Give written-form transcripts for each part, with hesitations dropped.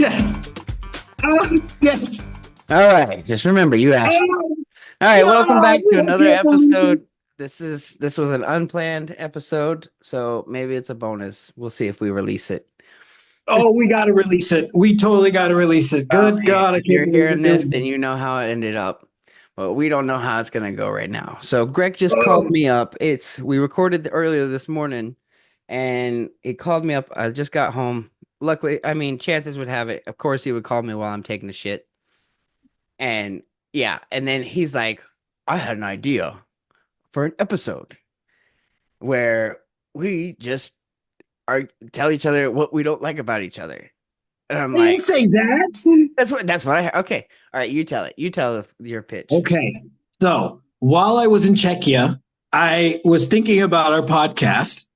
shit. Oh, yes. All right, just remember you asked. Oh, All right, welcome no, I back to another can't believe it. episode. This was an unplanned episode, so maybe it's a bonus. We'll see if we release it. Oh, we got to release it. We totally got to release it. Well, Good hey, God, I if can't you're believe we're hearing this, doing then this. you know how it ended up. But we don't know how it's gonna go right now. So Greg just called Oh, me up. We recorded earlier this morning, and he called me up. I just got home. Luckily, I mean, chances would have it. Of course, he would call me while I'm taking a shit. And yeah, and then he's like, I had an idea for an episode where we just are tell each other what we don't like about each other. And I'm I didn't like, say that. that's what I okay. All right, you tell it. You tell your pitch. Okay. So while I was in Czechia, I was thinking about our podcast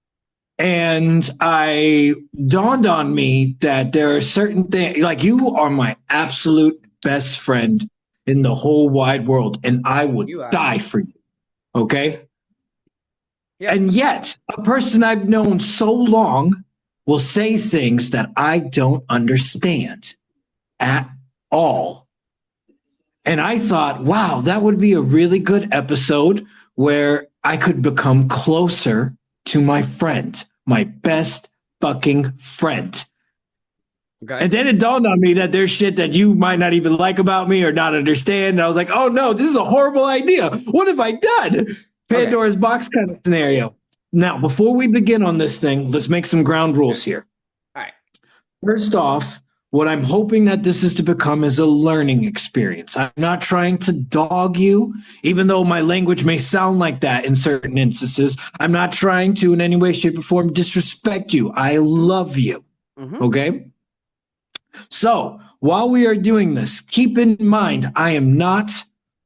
and I dawned on me that there are certain things like you are my absolute best friend in the whole wide world, and I would You are. die for you. Okay. Yep. And yet, a person I've known so long will say things that I don't understand at all. And I thought, wow, that would be a really good episode where I could become closer to my friend, my best fucking friend. Okay. And then it dawned on me that there's shit that you might not even like about me or not understand. And I was like, oh no, this is a horrible idea. What have I done? Okay. Pandora's box kind of scenario. Now, before we begin on this thing, let's make some ground rules here. All right. First off, what I'm hoping that this is to become is a learning experience. I'm not trying to dog you, even though my language may sound like that in certain instances. I'm not trying to, in any way, shape, or form, disrespect you. I love you. Mm-hmm. Okay. So while we are doing this, keep in mind, I am not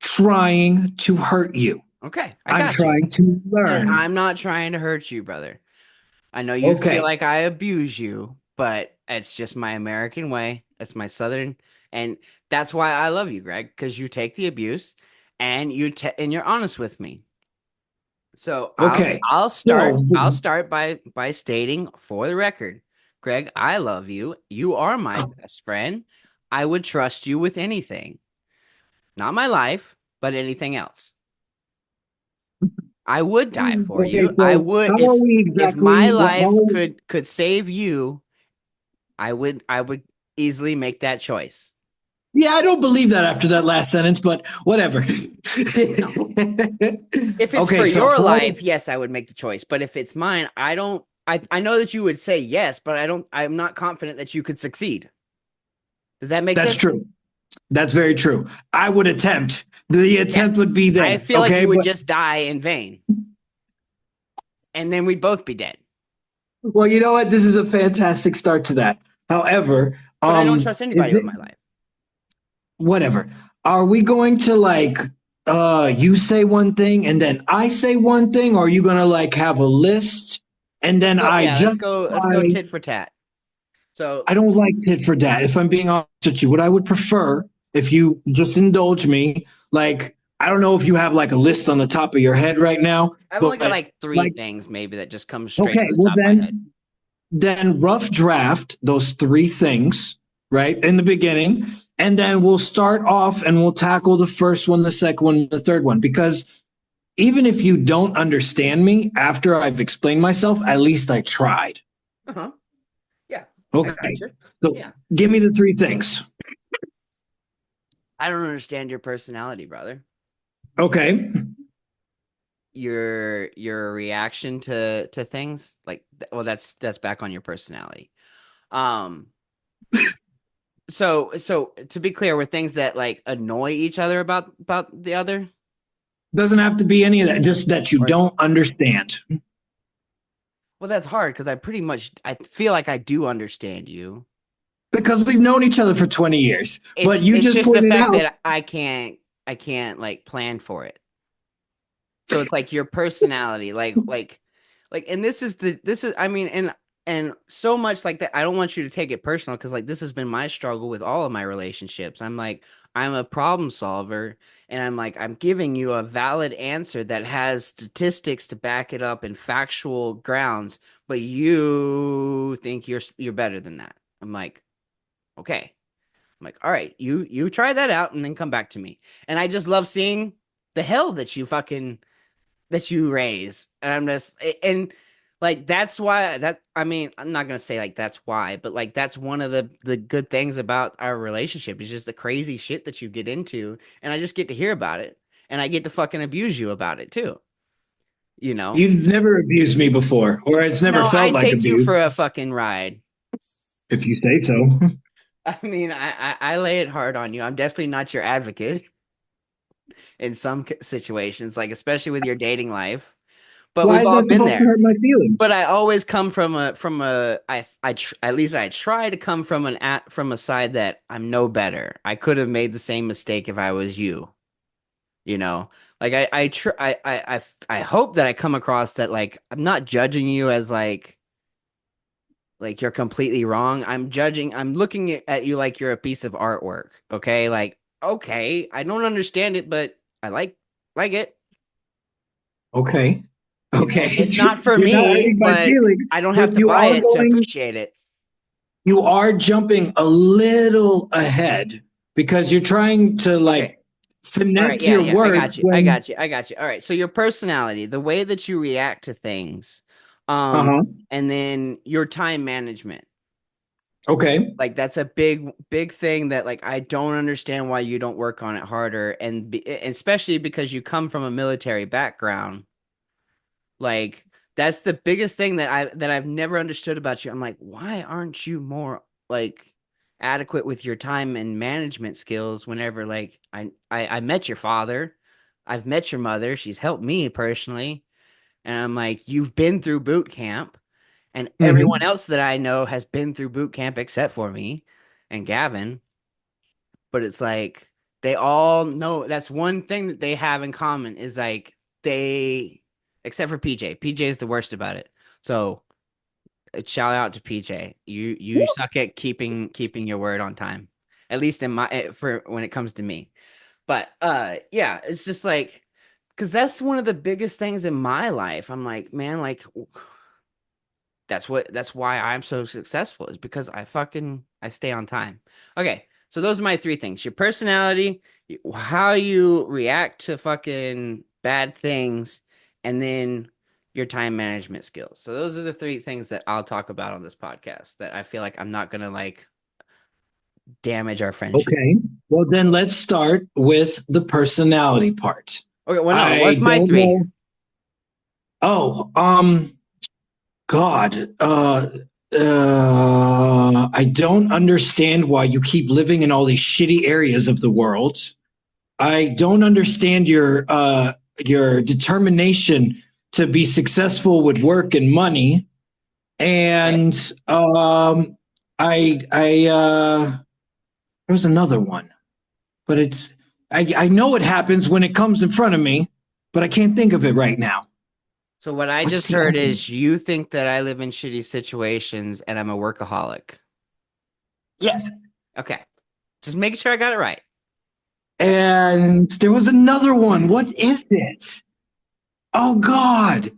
trying to hurt you. Okay. I I'm got you. trying to And learn. I'm not trying to hurt you, brother. I know you feel Okay. like I abuse you, but it's just my American way. It's my Southern, and that's why I love you, Greg, because you take the abuse and and you're honest with me. So I'll Okay. I'll start So, I'll start by stating for the record, Greg, I love you. You are my best friend. I would trust you with anything. Not my life, but anything else. I would die for okay. you. I So would how are we if my exactly? life How, could save you, I would easily make that choice. yeah, I don't believe that after that last sentence, but whatever. No. If it's Okay. for So your how, life, yes, I would make the choice. But if it's mine, I don't I know that you would say yes, but I'm not confident that you could succeed. Does that make that's sense? true. That's very true. I would attempt. The Yeah. attempt would be I there. feel like Okay. you would But just die in vain, and then we'd both be dead. well, you know what? This is a fantastic start to that. However, But I don't trust is anybody with it my life. whatever? Are we going to like you say one thing and then I say one thing, or are you gonna like have a list and then Go, I yeah, let's go justify? tit for tat. So I don't like tit for tat. If I'm being honest with you, what I would prefer, if you just indulge me, like I don't know if you have like a list on the top of your head right now, I've only got but like three like things maybe that just come straight okay, to the well top of my head. then rough draft those three things right in the beginning, and then we'll start off and we'll tackle the first one, the second one, the third one, because even if you don't understand me after I've explained myself, at least I tried. Uh-huh. Yeah, I got Okay, you. so Yeah. give me the three things. I don't understand your personality, brother. Okay. Your reaction to things like well that's back on your personality. Um so to be clear, were things that like annoy each other about the other? Doesn't have to be any of that, just that you Or don't understand. well, that's hard because I feel like I do understand you. Because we've known each other for 20 years. But you It's just just the pointed fact out, that I can't like plan for it. So it's like your personality, and this is I mean, and so much like that. I don't want you to take it personal because like this has been my struggle with all of my relationships. I'm like I'm a problem solver, and I'm like I'm giving you a valid answer that has statistics to back it up and factual grounds, but you think you're better than that. I'm like, Okay. I'm like, all right, you try that out and then come back to me. And I just love seeing the hell that you raise. And I'm just and like that's why that I mean, I'm not gonna say like that's why, but like that's one of the good things about our relationship is just the crazy shit that you get into, and I just get to hear about it, and I get to fucking abuse you about it too. You know? You've never abused me before, or it's never No, I felt like take you abuse, for a fucking ride. if you say so. I mean, I lay it hard on you. I'm definitely not your advocate in some situations, like especially with your dating life. But Why we've is all that been supposed to there. hurt my feelings? But I always come at least I try to come from from a side that I'm no better. I could have made the same mistake if I was you, you know. Like I hope that I come across that like I'm not judging you as like you're completely wrong. I'm looking at you like you're a piece of artwork, okay? Like okay, I don't understand it, but I like it. Okay. You know, Okay. it's not for You're not me, hurting my but feelings, I don't have but to you buy are it to going, appreciate it. you are jumping a little ahead because you're trying to Okay. like All right. finesse Yeah. your Yeah. I words got you. I when, got you. I got you. All right. So your personality, the way that you react to things, uh-huh. and then your time management. Okay. Like that's a big thing that like I don't understand why you don't work on it harder, and especially because you come from a military background. Like that's the biggest thing that I've never understood about you. I'm like, why aren't you more like adequate with your time and management skills whenever like I met your father, I've met your mother, she's helped me personally, and I'm like, you've been through boot camp, and everyone Hmm. else that I know has been through boot camp except for me and Gavin, but it's like they all know that's one thing that they have in common is like they except for PJ. PJ is the worst about it. So shout out to PJ. You suck at keeping your word on time. At least in my for when it comes to me. But yeah, it's just like because that's one of the biggest things in my life. I'm like, man, like that's why I'm so successful is because I stay on time. Okay, so those are my three things. Your personality, how you react to fucking bad things, and then your time management skills. So those are the three things that I'll talk about on this podcast that I feel like I'm not gonna like damage our friendship. Okay. Well, then let's start with the personality part. Okay, well no, what's I my don't three? know. Oh, God, I don't understand why you keep living in all these shitty areas of the world. I don't understand your determination to be successful with work and money. Okay. And I there was another one, but I know it happens when it comes in front of me, but I can't think of it right now. So what I What's just the heard other one? is you think that I live in shitty situations and I'm a workaholic. Yes. Okay. Just making sure I got it right. And there was another one. What is it? Oh God.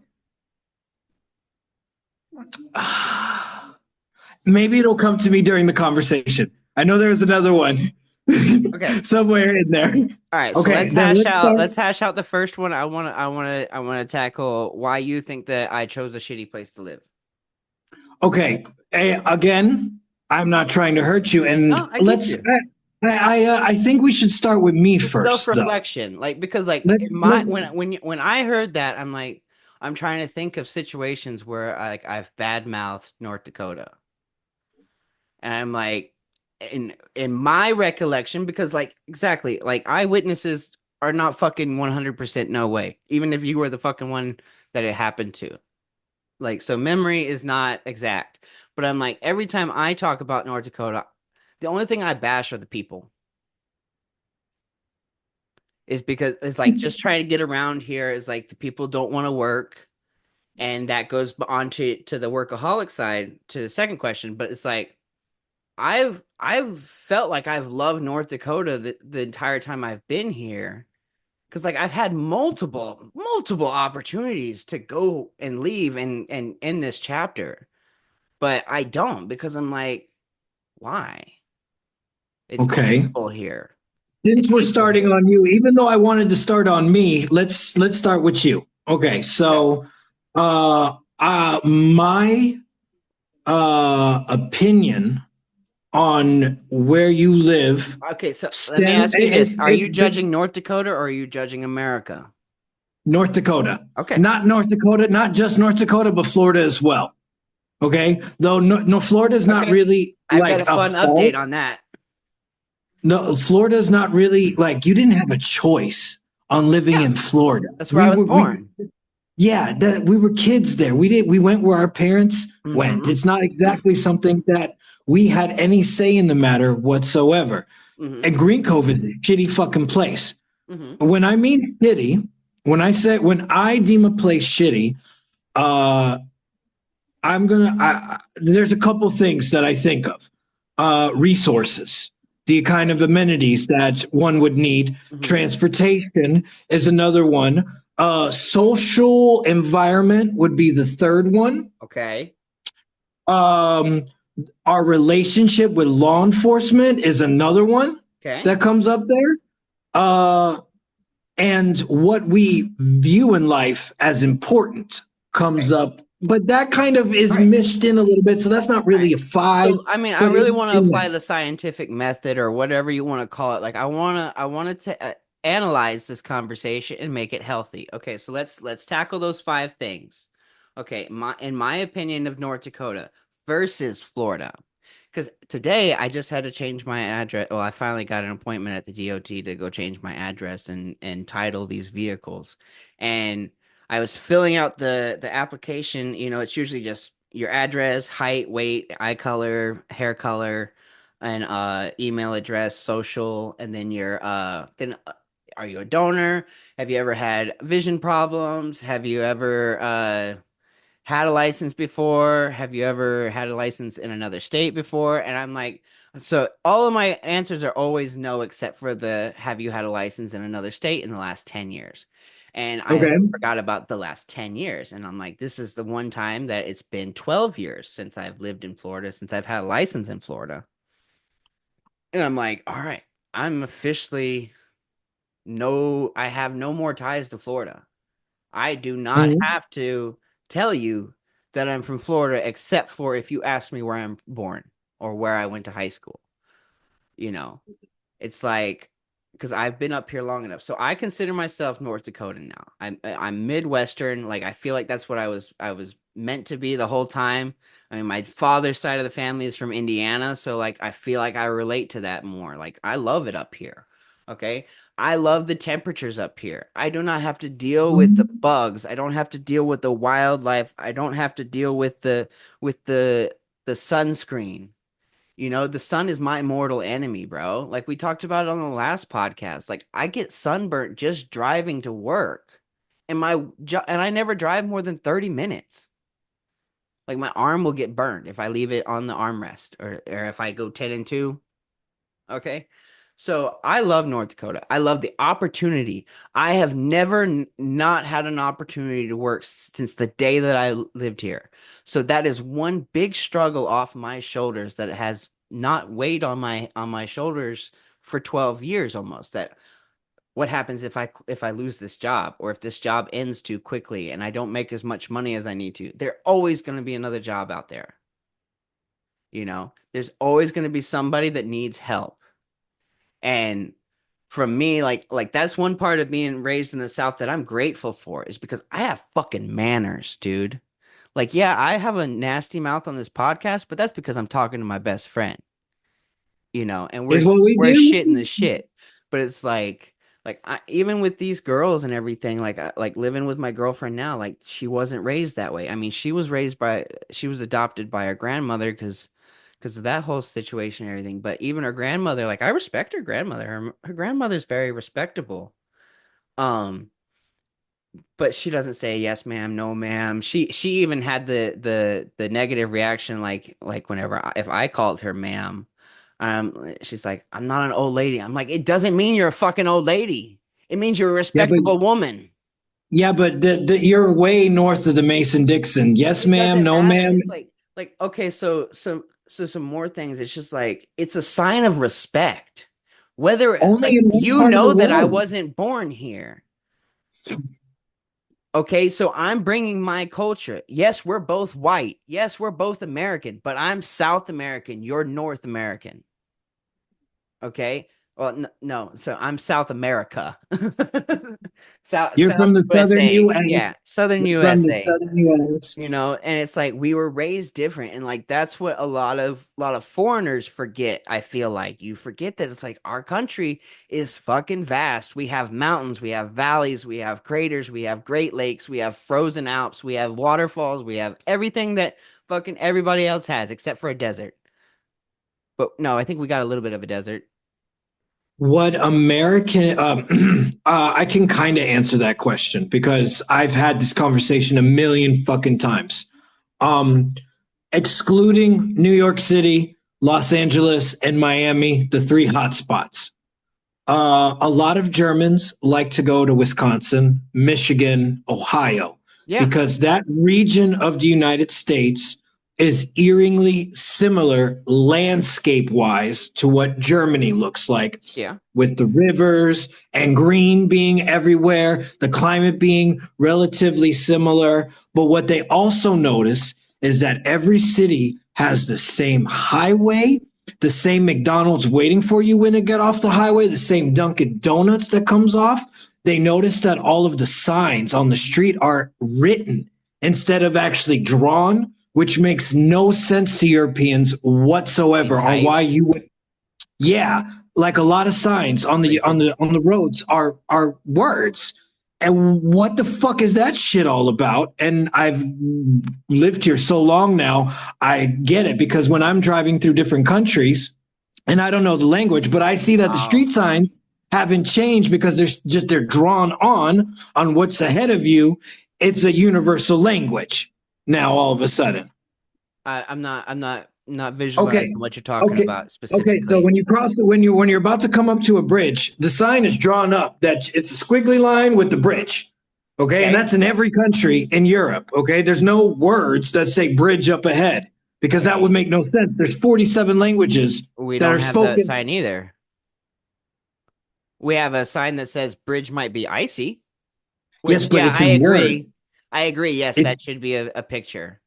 Maybe it'll come to me during the conversation. I know there was another one Okay. somewhere in there. All right, so Okay, then let's start. let's hash out the first one. I want to tackle why you think that I chose a shitty place to live. Okay, again, I'm not trying to hurt you, No, and I get you. I think we should start with me It's first, though. self-reflection. Like because like Let, in let, my when I heard that, I'm like I'm trying to think of situations where I've bad-mouthed North Dakota. And I'm like in my recollection because like exactly, like eyewitnesses are not fucking 100% no way. Even if you were the fucking one that it happened to. Like, so memory is not exact. But I'm like, every time I talk about North Dakota, the only thing I bash are the people. Is because it's like just trying to get around here is like the people don't want to work. And that goes on to the workaholic side to the second question. But it's like I've felt like I've loved North Dakota the entire time I've been here. Cause like I've had multiple opportunities to go and leave and in this chapter. But I don't because I'm like, why? It's Okay. peaceful here. Since It's we're peaceful starting here. on you, even though I wanted to start on me, let's start with you. Okay, so my opinion on where you live Okay, so let me stem ask you this. Are you it, judging North Dakota or are you judging America? North Dakota, Okay. not North Dakota, not just North Dakota, but Florida as well. Okay, though no, Florida's not Okay. really I've got like a a fun fault. update on that. No, Florida's not really like you didn't have a choice on living Yeah, in Florida. that's where I was born. Yeah, that we were kids there. We went where our parents went. Mm-hmm. It's not exactly something that we had any say in the matter whatsoever. Mm-hmm. And Green Cove is a shitty fucking place. Mm-hmm. When I mean shitty, when I deem a place shitty, uh, there's a couple things that I think of. Resources, the kind of amenities that one would need. Mm-hmm. Transportation is another one. Social environment would be the third one. Okay. Um, our relationship with law enforcement is another one Okay. that comes up there. And what we view in life as important comes Okay. up, but that kind of is All right. mished in a little bit. So that's not All right. really a five, So, I mean, I but really want to in apply there. the scientific method or whatever you want to call it. Like, I wanted to analyze this conversation and make it healthy. Okay, so let's tackle those five things. Okay, in my opinion of North Dakota versus Florida. Because today I just had to change my address. Well, I finally got an appointment at the DOT to go change my address and title these vehicles. And I was filling out the application. You know, it's usually just your address, height, weight, eye color, hair color, and email address, social, and then your then are you a donor? Have you ever had vision problems? Have you ever had a license before? Have you ever had a license in another state before? And I'm like, so all of my answers are always no, except for the have you had a license in another state in the last 10 years? And I had Okay. forgot about the last 10 years. And I'm like, this is the one time that it's been 12 years since I've lived in Florida, since I've had a license in Florida. And I'm like, all right, I'm officially no, I have no more ties to Florida. I do not Mhm. have to tell you that I'm from Florida, except for if you ask me where I'm born or where I went to high school. You know, it's like because I've been up here long enough, so I consider myself North Dakota now. I'm Midwestern. Like I feel like that's what I was meant to be the whole time. I mean, my father's side of the family is from Indiana, so like I feel like I relate to that more. Like I love it up here. Okay. I love the temperatures up here. I do not have to deal with the bugs. I don't have to deal with the wildlife. I don't have to deal with the sunscreen. You know, the sun is my mortal enemy, bro. Like we talked about it on the last podcast. Like I get sunburnt just driving to work. And I never drive more than 30 minutes. Like my arm will get burned if I leave it on the armrest or if I go 10 and 2. Okay. So I love North Dakota. I love the opportunity. I have never not had an opportunity to work since the day that I lived here. So that is one big struggle off my shoulders that has not weighed on my shoulders for 12 years almost. That what happens if I lose this job or if this job ends too quickly and I don't make as much money as I need to. There's always going to be another job out there. You know, there's always going to be somebody that needs help. And from me, like that's one part of being raised in the South that I'm grateful for is because I have fucking manners, dude. Like, yeah, I have a nasty mouth on this podcast, but that's because I'm talking to my best friend, you know, and Is what we we're do. shitting the shit. But it's even with these girls and everything, like living with my girlfriend now, like she wasn't raised that way. I mean, she was adopted by her grandmother because of that whole situation and everything. But even her grandmother, like I respect her grandmother. Her grandmother's very respectable. Um, but she doesn't say yes, ma'am, no, ma'am. She even had the negative reaction like whenever if I called her ma'am, she's like, I'm not an old lady. I'm like, it doesn't mean you're a fucking old lady. It means you're a Yeah, but respectable woman. you're way north of the Mason Dixon. Yes, It ma'am. doesn't No, matter. ma'am. It's like okay, so some more things. It's just like it's a sign of respect. Whether Only like in one you part of the know that I world. wasn't born here. Okay, so I'm bringing my culture. Yes, we're both white. Yes, we're both American, but I'm South American. You're North American. Okay. Well, no. So I'm South America. You're South from the southern USA. U.S. Yeah, Southern You're from the USA. southern U.S. And it's like we were raised different, and like that's what a lot of foreigners forget. I feel like you forget that it's like our country is fucking vast. We have mountains, we have valleys, we have craters, we have Great Lakes, we have frozen Alps, we have waterfalls, we have everything that fucking everybody else has except for a desert. But no, I think we got a little bit of a desert. What American, I can kind of answer that question because I've had this conversation a million fucking times. Um, Excluding New York City, Los Angeles, and Miami, the three hot spots. A lot of Germans like to go to Wisconsin, Michigan, Ohio, Yeah, because that region of the United States is eerily similar landscape wise to what Germany looks like, yeah. with the rivers and green being everywhere, the climate being relatively similar. But what they also notice is that every city has the same highway, the same McDonald's waiting for you when you get off the highway, the same Dunkin' Donuts that comes off. They notice that all of the signs on the street are written instead of actually drawn, which makes no sense to Europeans In whatsoever on why typed. you would. Yeah, like a lot of signs on the Racist. on the roads are words. And what the fuck is that shit all about? And I've lived here so long now, I get it because when I'm driving through different countries and I don't know the language, but I see that the Oh, street signs haven't changed because they're drawn on what's ahead of you. It's a universal language now all of a sudden. I'm not Okay. visualizing what you're talking Okay. about Okay. So specifically. when you cross when you're about to come up to a bridge, the sign is drawn up that it's a squiggly line with the bridge. Okay. And Okay. that's in every country in Europe. Okay. There's no words that say bridge up ahead because that would Okay. make no sense. There's 47 languages We that don't are have that spoken. sign either. We have a sign that says bridge might be icy, Yes, which, but yeah, it's I in words. agree. I agree. Yes, It, that should be a picture.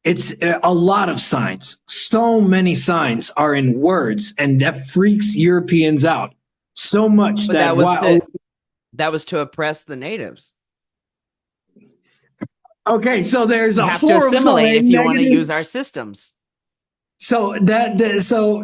it's a lot of signs. So many signs are in words, and that freaks Europeans out so much But that that was to oppress the natives. okay, so there's You a have to assimilate if horrifying you want to negative. use our systems. So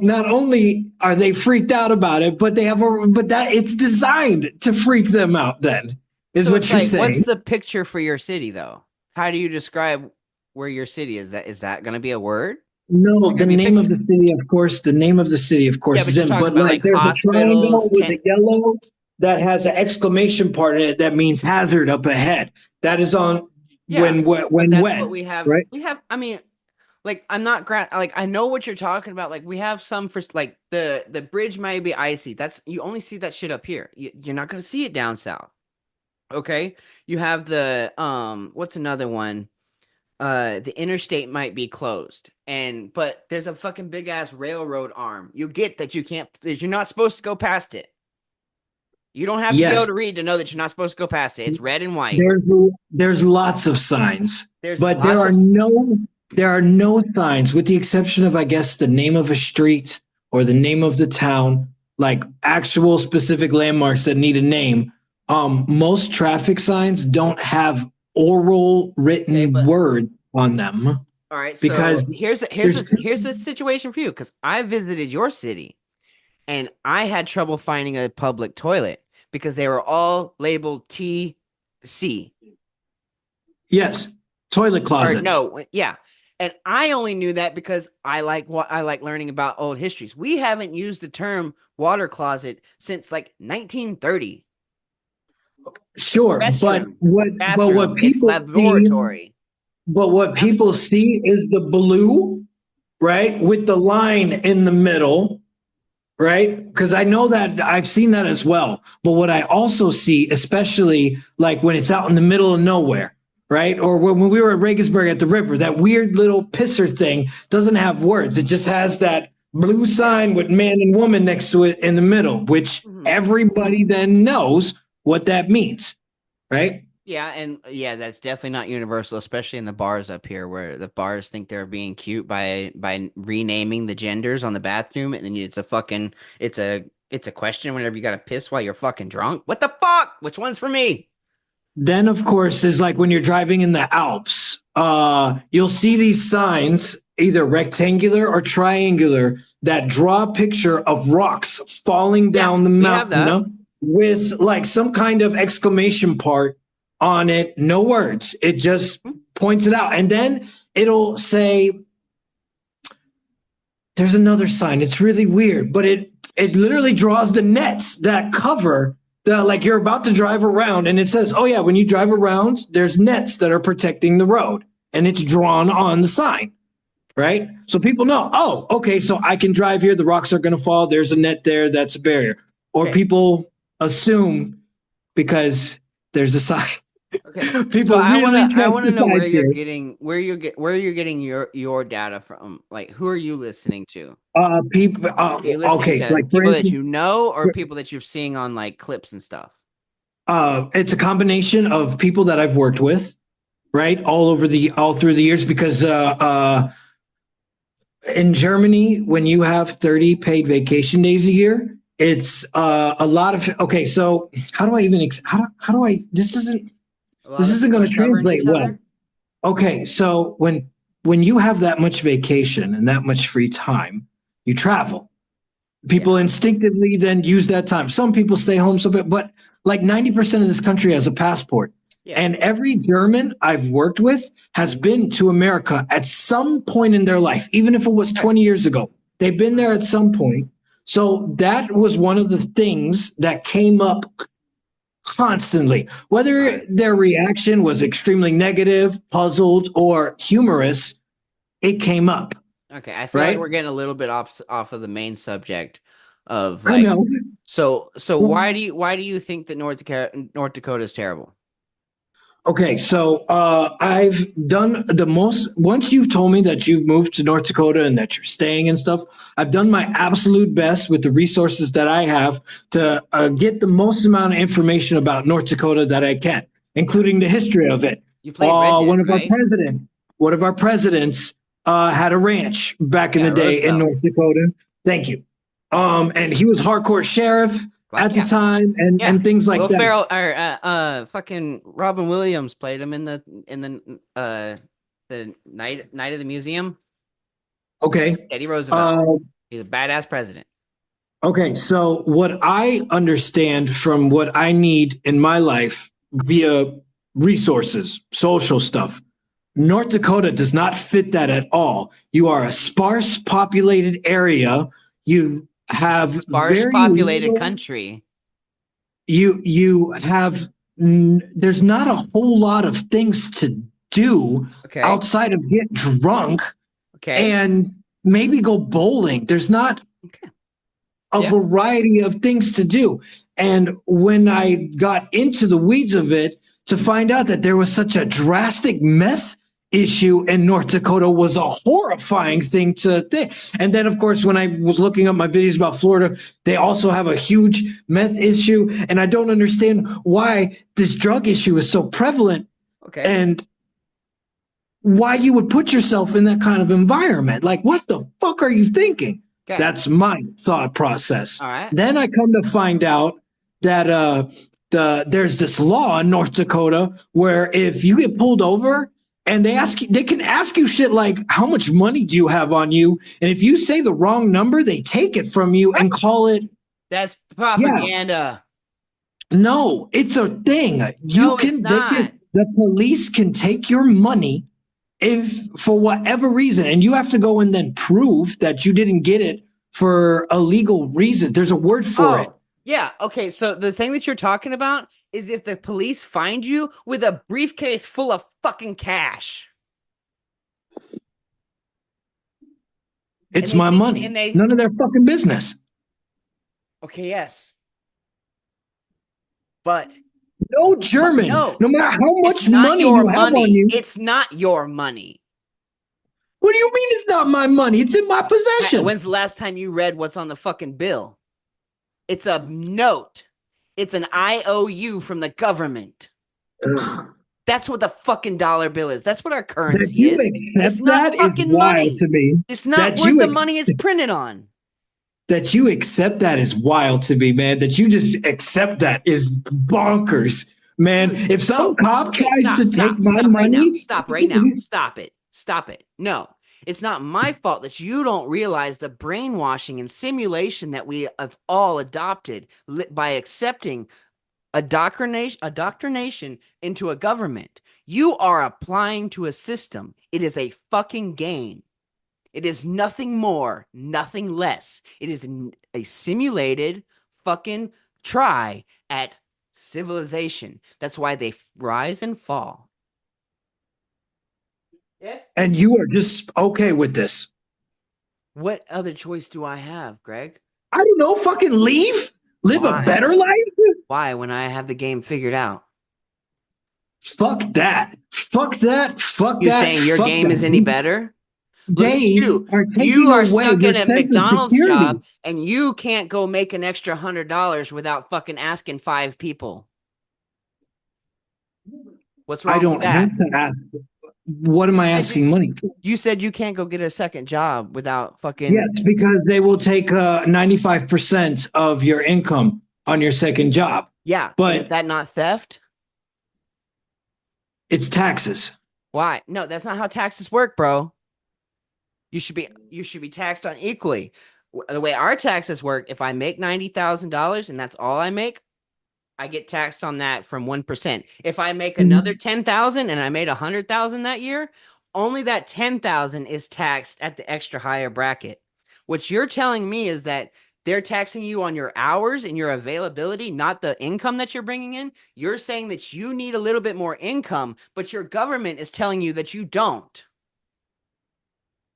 not only are they freaked out about it, but but that it's designed to freak them out. Then is So what it's you're like, what's saying. the picture for your city though? How do you describe where your city is? That going to be a word? Is No, it going the to be a name of picture? the city, of course. The name of the city, of Yeah, course, but is you're in. talking But about like, like there's a hospitals, triangle with tent. a yellow that has an exclamation part in it that means hazard up ahead. That is on Yeah, but when that's what wet, we have. right? We have. I mean, like I'm not like I know what you're talking about. Like we have some for like the bridge might be icy. That's you only see that shit up here. You're not gonna see it down south. Okay, you have the what's another one? The interstate might be closed, but there's a fucking big ass railroad arm. You get that you can't. That you're not supposed to go past it. You don't have to be able Yes, to read to know that you're not supposed to go past it. It's red and white. there's there's lots of signs, There's but lots of. there are no signs, with the exception of, I guess, the name of a street or the name of the town, like actual specific landmarks that need a name. Most traffic signs don't have oral Okay, written but word on them all right, so because here's there's a here's a situation for you because I visited your city and I had trouble finding a public toilet because they were all labeled TC yes, toilet or closet. no, yeah. And I only knew that because I like learning about old histories. We haven't used the term water closet since like 1930. It's Sure, restroom, it's but bathroom, it's laboratory. what people see is the blue, right, with the line in the middle, right? Because I know that I've seen that as well. But what I also see, especially like when it's out in the middle of nowhere, right? Or when we were at Regensburg at the river, that weird little pisser thing doesn't have words. It just has that blue sign with man and woman next to it in the middle, which everybody then knows what that means, right? Yeah, and yeah, that's definitely not universal, especially in the bars up here, where the bars think they're being cute by renaming the genders on the bathroom, and then it's a question whenever you gotta piss while you're fucking drunk. What the fuck? Which one's for me? Then, of course, is like when you're driving in the Alps, you'll see these signs, either rectangular or triangular, that draw a picture of rocks falling down the mountain, with like some kind of exclamation part on it. No words. It just points it out. And then it'll say, there's another sign. It's really weird, but it literally draws the nets that cover like you're about to drive around, and it says, oh yeah, when you drive around, there's nets that are protecting the road, and it's drawn on the sign, right? So people know, oh, okay, so I can drive here. The rocks are going to fall. There's a net there. That's a barrier. Or people assume because there's a sign. Okay. People So really I want to know where you're here. getting where you're getting your data from. Like, who are you listening to? People. Are you listening Okay, to like people that you know, or people that you're seeing on like clips and stuff? It's a combination of people that I've worked with, right, all through the years, because in Germany, when you have 30 paid vacation days a year, it's a lot of. Okay, so how do I even how do I this isn't going to translate well. Okay, so when you have that much vacation and that much free time, you travel. People instinctively then use that time. Some people stay home so bit, but like 90% of this country has a passport. Yeah. And every German I've worked with has been to America at some point in their life, even if it was 20 years ago. They've been there at some point. So that was one of the things that came up constantly. Whether their reaction was extremely negative, puzzled, or humorous, it came up. Okay, I feel like we're getting a little bit off of the main subject of like. I know. So why do you think that North Dakota is terrible? Okay, so I've done the most. Once you've told me that you've moved to North Dakota and that you're staying and stuff, I've done my absolute best with the resources that I have to get the most amount of information about North Dakota that I can, including the history of it. You played Red Dead, right? One of our presidents had a ranch back in the day in North Dakota. Thank you. And he was hardcore sheriff at the time, and things like Will that. Ferrell or fucking Robin Williams played him in the night of the museum. Okay. Teddy Roosevelt. He's a badass president. Okay, so what I understand from what I need in my life via resources, social stuff, North Dakota does not fit that at all. You are a sparse populated area. You have sparse populated country. You have there's not a whole lot of things to do outside of get drunk and maybe go bowling. There's not a variety of things to do. And when I got into the weeds of it, to find out that there was such a drastic meth issue in North Dakota was a horrifying thing to think. And then, of course, when I was looking up my videos about Florida, they also have a huge meth issue. And I don't understand why this drug issue is so prevalent and why you would put yourself in that kind of environment. Like, what the fuck are you thinking? That's my thought process. All right. Then I come to find out that there's this law in North Dakota where if you get pulled over, and they can ask you shit like, how much money do you have on you? And if you say the wrong number, they take it from you and call it. That's propaganda. Yeah. No, it's a thing. The police can take your money if for whatever reason, and you have to go and then prove that you didn't get it for a legal reason. There's a word for it. Yeah. Okay. So the thing that you're talking about is if the police find you with a briefcase full of fucking cash. It's my money. None of their fucking business. Okay. Yes. But No German, No, no matter how it's much not money your you have on money. you. It's not your money. What do you mean it's not my money? It's in my possession. When's the last time you read what's on the fucking bill? It's a note. It's an IOU from the government. Ugh. That's what the fucking dollar bill is. That's what our That currency you is. It's accept not that is fucking wild money. to me. It's not That worth you the money it's printed on. that you accept that is wild to me, man. That you just accept that is bonkers, man. If some cop Okay, tries to take my stop right now. money, Stop right now. Stop it. Stop it. No, it's not my fault that you don't realize the brainwashing and simulation that we have all adopted by accepting indoctrination into a government. You are applying to a system. It is a fucking game. It is nothing more, nothing less. It is a simulated fucking try at civilization. That's why they rise and fall. Yes. and you are just okay with this. What other choice do I have, Greg? I don't know, fucking leave, live Why? a better life. Why, when I have the game figured out? Fuck that. Fuck that. Fuck You that. saying your Fuck game that. is any better? Look at They you. are taking You are away stuck your in a sense of McDonald's security. job and you can't go make an extra $100 without fucking asking 5 people. What's wrong I don't with that? have to ask. What am I asking money for? You said you can't go get a second job without fucking. Yes, because they will take 95% of your income on your second job. Yeah, but is that not theft? It's taxes. Why? No, that's not how taxes work, bro. You should be taxed on equally. The way our taxes work, if I make $90,000 and that's all I make, I get taxed on that from 1%. If I make another 10,000 and I made 100,000 that year, only that 10,000 is taxed at the extra higher bracket. What you're telling me is that they're taxing you on your hours and your availability, not the income that you're bringing in. You're saying that you need a little bit more income, but your government is telling you that you don't.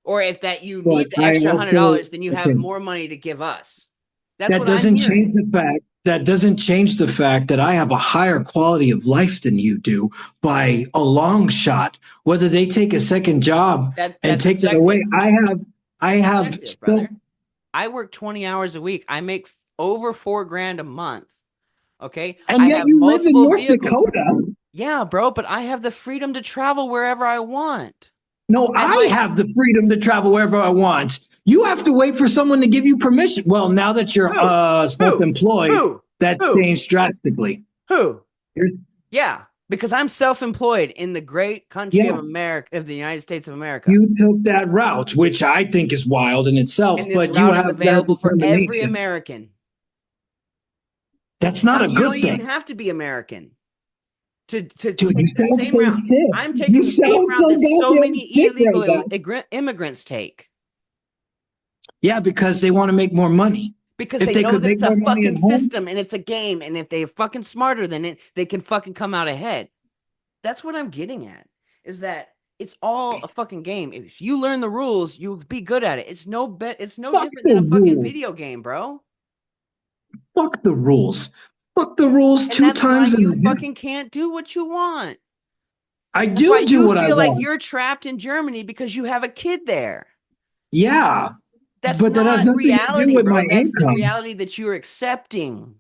Or if that you need the extra $100, then you have more money to give us. That doesn't change the fact. That doesn't change the fact that I have a higher quality of life than you do by a long shot. Whether they take a second job and take it away, I have. Brother. I work 20 hours a week. I make over $4,000 a month. Okay, and yet you live in North Dakota. Yeah, bro, but I have the freedom to travel wherever I want. No, I have the freedom to travel wherever I want. You have to wait for someone to give you permission. Well, now that you're self-employed, that changed drastically. Who? Yeah, because I'm self-employed in the great country of America, of the United States of America. You took that route, which I think is wild in itself, but you have available for every American. That's not a good thing. You don't even have to be American to take the same route. I'm taking the same route that so many illegal immigrants take. Yeah, because they want to make more money. Because they know that it's a fucking system and it's a game, and if they're fucking smarter than it, they can fucking come out ahead. That's what I'm getting at, is that it's all a fucking game. If you learn the rules, you'll be good at it. It's no different than a fucking video game, bro. Fuck the rules. Fuck the rules and 2 times. You fucking can't do what you want. I do what I want. You feel like you're trapped in Germany because you have a kid there. Yeah. That's but that has nothing reality, to do with bro. That's income. The reality that you're accepting.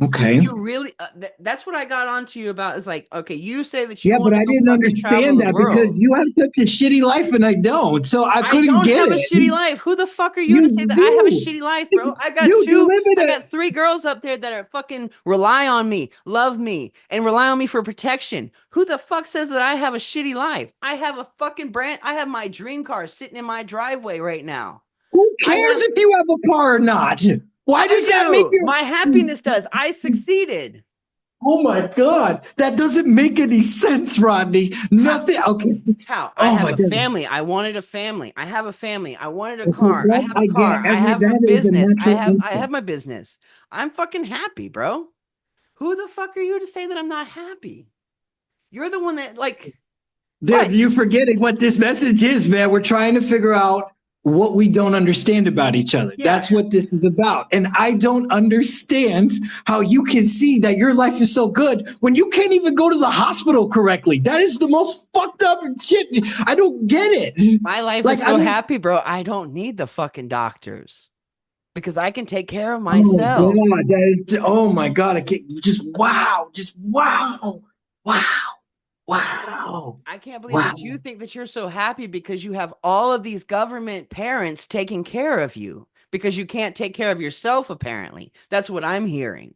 Okay. You really that's what I got onto you about. Is like, okay, you say that you want but I didn't understand that because you have such a shitty life and I don't. So I couldn't get it. I don't have a shitty life. Who the fuck are you to say that I have a shitty life, bro? I got 3 girls up there that are fucking rely on me, love me, and rely on me for protection. Who the fuck says that I have a shitty life? I have a fucking I have my dream car sitting in my driveway right now. Who cares if you have a car or not? Why does that make you? My happiness does. I succeeded. Oh my God. That doesn't make any sense, Rodney. Nothing. Okay. How? I have a family. I wanted a family. I have a family. I wanted a car. I have a car. I have a business. I have my business. I'm fucking happy, bro. Who the fuck are you to say that I'm not happy? You're the one that like. Dude, you're forgetting what this message is, man. We're trying to figure out what we don't understand about each other. Yeah. That's what this is about. And I don't understand how you can see that your life is so good when you can't even go to the hospital correctly. That is the most fucked up shit. I don't get it. My life Like, is I so don't- happy, bro. I don't need the fucking doctors because I can take care of Oh, myself. God, oh my God. I can't, just wow. Just wow. Wow. Wow. I can't believe Wow. that you think that you're so happy because you have all of these government parents taking care of you because you can't take care of yourself, apparently. That's what I'm hearing.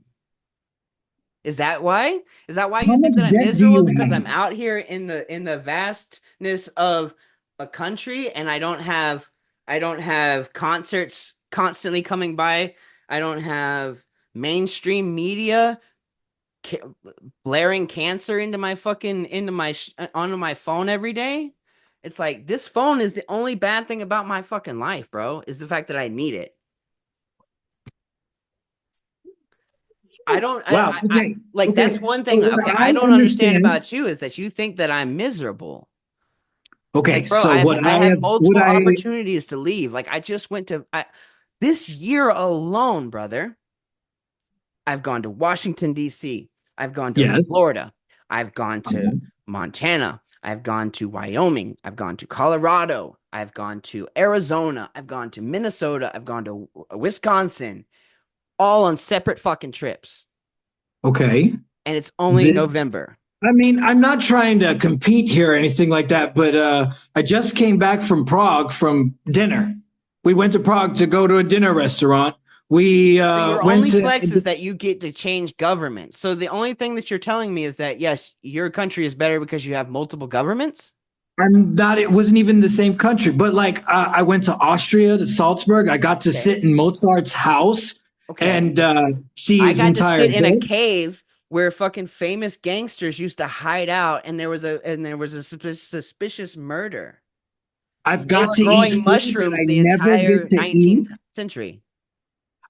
Is that why? Is that why How you think much that I'm debt do miserable? you Because have? I'm out here in the vastness of a country and I don't have concerts constantly coming by. I don't have mainstream media blaring cancer into my fucking onto my phone every day. It's like this phone is the only bad thing about my fucking life, bro, is the fact that I need it. I don't Wow. I Okay. like Okay. that's one So thing. what Okay, I I don't understand understand. about you is that you think that I'm miserable. Okay. Like, bro, So I have what multiple I, opportunities to leave. Like I just went to this year alone, brother. I've gone to Washington, D.C. I've gone to yes. Florida. I've gone to Montana. I've gone to Wyoming. I've gone to Colorado. I've gone to Arizona. I've gone to Minnesota. I've gone to Wisconsin, all on separate fucking trips. Okay. And it's only November. I mean, I'm not trying to compete here or anything like that, but I just came back from Prague from dinner. We went to Prague to go to a dinner restaurant. We So your went only to. flex is that you get to change government. So the only thing that you're telling me is that, yes, your country is better because you have multiple governments? I'm not. It wasn't even the same country, but like I went to Austria to Salzburg. I got to Okay. sit in Mozart's house Okay. and see I his got to entire. sit in a book. cave where fucking famous gangsters used to hide out, and there was a suspicious murder. I've They got were to eat growing food that mushrooms I the never entire get to eat. 19th century.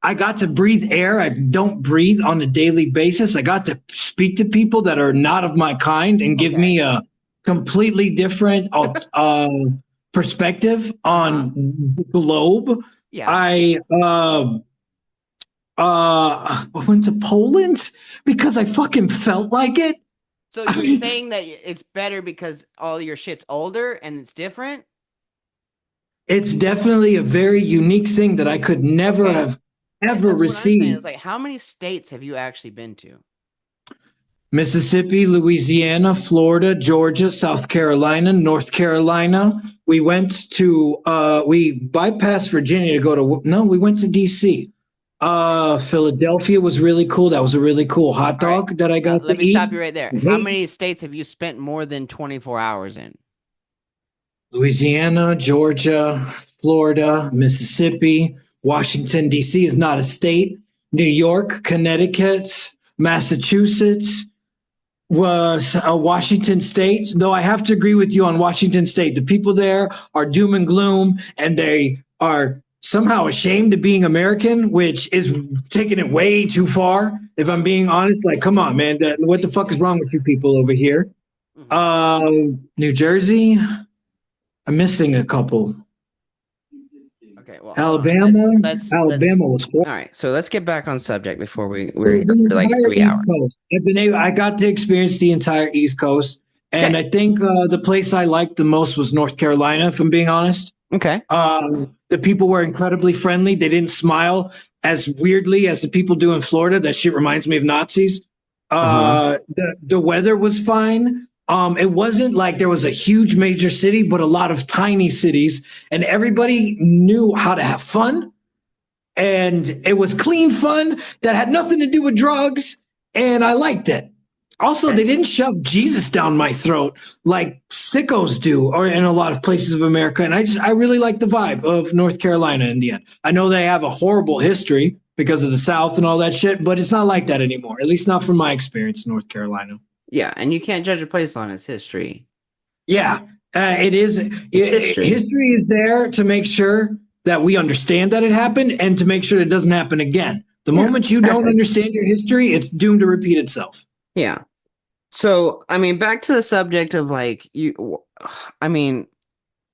I got to breathe air I don't breathe on a daily basis. I got to speak to people that are not of my kind and give me a completely different perspective on the globe. Yeah. I went to Poland because I fucking felt like it. So you're saying that it's better because all your shit's older and it's different? It's definitely a very unique thing that I could never have ever That's what I'm saying. received. It's like, how many states have you actually been to? Mississippi, Louisiana, Florida, Georgia, South Carolina, North Carolina. We went to we bypassed Virginia to go to we went to DC. Philadelphia was really cool. That was a really cool hot dog that I Now, got let to me eat. stop you right there. How many states have you spent more than 24 hours in? Louisiana, Georgia, Florida, Mississippi, Washington, D.C. is not a state. New York, Connecticut, Massachusetts, was Washington State, though I have to agree with you on Washington State. The people there are doom and gloom, and they are somehow ashamed of being American, which is taking it way too far. If I'm being honest, like, come on, man, what the fuck is wrong with you people over here? New Jersey, I'm missing a couple. Okay, well, Alabama, let's Alabama was all right. So let's get back on subject before we're the like entire 3 East hours. Coast. I got to experience the entire East Coast, and I think the place I liked the most was North Carolina. If I'm being honest, Okay. the people were incredibly friendly. They didn't smile as weirdly as the people do in Florida. That shit reminds me of Nazis. The weather was fine. It wasn't like there was a huge major city, but a lot of tiny cities, and everybody knew how to have fun. And it was clean fun that had nothing to do with drugs, and I liked it. Also, they didn't shove Jesus down my throat like sickos do, or in a lot of places of America. And I really like the vibe of North Carolina in the end. I know they have a horrible history because of the South and all that shit, but it's not like that anymore. At least not from my experience in North Carolina. Yeah, and you can't judge a place on its history. Yeah, it is. History is there to make sure that we understand that it happened and to make sure it doesn't happen again. The moment you don't understand your history, it's doomed to repeat itself. Yeah. So, I mean, back to the subject of like I mean,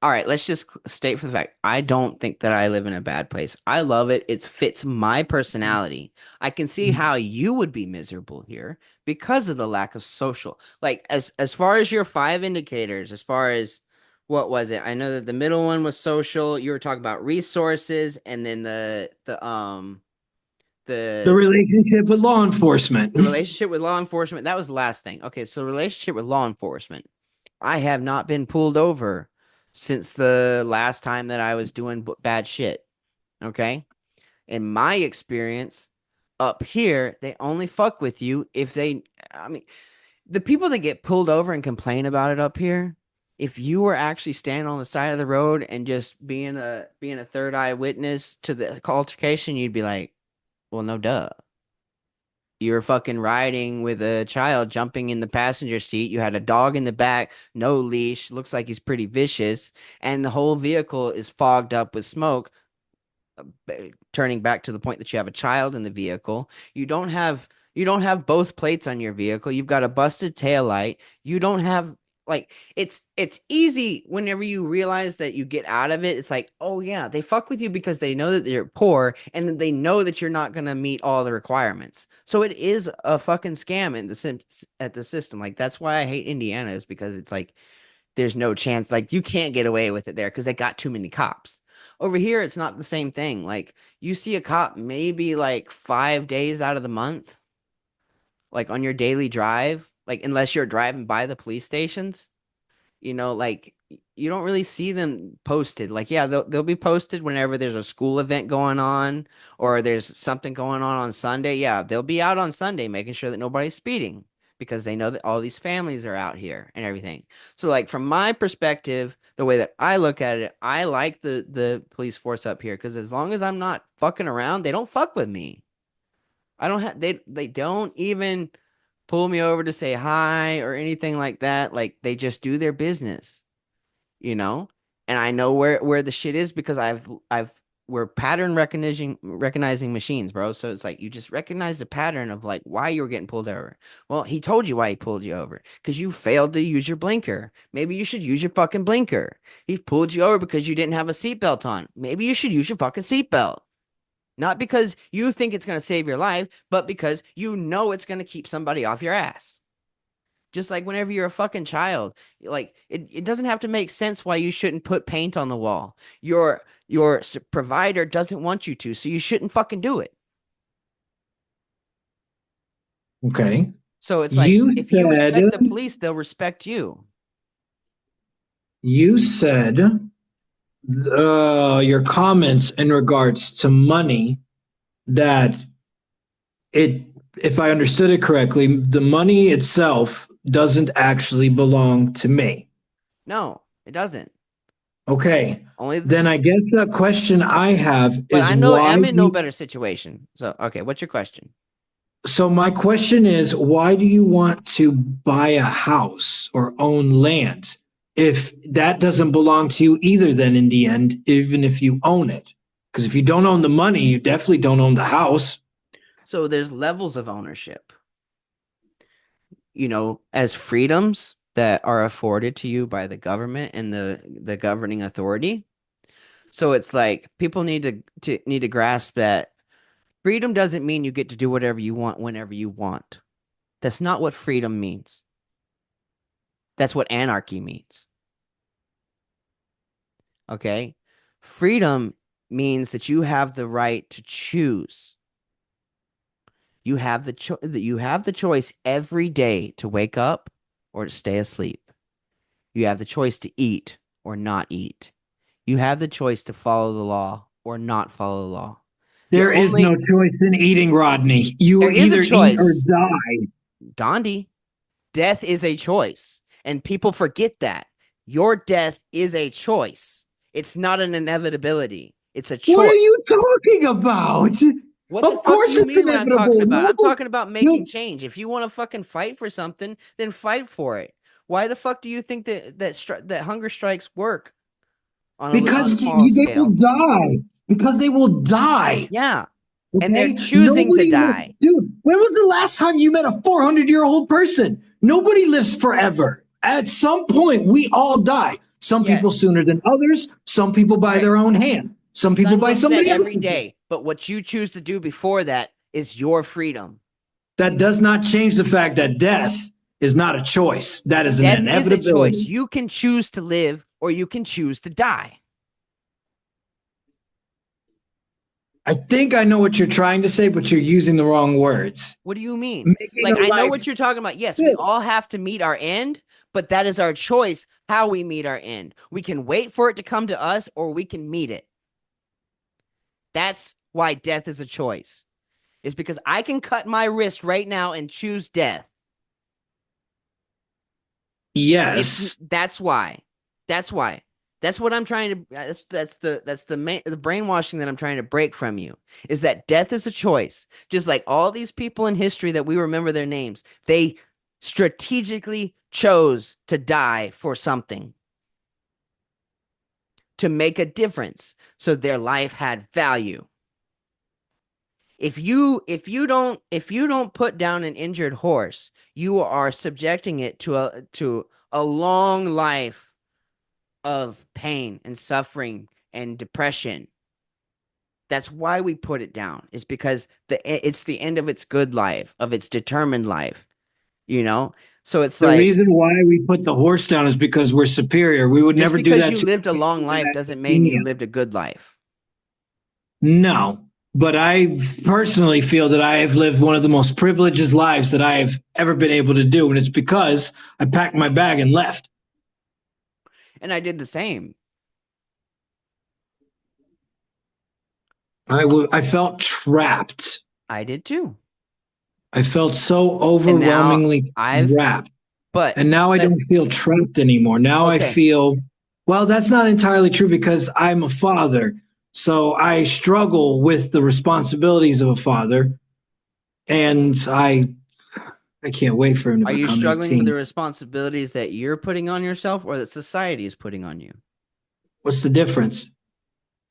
All right, let's just state for the fact I don't think that I live in a bad place. I love it. It fits my personality. I can see how you would be miserable here because of the lack of social. Like as far as your five indicators, as far as what was it? I know that the middle one was social. You were talking about resources, and then The the relationship with law enforcement. the relationship with law enforcement. That was the last thing. Okay, so relationship with law enforcement. I have not been pulled over since the last time that I was doing bad shit. Okay. In my experience, up here, they only fuck with you if they, I mean, the people that get pulled over and complain about it up here, if you were actually standing on the side of the road and just being a third eye witness to the altercation, you'd be like, well, no, duh. You were fucking riding with a child jumping in the passenger seat. You had a dog in the back, no leash, looks like he's pretty vicious, and the whole vehicle is fogged up with smoke. Turning back to the point that you have a child in the vehicle, you don't have both plates on your vehicle. You've got a busted tail light. You don't have like it's easy whenever you realize that you get out of it. It's like, oh yeah, they fuck with you because they know that you're poor and that they know that you're not gonna meet all the requirements. So it is a fucking scam in at the system. Like that's why I hate Indiana is because it's like there's no chance. Like you can't get away with it there because they got too many cops. Over here, it's not the same thing. Like you see a cop maybe like 5 days out of the month, like on your daily drive, like unless you're driving by the police stations, like you don't really see them posted. Like, yeah, they'll be posted whenever there's a school event going on or there's something going on Sunday. Yeah, they'll be out on Sunday making sure that nobody's speeding because they know that all these families are out here and everything. So, like from my perspective, the way that I look at it, I like the police force up here because as long as I'm not fucking around, they don't fuck with me. I don't have they don't even pull me over to say hi or anything like that. Like they just do their business, you know? And I know where the shit is because I've we're pattern recognizing machines, bro. So it's like you just recognize the pattern of like why you were getting pulled over. Well, he told you why he pulled you over because you failed to use your blinker. Maybe you should use your fucking blinker. He pulled you over because you didn't have a seatbelt on. Maybe you should use your fucking seatbelt. Not because you think it's going to save your life, but because you know it's going to keep somebody off your ass. Just like whenever you're a fucking child, like it doesn't have to make sense why you shouldn't put paint on the wall. Your provider doesn't want you to, so you shouldn't fucking do it. Okay. So it's like You if you said respect the police, they'll respect you. you said your comments in regards to money that it, if I understood it correctly, the money itself doesn't actually belong to me. No, it doesn't. Okay. Only Then I guess the question I have but is I know why I'm do in no you, better situation. So okay, what's your question? so my question is why do you want to buy a house or own land if that doesn't belong to you either then in the end, even if you own it? Because if you don't own the money, you definitely don't own the house. So there's levels of ownership. As freedoms that are afforded to you by the government and the governing authority. So it's like people need to grasp that freedom doesn't mean you get to do whatever you want whenever you want. That's not what freedom means. That's what anarchy means. Okay? Freedom means that you have the right to choose. You have the choice every day to wake up or to stay asleep. You have the choice to eat or not eat. You have the choice to follow the law or not follow the law. The There is only no choice in eating, Rodney. You There is a either eat or choice, die. Gandhi. Death is a choice, and people forget that. Your death is a choice. It's not an inevitability. It's a What are choice. you talking about? What the Of fuck do course you it's mean what I'm talking inevitable. about? I'm No, talking about making no, change. If you want to fucking fight for something, then fight for it. Why the fuck do you think that hunger strikes work on a because small they will scale? die. Because they will die. Yeah, and they're Okay? choosing to die. Dude, when was the last time you met a 400-year-old person? Nobody lives forever. At some point, we all die. Some Yes. people sooner than others. Some people by Right. their own hand. Some people Sun by will set somebody every else. day, but what you choose to do before that is your freedom. That does not change the fact that death is not a choice. That is an Death is a choice. inevitability. You can choose to live or you can choose to die. I think I know what you're trying to say, but you're using the wrong words. What do you mean? Making Like, a I know life- what you're talking about. Yes, we all have to meet our end, but that is our choice how we meet our end. We can wait for it to come to us or we can meet it. That's why death is a choice. It's because I can cut my wrist right now and choose death. Yes. That's why. That's why. That's what I'm trying to. That's the brainwashing that I'm trying to break from you. Is that death is a choice? Just like all these people in history that we remember their names, they strategically chose to die for something, to make a difference, so their life had value. If you don't put down an injured horse, you are subjecting it to a long life of pain and suffering and depression. That's why we put it down, is because it's the end of its good life, of its determined life, you know? So it's The like, reason why we put the horse down is because we're superior. We would just never do because that. you to lived a people long in life doesn't mean academia. you lived a good life. No, but I personally feel that I have lived one of the most privileged lives that I have ever been able to do. And it's because I packed my bag and left. And I did the same. I felt trapped. I did too. I felt so overwhelmingly trapped. But And now I don't feel trapped anymore. Now I Okay. feel, well, that's not entirely true because I'm a father. So I struggle with the responsibilities of a father. And I can't wait for him to are you become struggling 18. with the responsibilities that you're putting on yourself or that society is putting on you? What's the difference?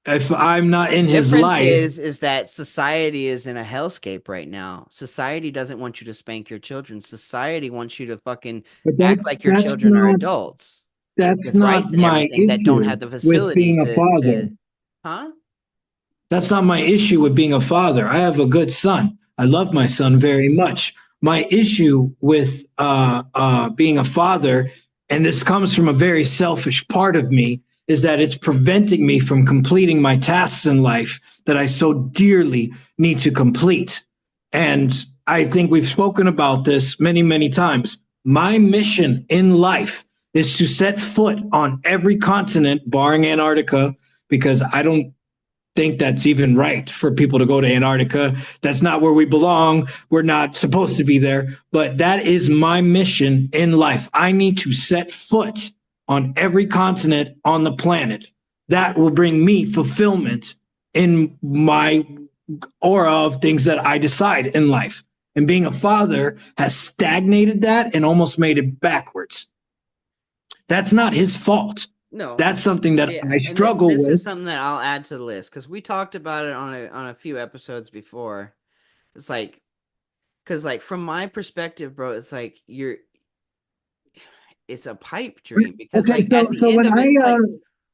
If I'm not in his Difference life, is that society is in a hellscape right now. Society doesn't want you to spank your children. Society wants you to fucking but act like your children are adults that's with not rights and my everything that don't issue have the with facility being a father. huh? That's not my issue with being a father. I have a good son. I love my son very much. My issue with being a father, and this comes from a very selfish part of me, is that it's preventing me from completing my tasks in life that I so dearly need to complete. And I think we've spoken about this many, many times. My mission in life is to set foot on every continent, barring Antarctica, because I don't think that's even right for people to go to Antarctica. That's not where we belong. We're not supposed to be there. But that is my mission in life. I need to set foot on every continent on the planet. That will bring me fulfillment in my aura of things that I decide in life. And being a father has stagnated that and almost made it backwards. That's not his fault. No. That's something that I struggle this with. is something that I'll add to the list because we talked about it on a few episodes before. It's like, because like from my perspective, bro, it's like it's a pipe dream because Okay, like at the so end when of it, it's I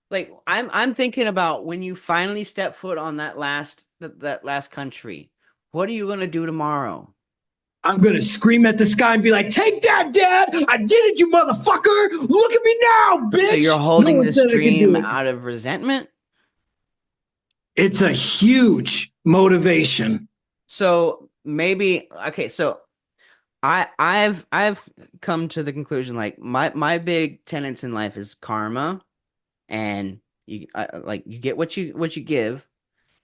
like I'm thinking about when you finally step foot on that last country. What are you gonna do tomorrow? I'm going to scream at the sky and be like, take that, Dad. I did it, you motherfucker. Look at me now, bitch. So you're holding No one this said I could do dream it. out of resentment? It's a huge motivation. So maybe okay, so I've come to the conclusion like my big tenets in life is karma, and like you get what you give,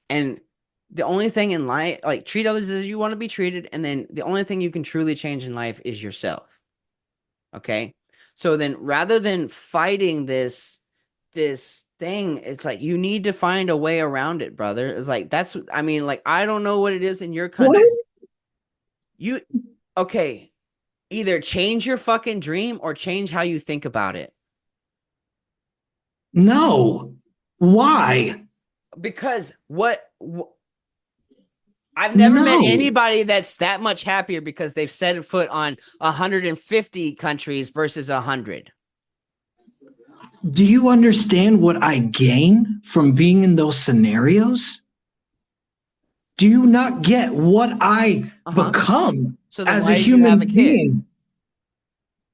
and the only thing in life, like, treat others as you want to be treated, and then the only thing you can truly change in life is yourself. Okay, so then rather than fighting this thing, it's like you need to find a way around it, brother. It's like I mean, like, I don't know what it is in your country. You okay? Either change your fucking dream or change how you think about it. No. Why? Because I've never met No. anybody that's that much happier because they've set foot on 150 countries versus 100. do you understand what I gain from being in those scenarios? Do you not get what I become So then as why a did you have human a kid? being?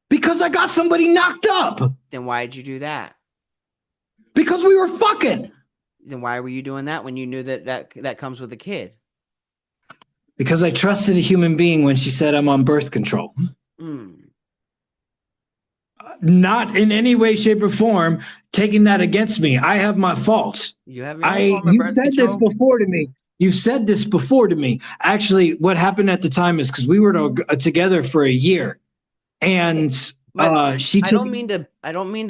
Because I got somebody knocked up. Then why did you do that? Because we were fucking. Then why were you doing that when you knew that comes with a kid? Because I trusted a human being when she said I'm on birth control. Not in any way, shape, or form taking that against me. I have my faults. You have your own form of birth control? This before to me. You said this before to me. Actually, what happened at the time is because we were together for a year, and she. I don't mean to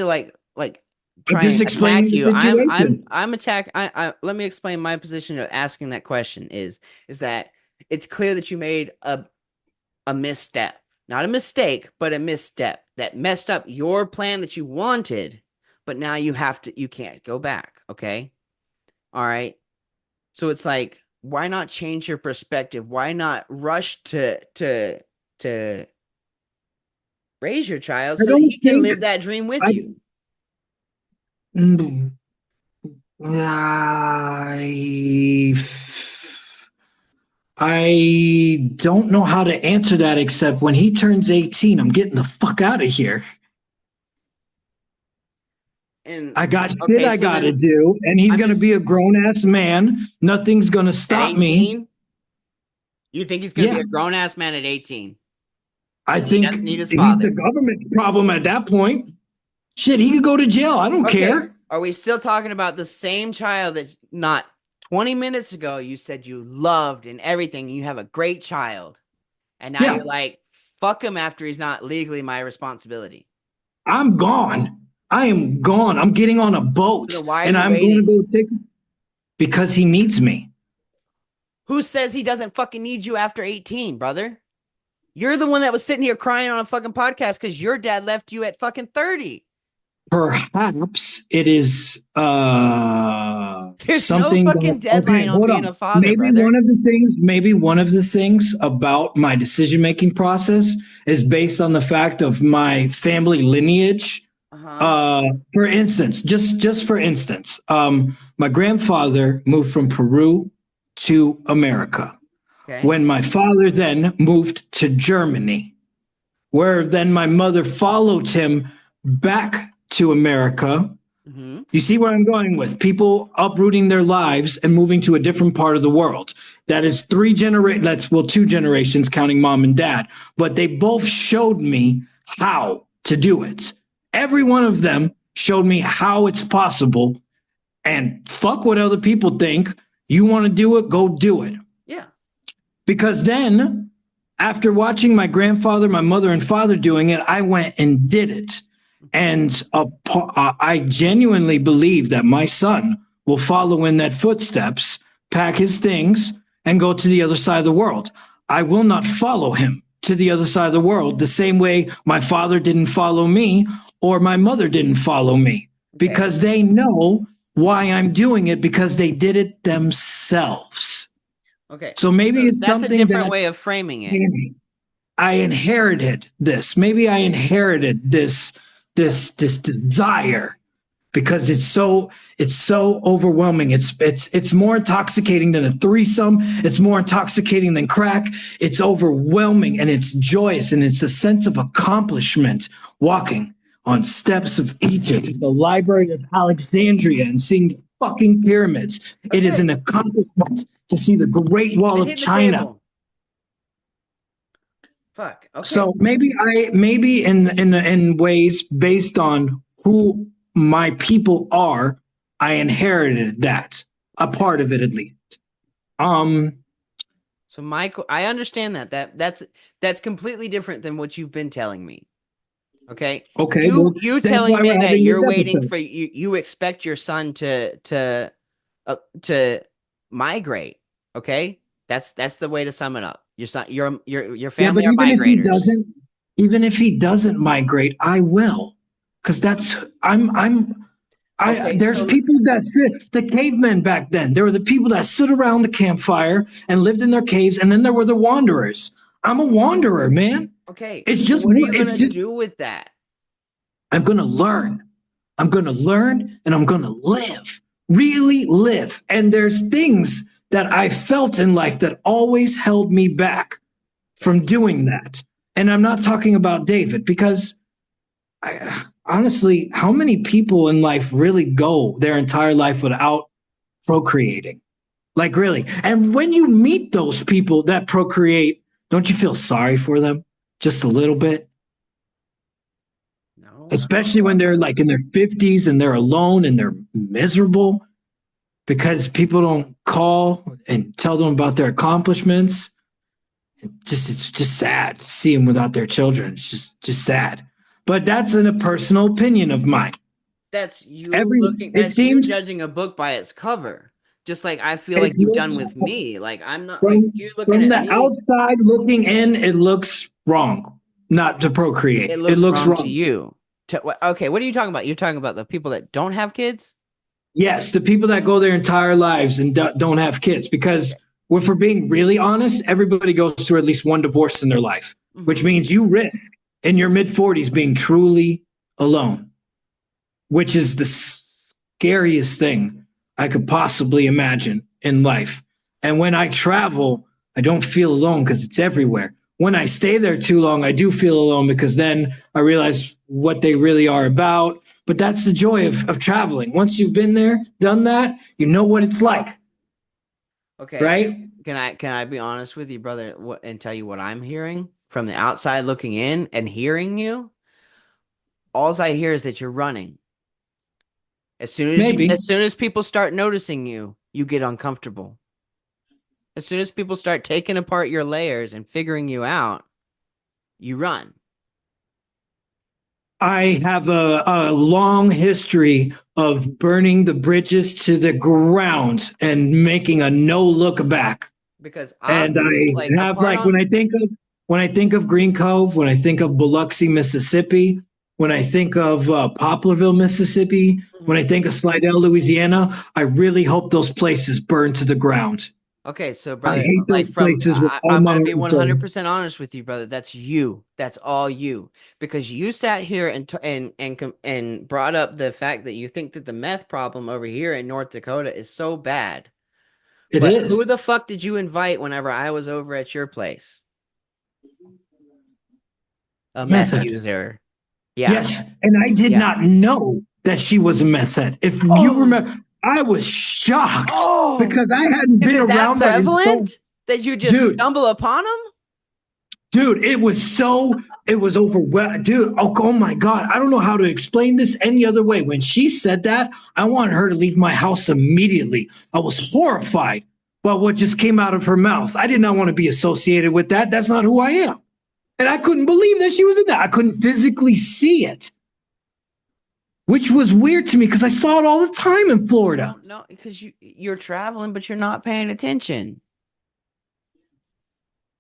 like try just and attack you. I'm attack. Let me explain my position of asking that question is that it's clear that you made a misstep, not a mistake, but a misstep that messed up your plan that you wanted, but now you can't go back. Okay. All right. So it's like, why not change your perspective? Why not rush to raise your child so that he can live that dream with you? I don't know how to answer that except when he turns 18, I'm getting the fuck out of here. And I got shit I gotta do, and he's gonna be a grown ass man. Nothing's gonna stop me. You think he's gonna be a grown ass man at 18? I think he's the government problem at that point. Shit, he could go to jail. I don't care. Are we still talking about the same child that not 20 minutes ago you said you loved and everything? You have a great child, and now you're like, fuck him after he's not legally my responsibility. I'm gone. I am gone. I'm getting on a boat, and I'm going to go take because he needs me. Who says he doesn't fucking need you after 18, brother? You're the one that was sitting here crying on a fucking podcast because your dad left you at fucking 30. Perhaps it is There's something. No fucking deadline on being a father. Maybe one of the things about my decision-making process is based on the fact of my family lineage. For instance, just for instance, my grandfather moved from Peru to America. Okay. When my father then moved to Germany, where then my mother followed him back to America. Mm-hmm. You see where I'm going with people uprooting their lives and moving to a different part of the world. That is two generations counting mom and dad, but they both showed me how to do it. Every one of them showed me how it's possible, and fuck what other people think. You want to do it, go do it. Yeah. Because then after watching my grandfather, my mother and father doing it, I went and did it. And I genuinely believe that my son will follow in that footsteps, pack his things, and go to the other side of the world. I will not follow him to the other side of the world the same way my father didn't follow me or my mother didn't follow me, because they know why I'm doing it, because they did it themselves. Okay. So maybe it's that's a different way of framing it. I inherited this. Maybe I inherited this desire because it's so overwhelming. It's more intoxicating than a threesome. It's more intoxicating than crack. It's overwhelming and it's joyous and it's a sense of accomplishment walking on steps of Egypt, the Library of Alexandria, and seeing the fucking pyramids. Okay. It is an accomplishment to see the Great Wall of China. Fuck. Okay. So maybe in ways based on who my people are, I inherited that, a part of it at least. So Michael, I understand that's completely different than what you've been telling me. Okay. Okay. You telling me that you're waiting for you expect your son to migrate. Okay. That's the way to sum it up. Your son, your family are migrators. Even if he doesn't migrate, I will, because there's people that the cavemen back then. There were the people that stood around the campfire and lived in their caves, and then there were the wanderers. I'm a wanderer, man. Okay. It's just what are you gonna do with that? I'm gonna learn. I'm going to learn and I'm going to live, really live. And there's things that I felt in life that always held me back from doing that. And I'm not talking about David because honestly, how many people in life really go their entire life without procreating? Like, really. And when you meet those people that procreate, don't you feel sorry for them just a little bit? No, Especially when they're like in their 50s and they're alone and they're miserable because people don't call and tell them about their accomplishments. It's just sad to see them without their children. It's just sad. But that's a personal opinion of mine. that's you Every looking. it That's you seems judging a book by its cover. Just like I feel it like you've done with looks me. Like I'm not like from you looking from at the me. outside looking in, it looks wrong not to It procreate. It looks looks wrong to wrong. you. Okay, what are you talking about? You're talking about the people that don't have kids? Yes, the people that go their entire lives and don't have kids, because if we're being really honest, everybody goes through at least one divorce in their life, which Hmm. means you risk in your mid 40s being truly alone, which is the scariest thing I could possibly imagine in life. And when I travel, I don't feel alone because it's everywhere. When I stay there too long, I do feel alone because then I realize what they really are about. But that's the joy of traveling. Once you've been there, done that, you know what it's like, Okay, right? can I be honest with you, brother, and tell you what I'm hearing from the outside looking in and hearing you? All I hear is that you're running. Maybe. As soon as people start noticing you, you get uncomfortable. As soon as people start taking apart your layers and figuring you out, you run. I have a long history of burning the bridges to the ground and making a no look back. Because And I'm like I a have part like on. when I think of Green Cove, when I think of Biloxi, Mississippi, when I think of Poplarville, Mississippi, when I Mhm. think of Slidell, Louisiana, I really hope those places burn to the ground. Okay, so I brother, hate those like from places with all I'm my gonna heart be and soul. 100% honest with you, brother. That's you. That's all you. Because you sat here and brought up the fact that you think that the meth problem over here in North Dakota is so bad. It But is who the fuck did you invite whenever I was over at your place? A meth method. user. Yeah. Yes, and I did Yeah. not know that she was a meth head. If you Oh, remember, I was shocked oh, because I hadn't is been it that around that in so, prevalent that you just dude. stumble upon them? Dude, it was overwhelming. Dude, oh my God. I don't know how to explain this any other way. When she said that, I wanted her to leave my house immediately. I was horrified by what just came out of her mouth. I did not want to be associated with that. That's not who I am. And I couldn't believe that she was in that. I couldn't physically see it, which was weird to me because I saw it all the time in Florida. No, because you're traveling, but you're not paying attention.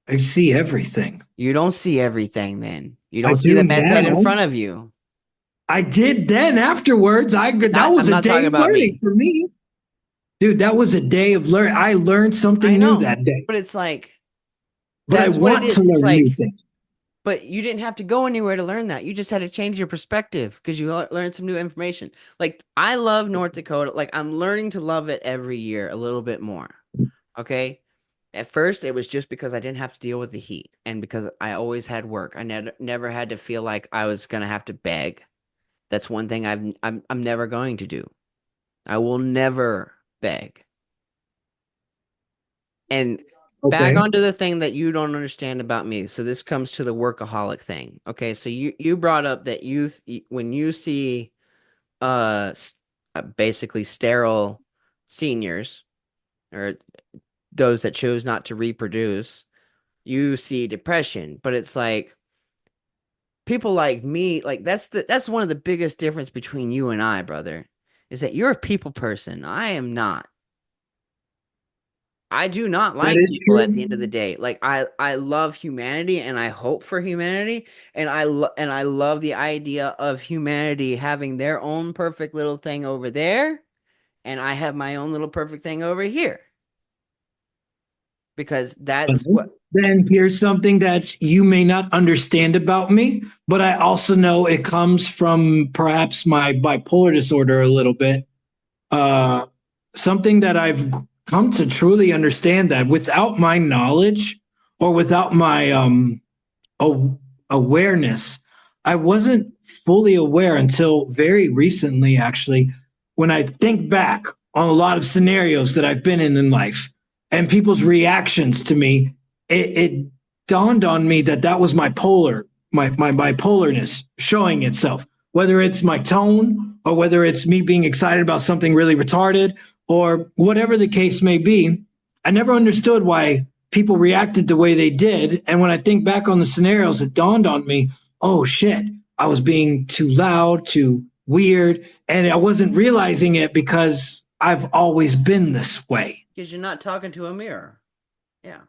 I see everything. You don't see everything then. You I don't see the do meth head in now. front of you. I did then afterwards. That was I'm a not day talking of about learning me. for me. Dude, that was a day of learning. I learned I something new know, that day, but it's like but I that's what it want to is. It's learn new like, things. but you didn't have to go anywhere to learn that. You just had to change your perspective because you learned some new information. Like I love North Dakota. Like I'm learning to love it every year a little bit more. Okay. At first, it was just because I didn't have to deal with the heat and because I always had work. I never had to feel like I was gonna have to beg. That's one thing I'm never going to do. I will never beg. And back Okay. onto the thing that you don't understand about me. So this comes to the workaholic thing. Okay, so you brought up that when you see basically sterile seniors or those that chose not to reproduce, you see depression, but it's like people like me, like that's one of the biggest difference between you and I, brother, is that you're a people person. I am not. I do not That like is people at the end of the true. day. Like I love humanity and I hope for humanity and I love the idea of humanity having their own perfect little thing over there and I have my own little perfect thing over here because that's Uh-huh. what then here's something that you may not understand about me, but I also know it comes from perhaps my bipolar disorder a little bit. Uh, Something that I've come to truly understand that without my knowledge or without my awareness, I wasn't fully aware until very recently, actually, when I think back on a lot of scenarios that I've been in life and people's reactions to me, it dawned on me that that was my bipolarness showing itself, whether it's my tone or whether it's me being excited about something really retarded or whatever the case may be. I never understood why people reacted the way they did. And when I think back on the scenarios, it dawned on me, oh shit, I was being too loud, too weird. And I wasn't realizing it because I've always been this way. Because you're not talking to a mirror. Yeah.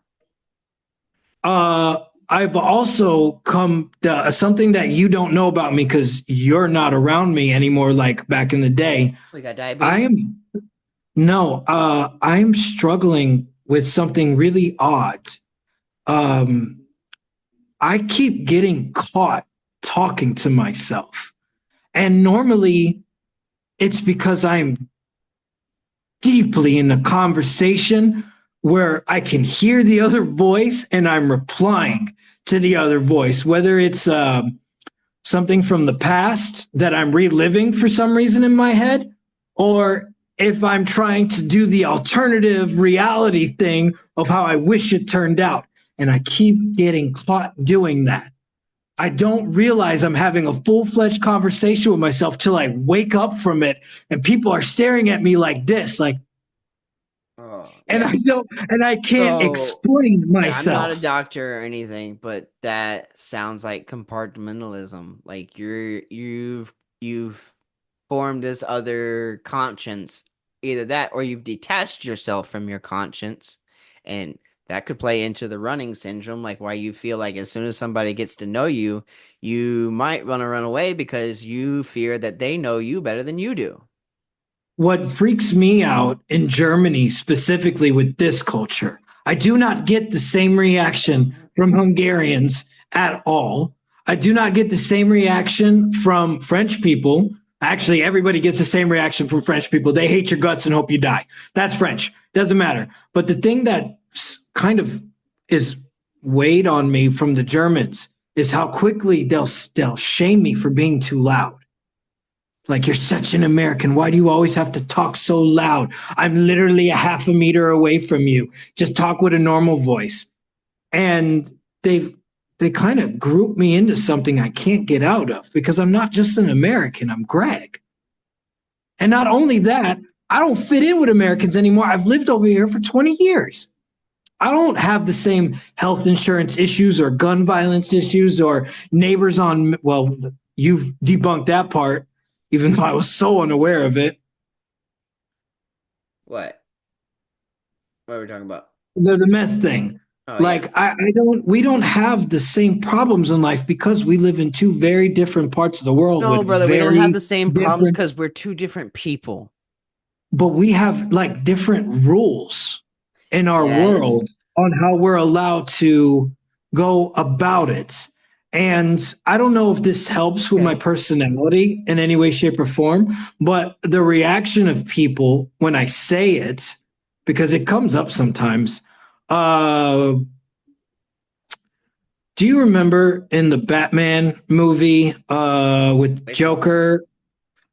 I've also come to something that you don't know about me because you're not around me anymore, like back in the day. We got diabetes. I'm struggling with something really odd. I keep getting caught talking to myself. And normally it's because I'm deeply in a conversation where I can hear the other voice and I'm replying to the other voice, whether it's something from the past that I'm reliving for some reason in my head, or if I'm trying to do the alternative reality thing of how I wish it turned out. And I keep getting caught doing that. I don't realize I'm having a full-fledged conversation with myself till I wake up from it and people are staring at me like this, like, and I can't explain myself. I'm not a doctor or anything, but that sounds like compartmentalism. Like you've formed this other conscience, either that or you've detached yourself from your conscience, and that could play into the running syndrome, like why you feel like as soon as somebody gets to know you, you might want to run away because you fear that they know you better than you do. What freaks me out in Germany, specifically with this culture, I do not get the same reaction from Hungarians at all. I do not get the same reaction from French people. Actually, everybody gets the same reaction from French people. They hate your guts and hope you die. That's French. Doesn't matter. But the thing that kind of is weighed on me from the Germans is how quickly they'll shame me for being too loud. Like, you're such an American. Why do you always have to talk so loud? I'm literally a half a meter away from you. Just talk with a normal voice. And they kind of group me into something I can't get out of because I'm not just an American. I'm Greg. And not only that, I don't fit in with Americans anymore. I've lived over here for 20 years. I don't have the same health insurance issues or gun violence issues or neighbors on, well, you've debunked that part, even though I was so unaware of it. What? What are we talking about? The meth thing. Oh, like, yeah. We don't have the same problems in life because we live in two very different parts of the world. No, brother, we don't have the same problems because we're two different people. But we have like different rules in our world on how we're allowed to go about it. And I don't know if this helps with my personality in any way, shape, or form, but the reaction of people when I say it, because it comes up sometimes. Do you remember in the Batman movie with Joker,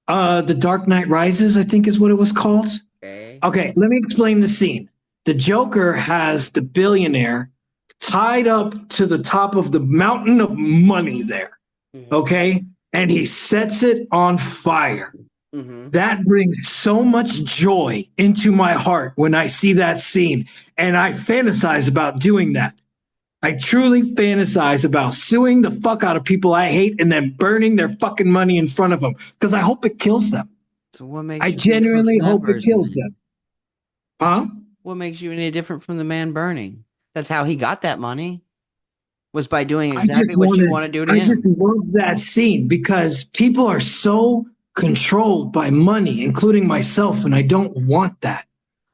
The Dark Knight Rises, I think is what it was called? Okay, let me explain the scene. The Joker has the billionaire tied up to the top of the mountain of money there, okay? And he sets it on fire. Mm-hmm. That brings so much joy into my heart when I see that scene. And I fantasize about doing that. I truly fantasize about suing the fuck out of people I hate and then burning their fucking money in front of them because I hope it kills them. So what makes I genuinely hope it kills them. Huh? What makes you any different from the man burning? That's how he got that money, was by doing exactly what you want to do to him. I just love that scene because people are so controlled by money, including myself, and I don't want that.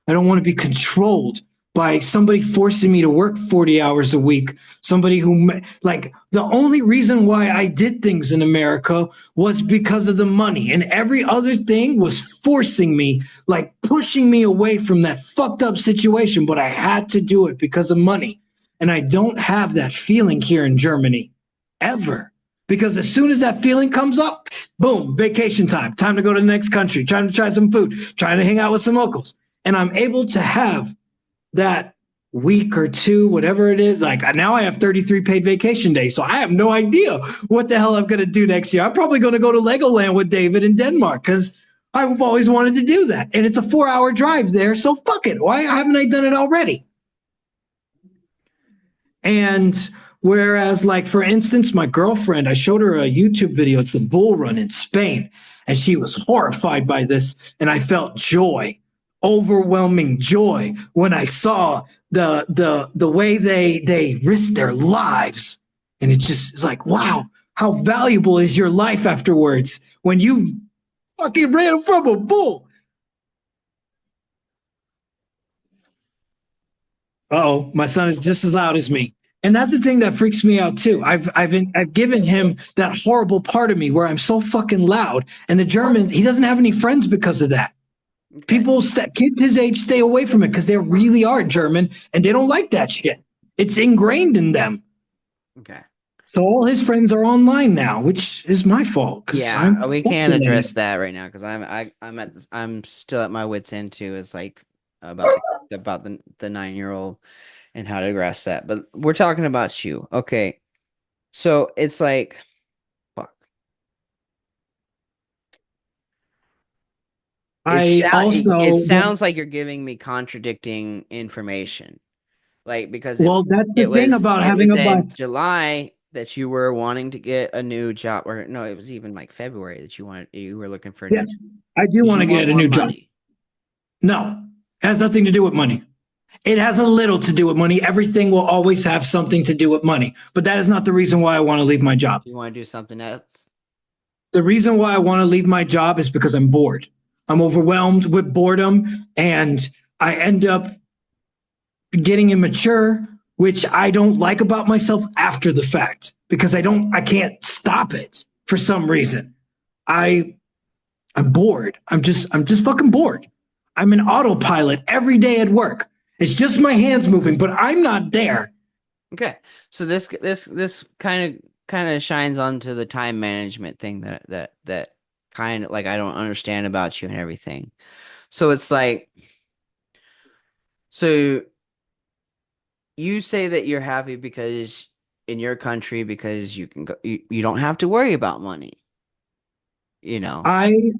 I don't want to be controlled by somebody forcing me to work 40 hours a week. Somebody who, like, the only reason why I did things in America was because of the money, and every other thing was forcing me, like pushing me away from that fucked up situation. But I had to do it because of money. And I don't have that feeling here in Germany ever. Because as soon as that feeling comes up, boom, vacation time, time to go to the next country, trying to try some food, trying to hang out with some locals. And I'm able to have that week or two, whatever it is. Like now I have 33 paid vacation days. So I have no idea what the hell I'm going to do next year. I'm probably going to go to Legoland with David in Denmark because I've always wanted to do that. And it's a 4-hour drive there. So fuck it. Why haven't I done it already? And whereas, like, for instance, my girlfriend, I showed her a YouTube video at the bull run in Spain, and she was horrified by this. And I felt joy, overwhelming joy, when I saw the way they risked their lives. And it just is like, wow, how valuable is your life afterwards when you fucking ran from a bull? Uh-oh, my son is just as loud as me. And that's the thing that freaks me out too. I've given him that horrible part of me where I'm so fucking loud. And the German, he doesn't have any friends because of that. Okay. People, kids his age, stay away from it because they really are German and they don't like that shit. It's ingrained in them. Okay. So all his friends are online now, which is my fault. Yeah, we can't address that right now because I'm still at my wit's end too. It's like about the 9-year-old and how to address that. But we're talking about you. Okay. So it's like, fuck. It sounds like you're giving me contradicting information. Like, because that's the thing about having a July that you were wanting to get a new job, or no, it was even like February that you were looking for a new job. I do want to get a new job. No, it has nothing to do with money. It has a little to do with money. Everything will always have something to do with money, but that is not the reason why I want to leave my job. You want to do something else? The reason why I want to leave my job is because I'm bored. I'm overwhelmed with boredom, and I end up getting immature, which I don't like about myself after the fact because I can't stop it for some reason. I'm bored. I'm just fucking bored. I'm an autopilot every day at work. It's just my hands moving, but I'm not there. Okay. So this kind of shines onto the time management thing that kind of like I don't understand about you and everything. So it's like, so you say that you're happy because in your country because you can go, you don't have to worry about money. You know, I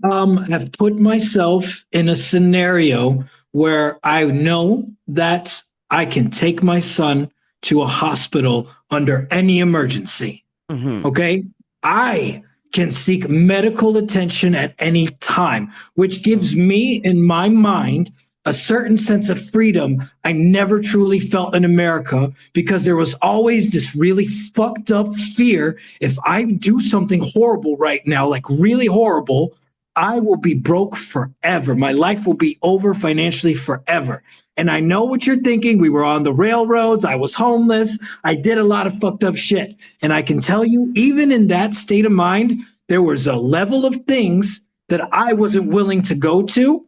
have put myself in a scenario where I know that I can take my son to a hospital under any emergency. Mm-hmm. Okay. I can seek medical attention at any time, which gives me in my mind a certain sense of freedom I never truly felt in America because there was always this really fucked up fear. If I do something horrible right now, like really horrible, I will be broke forever. My life will be over financially forever. And I know what you're thinking. We were on the railroads. I was homeless. I did a lot of fucked up shit. And I can tell you, even in that state of mind, there was a level of things that I wasn't willing to go to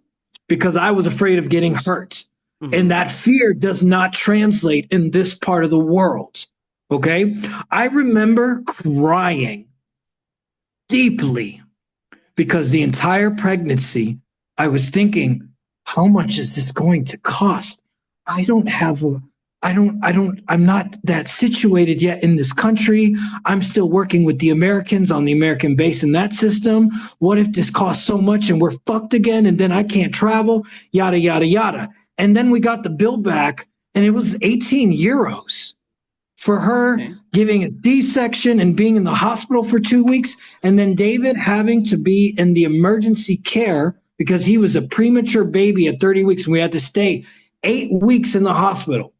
because I was afraid of getting hurt. Mm-hmm. And that fear does not translate in this part of the world. Okay. I remember crying deeply because the entire pregnancy, I was thinking, how much is this going to cost? I'm not that situated yet in this country. I'm still working with the Americans on the American base in that system. What if this costs so much and we're fucked again and then I can't travel? Yada, yada, yada. And then we got the bill back and it was 18 euros for her giving a C-section and being in the hospital for 2 weeks. And then David having to be in the emergency care because he was a premature baby at 30 weeks and we had to stay 8 weeks in the hospital.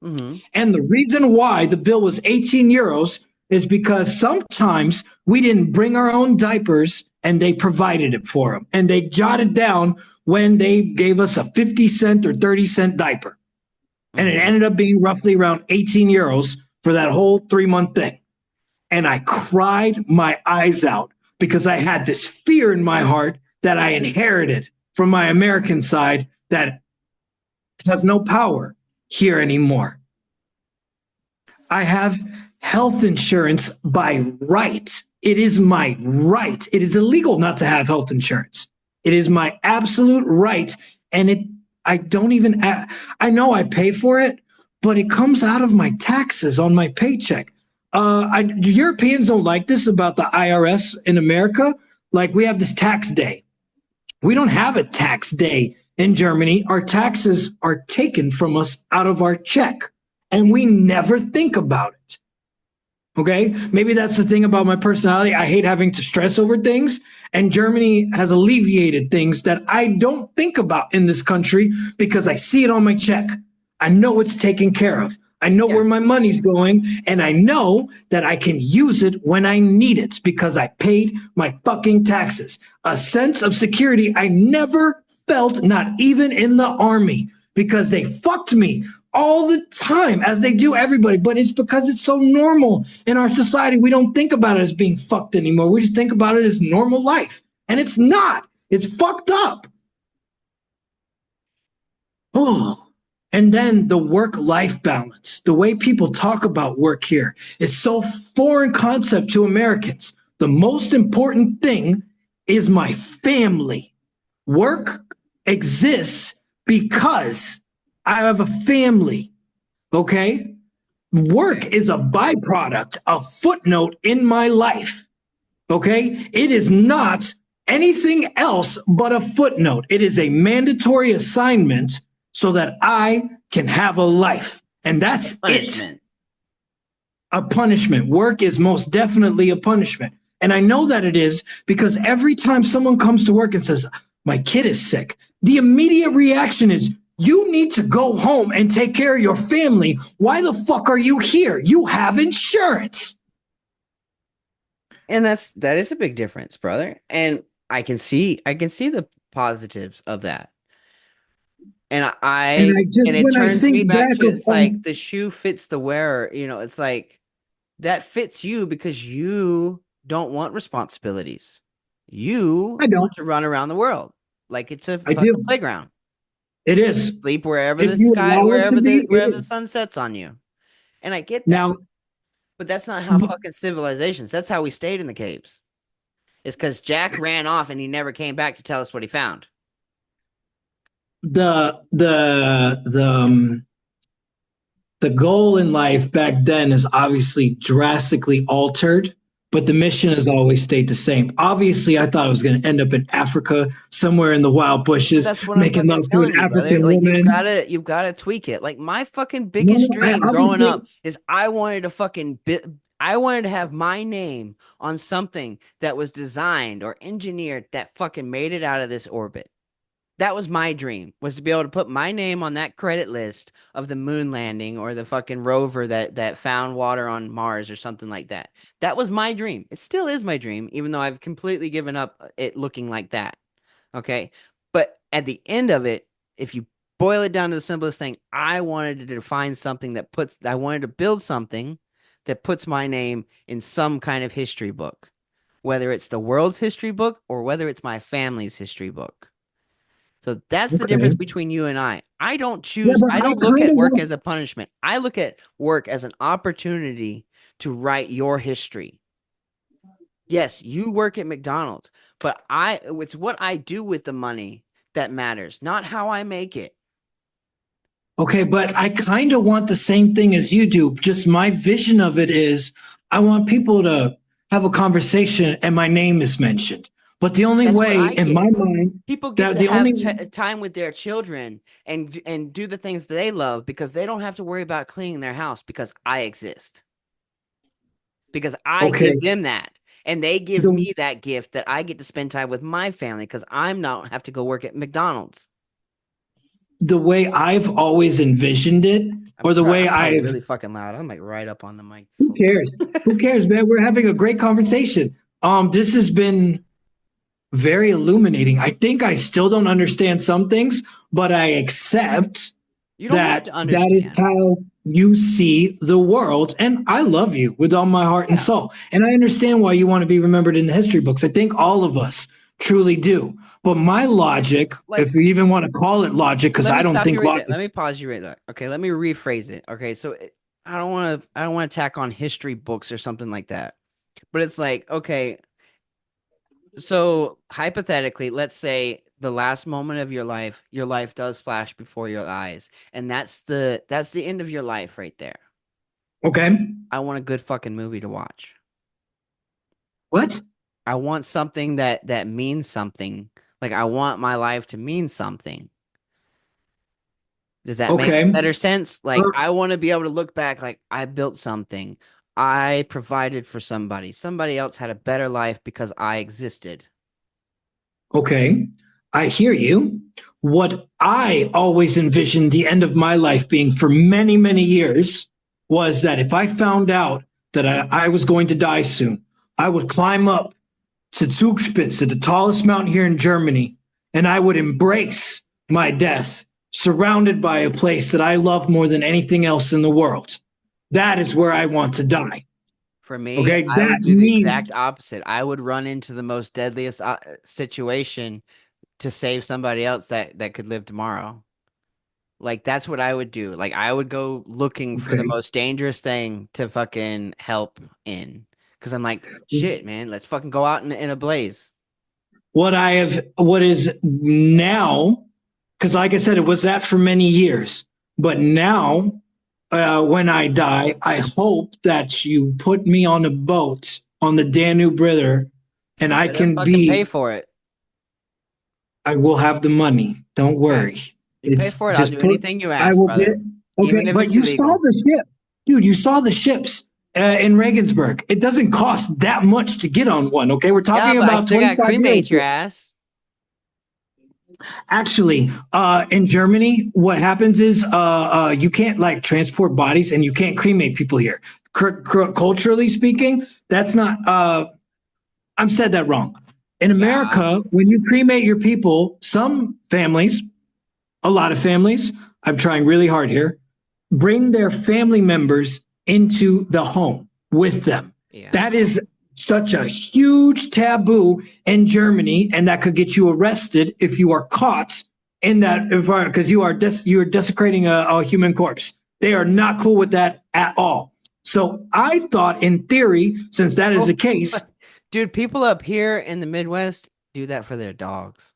Mm-hmm. And the reason why the bill was 18 euros is because sometimes we didn't bring our own diapers and they provided it for them. And they jotted down when they gave us a 50 cent or 30 cent diaper. And it Mhm. ended up being roughly around 18 euros for that whole 3 month thing. And I cried my eyes out because I had this fear in my heart that I inherited from my American side that has no power here anymore. I have health insurance by right. It is my right. It is illegal not to have health insurance. It is my absolute right. And I don't even, I know I pay for it, but it comes out of my taxes on my paycheck. Europeans don't like this about the IRS in America. Like, we have this tax day. We don't have a tax day in Germany. Our taxes are taken from us out of our check, and we never think about it. Okay. Maybe that's the thing about my personality. I hate having to stress over things. And Germany has alleviated things that I don't think about in this country because I see it on my check. I know it's taken care of. I know where my money's going, and I know that I can use it when I need it because I paid my fucking taxes. A sense of security I never felt, not even in the army, because they fucked me all the time, as they do everybody. But it's because it's so normal in our society. We don't think about it as being fucked anymore. We just think about it as normal life. And it's not. It's fucked up. Oh. And then the work-life balance, the way people talk about work here is so foreign concept to Americans. The most important thing is my family. Work exists because I have a family, okay? Work is a byproduct, a footnote in my life, okay? It is not anything else but a footnote. It is a mandatory assignment so that I can have a life. And that's it. A punishment. Work is most definitely a punishment. And I know that it is because every time someone comes to work and says, my kid is sick, the immediate reaction is, you need to go home and take care of your family. Why the fuck are you here? You have insurance. And that is a big difference, brother. And I can see the positives of that. And it turns me back to, it's like the shoe fits the wearer. You know, it's like that fits you because you don't want responsibilities. You want to run around the world like it's a fucking playground. It is. Sleep wherever the sun sets on you. And I get that. Now, but that's not how fucking civilizations. That's how we stayed in the caves. It's because Jack ran off and he never came back to tell us what he found. The goal in life back then is obviously drastically altered, but the mission has always stayed the same. Obviously, I thought I was going to end up in Africa, somewhere in the wild bushes, making love to an African woman. You've got to tweak it. Like, my fucking biggest dream growing up is I wanted to have my name on something that was designed or engineered that fucking made it out of this orbit. That was my dream, was to be able to put my name on that credit list of the moon landing or the fucking rover that found water on Mars or something like that. That was my dream. It still is my dream, even though I've completely given up it looking like that. Okay? But at the end of it, if you boil it down to the simplest thing, I wanted to define something I wanted to build something that puts my name in some kind of history book, whether it's the world's history book or whether it's my family's history book. So that's the difference between you and I. I don't look at work as a punishment. I look at work as an opportunity to write your history. Yes, you work at McDonald's, but it's what I do with the money that matters, not how I make it. Okay, but I kind of want the same thing as you do. Just my vision of it is I want people to have a conversation and my name is mentioned. But the only way in my mind, people get to have time with their children and do the things that they love because they don't have to worry about cleaning their house because I exist. Because I give them that. And they give me that gift that I get to spend time with my family because I'm not have to go work at McDonald's. The way I've always envisioned it, or the way I'm really fucking loud. I'm like right up on the mic. Who cares? Who cares, man? We're having a great conversation. This has been very illuminating. I think I still don't understand some things, but I accept You don't have to that is understand. how you see the world. And I love you with all my heart and Yeah. soul. And I understand why you want to be remembered in the history books. I think all of us truly do. But my logic, Like, if we even want to call it logic, because let I me don't stop you think right there. logic. Let me pause you right there. Okay, let me rephrase it. Okay, so I don't want to tack on history books or something like that. But it's like, okay, so hypothetically, let's say the last moment of your life does flash before your eyes, and that's the end of your life right there. Okay. I want a good fucking movie to watch. What? I want something that means something. Like I want my life to mean something. Does that make Okay. better sense? Like I want to be able to look back like I built something. I provided for somebody. Somebody else had a better life because I existed. Okay. I hear you. What I always envisioned the end of my life being for many, many years was that if I found out that I was going to die soon, I would climb up to Zugspitze, the tallest mountain here in Germany, and I would embrace my death, surrounded by a place that I love more than anything else in the world. That is where I want to die. For me, Okay. I That would do the means, exact opposite. I would run into the most deadliest situation to save somebody else that could live tomorrow. Like that's what I would do. Like I would go looking for the okay. most dangerous thing to fucking help in. Because I'm like, shit, man, let's fucking go out in a blaze. What is now, because like I said, it was that for many years. But now, when I die, I hope that you put me on a boat on the Danube River and You I better can fucking pay be, for it. I will have the money. Don't Okay. worry. You pay It's for it. I'll just do put, anything you I ask, will get, brother. Even okay. if But it's you saw illegal. the ship, dude, you saw the ships in Regensburg. It doesn't cost that much to get on one. Okay. We're Yeah, talking but I about still got 25 euros. cremate your ass. Actually, in Germany, what happens is you can't like transport bodies and you can't cremate people here. Culturally speaking, that's not. I'm said that wrong. In Yeah. America, when you cremate your people, some families, a lot of families, I'm trying really hard here, bring their family members into the home with them. Yeah. That is such a huge taboo in Germany, and that could get you arrested if you are caught in that environment because you are desecrating a human corpse. They are not cool with that at all. So I thought, in theory, since that is the Oh, case, dude, people up here in the Midwest do that for their dogs.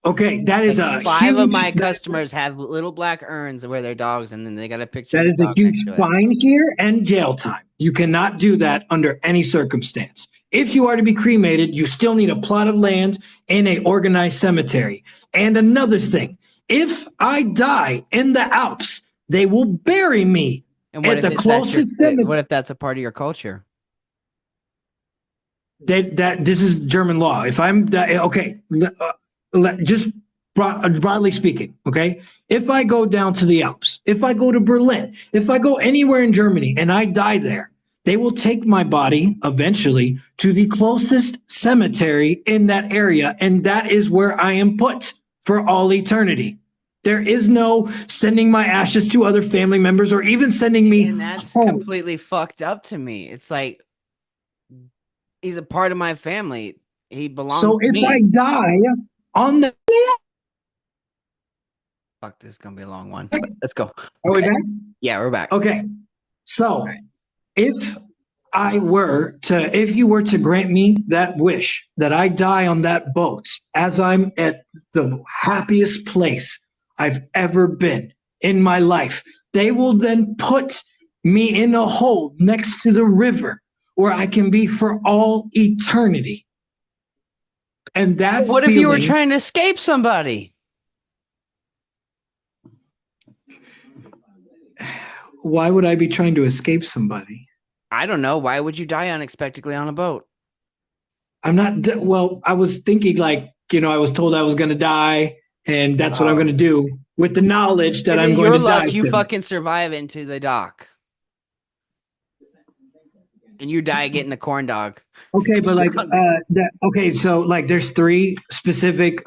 okay, that is Like a five of huge my customers have little black urns where their dogs, and then they got a picture of that the is a dog next huge to it. fine here and jail time. You cannot do that under any circumstance. If you are to be cremated, you still need a plot of land and a organized cemetery. And another thing, if I die in the Alps, they will bury me And at the closest what cemetery. if that's a part of your culture? That this is German law. If I'm okay, just broadly speaking, okay. If I go down to the Alps, if I go to Berlin, if I go anywhere in Germany and I die there, they will take my body eventually to the closest cemetery in that area, and that is where I am put for all eternity. There is no sending my ashes to other family members or even sending me And that's home. completely fucked up to me. It's like he's a part of my family. He belongs So to if I me. die on the, Fuck, this is gonna be a long one. Let's go. are we Okay. back? Yeah, we're back. Okay. All So right. if if you were to grant me that wish that I die on that boat as I'm at the happiest place I've ever been in my life, they will then put me in a hole next to the river where I can be for all eternity. And that What if you were feeling, trying to escape somebody? why would I be trying to escape somebody? I don't know. Why would you die unexpectedly on a boat? I'm not, well, I was thinking like, I was told I was going to die and that's what I'm going to do with the knowledge that And I'm then going your to die luck, you soon. fucking survive into the dock. And you die getting the corn dog. Okay, but like, Drunk. okay, so like there's three specific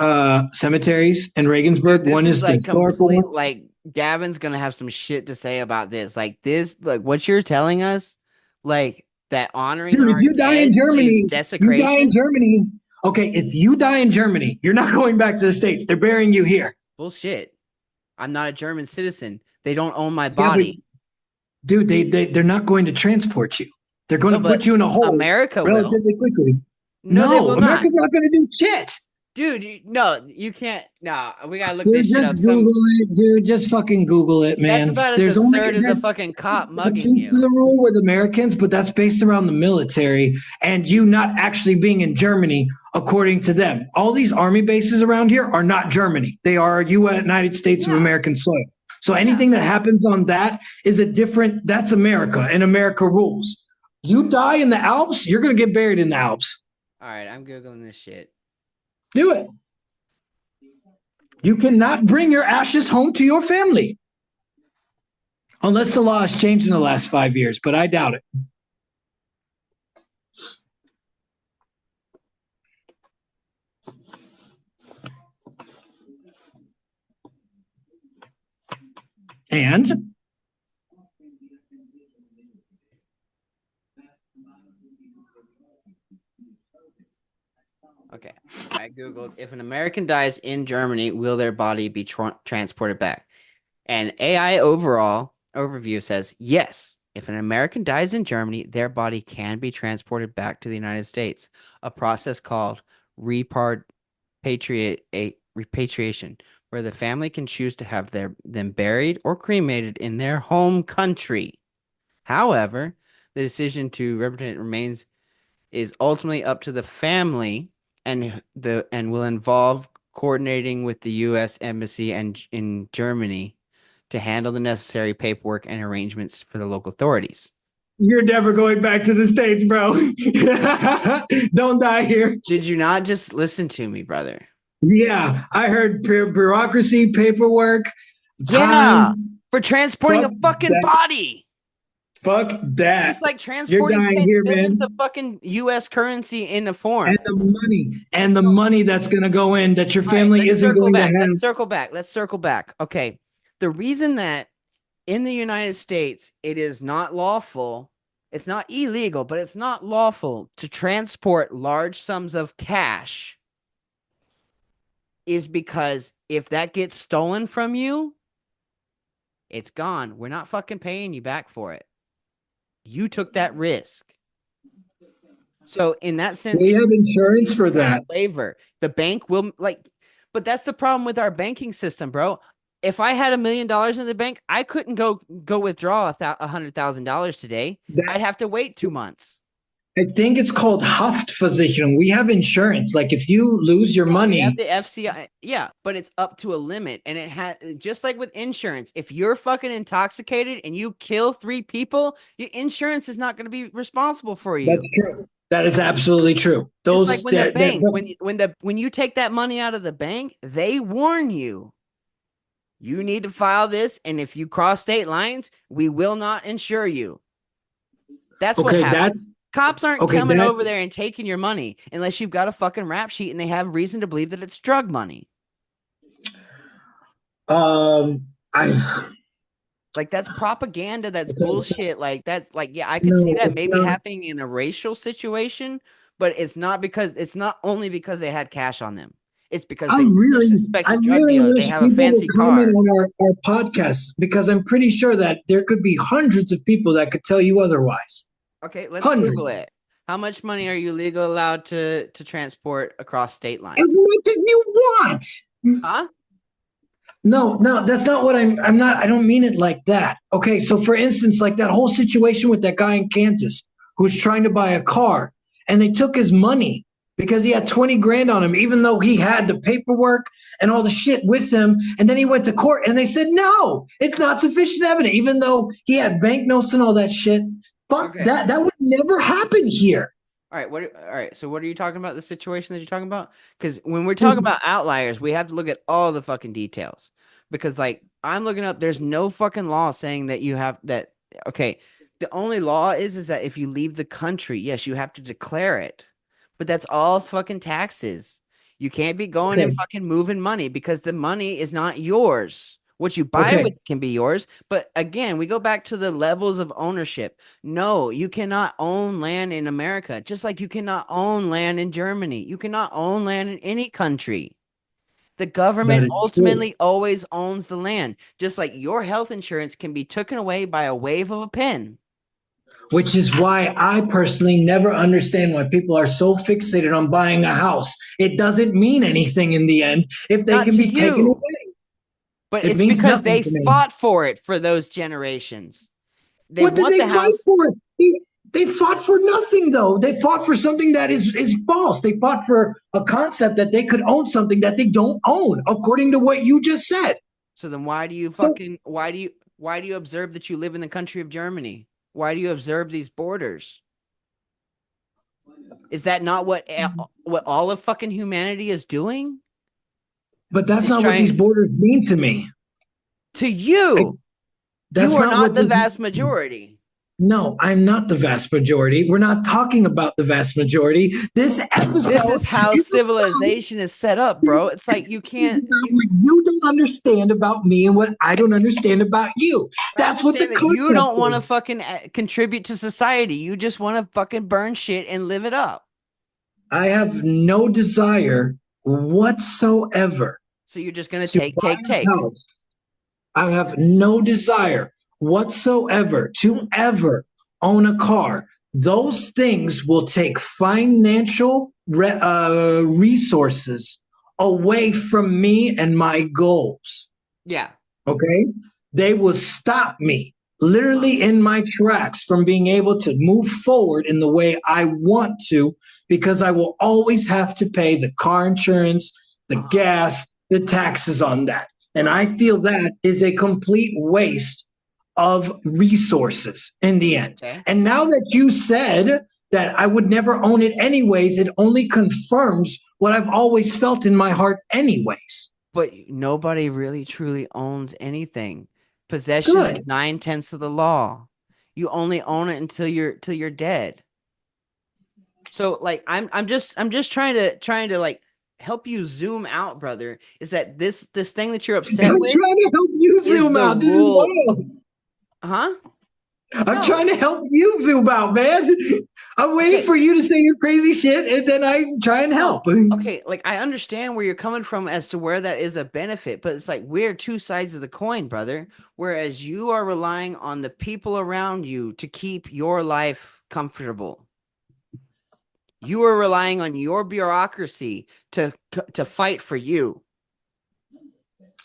cemeteries in Dude, Regensburg. this One is is the like historical complete one. like Gavin's gonna have some shit to say about this. Like this, like what you're telling us, like that honoring Dude, if our you die in dead is Germany, you die in desecration. Germany. Okay, if you die in Germany, you're not going back to the States. They're burying you here. Bullshit. I'm not a German citizen. They don't own my Yeah, but body. dude, they're not going to transport you. They're going No, to put but you in a hole America will. relatively quickly. No, they No, will not. America's not going to do shit. Dude, no, you can't. No, we gotta look Dude, this shit just up. Google it, dude. Just fucking Google it, That's man. about as There's only absurd as a there's fucking cop mugging exceptions to you. the rule with Americans, but that's based around the military and you not actually being in Germany, according to them. All these army bases around here are not Germany. They are United States of Yeah, American soil. So yeah. anything that happens on that is a different. That's America, and America rules. You die in the Alps, you're going to get buried in the Alps. All right, I'm googling this shit. Do it. You cannot bring your ashes home to your family. Unless the law has changed in the last 5 years, but I doubt it. And Okay, I googled if an American dies in Germany, will their body be transported back? And AI overall overview says yes. If an American dies in Germany, their body can be transported back to the United States, a process called repatriation, where the family can choose to have them buried or cremated in their home country. However, the decision to repatriate remains is ultimately up to the family and will involve coordinating with the U.S. Embassy and in Germany to handle the necessary paperwork and arrangements for the local authorities. you're never going back to the States, bro. Don't die here. Did you not just listen to me, brother? Yeah, I heard bureaucracy, paperwork, Yeah, time. for transporting Fuck a fucking that. body. Fuck that. It's like You're transporting dying 10 here, billions man. of fucking US currency in a form. And the money that's going to go in that your All right, family let's isn't circle going to back. have. Let's circle back. Let's circle back. Okay. The reason that in the United States it is not lawful, it's not illegal, but it's not lawful to transport large sums of cash is because if that gets stolen from you, it's gone. We're not fucking paying you back for it. You took that risk. So in that sense, We have insurance for that. waiver. The bank will but that's the problem with our banking system, bro. If I had $1 million in the bank, I couldn't go withdraw $100,000 today. I'd have to wait 2 months. I think it's called Haftversicherung. We have insurance. Like if you lose your We money, have the FCI, yeah, but it's up to a limit, and it has just like with insurance. If you're fucking intoxicated and you kill 3 people, your insurance is not going to be responsible for you. that's true. That is absolutely true. Just like when the bank, when you take that money out of the bank, they warn you. You need to file this, and if you cross state lines, we will not insure you. That's what happens. Cops aren't coming over there and taking your money unless you've got a fucking rap sheet and they have reason to believe that it's drug money. Like that's propaganda. That's bullshit. Like that's like, yeah, I could see that maybe happening in a racial situation, but it's not only because they had cash on them. It's because they suspected drug dealers. They have a fancy car. On our podcast, because I'm pretty sure that there could be hundreds of people that could tell you otherwise. Okay, let's Google it. How much money are you legally allowed to transport across state lines? As much as you want. Huh? No, that's not what I'm not. I don't mean it like that. Okay, so for instance, like that whole situation with that guy in Kansas who was trying to buy a car and they took his money because he had 20 grand on him, even though he had the paperwork and all the shit with him. And then he went to court and they said, no, it's not sufficient evidence, even though he had banknotes and all that shit. Fuck that. That would never happen here. All right. So what are you talking about? The situation that you're talking about? Because when we're talking about outliers, we have to look at all the fucking details. Because like I'm looking up, there's no fucking law saying that you have that. Okay. The only law is that if you leave the country, yes, you have to declare it. But that's all fucking taxes. You can't be going and fucking moving money because the money is not yours. What you buy Okay. with can be yours. But again, we go back to the levels of ownership. No, you cannot own land in America, just like you cannot own land in Germany. You cannot own land in any country. The That government is true. ultimately always owns the land, just like your health insurance can be taken away by a wave of a pen. Which is why I personally never understand why people are so fixated on buying a house. It doesn't mean anything in the end if they Not can to be taken you, away. but It it's means because nothing they to me. fought for it for those generations. They What did want they the fight house. for? They fought for nothing, though. They fought for something that is false. They fought for a concept that they could own something that they don't own, according to what you just said. So then why do you So, fucking why do you observe that you live in the country of Germany? Why do you observe these borders? Is that not what all of fucking humanity is doing? but that's Is not what these trying borders mean to me. to I, you. You that's are not not what the this. vast majority. No, I'm not the vast majority. We're not talking about the vast majority. This This episode is how is about civilization is set up, bro. It's like you can't what you don't understand about me and what I don't understand about you. I That's what the understand that you concept don't want to is. fucking contribute to society. You just want to fucking burn shit and live it up. I have no desire whatsoever So you're just gonna to take, buy take, a take. house. I have no desire whatsoever to ever own a car. Those things will take financial resources away from me and my goals. Yeah. Okay. They will stop me literally in my tracks from being able to move forward in the way I want to because I will always have to pay the car insurance, the gas, the taxes on that. And I feel that is a complete waste of resources in the end. Okay. And now that you said that I would never own it anyways, it only confirms what I've always felt in my heart, anyways. But nobody really truly owns anything. Possession is Good. 9/10 of the law. You only own it until you're dead. So like I'm just trying to like help you zoom out, brother. Is that this thing that you're I'm upset trying with to help you is zoom the out. This is rule, wild. huh? I'm No. trying to help you zoom out, man. I'm waiting Okay. for you to say your crazy shit, and then I try and No. help. Okay, like I understand where you're coming from as to where that is a benefit, but it's like we're two sides of the coin, brother. Whereas you are relying on the people around you to keep your life comfortable. You are relying on your bureaucracy to fight for you.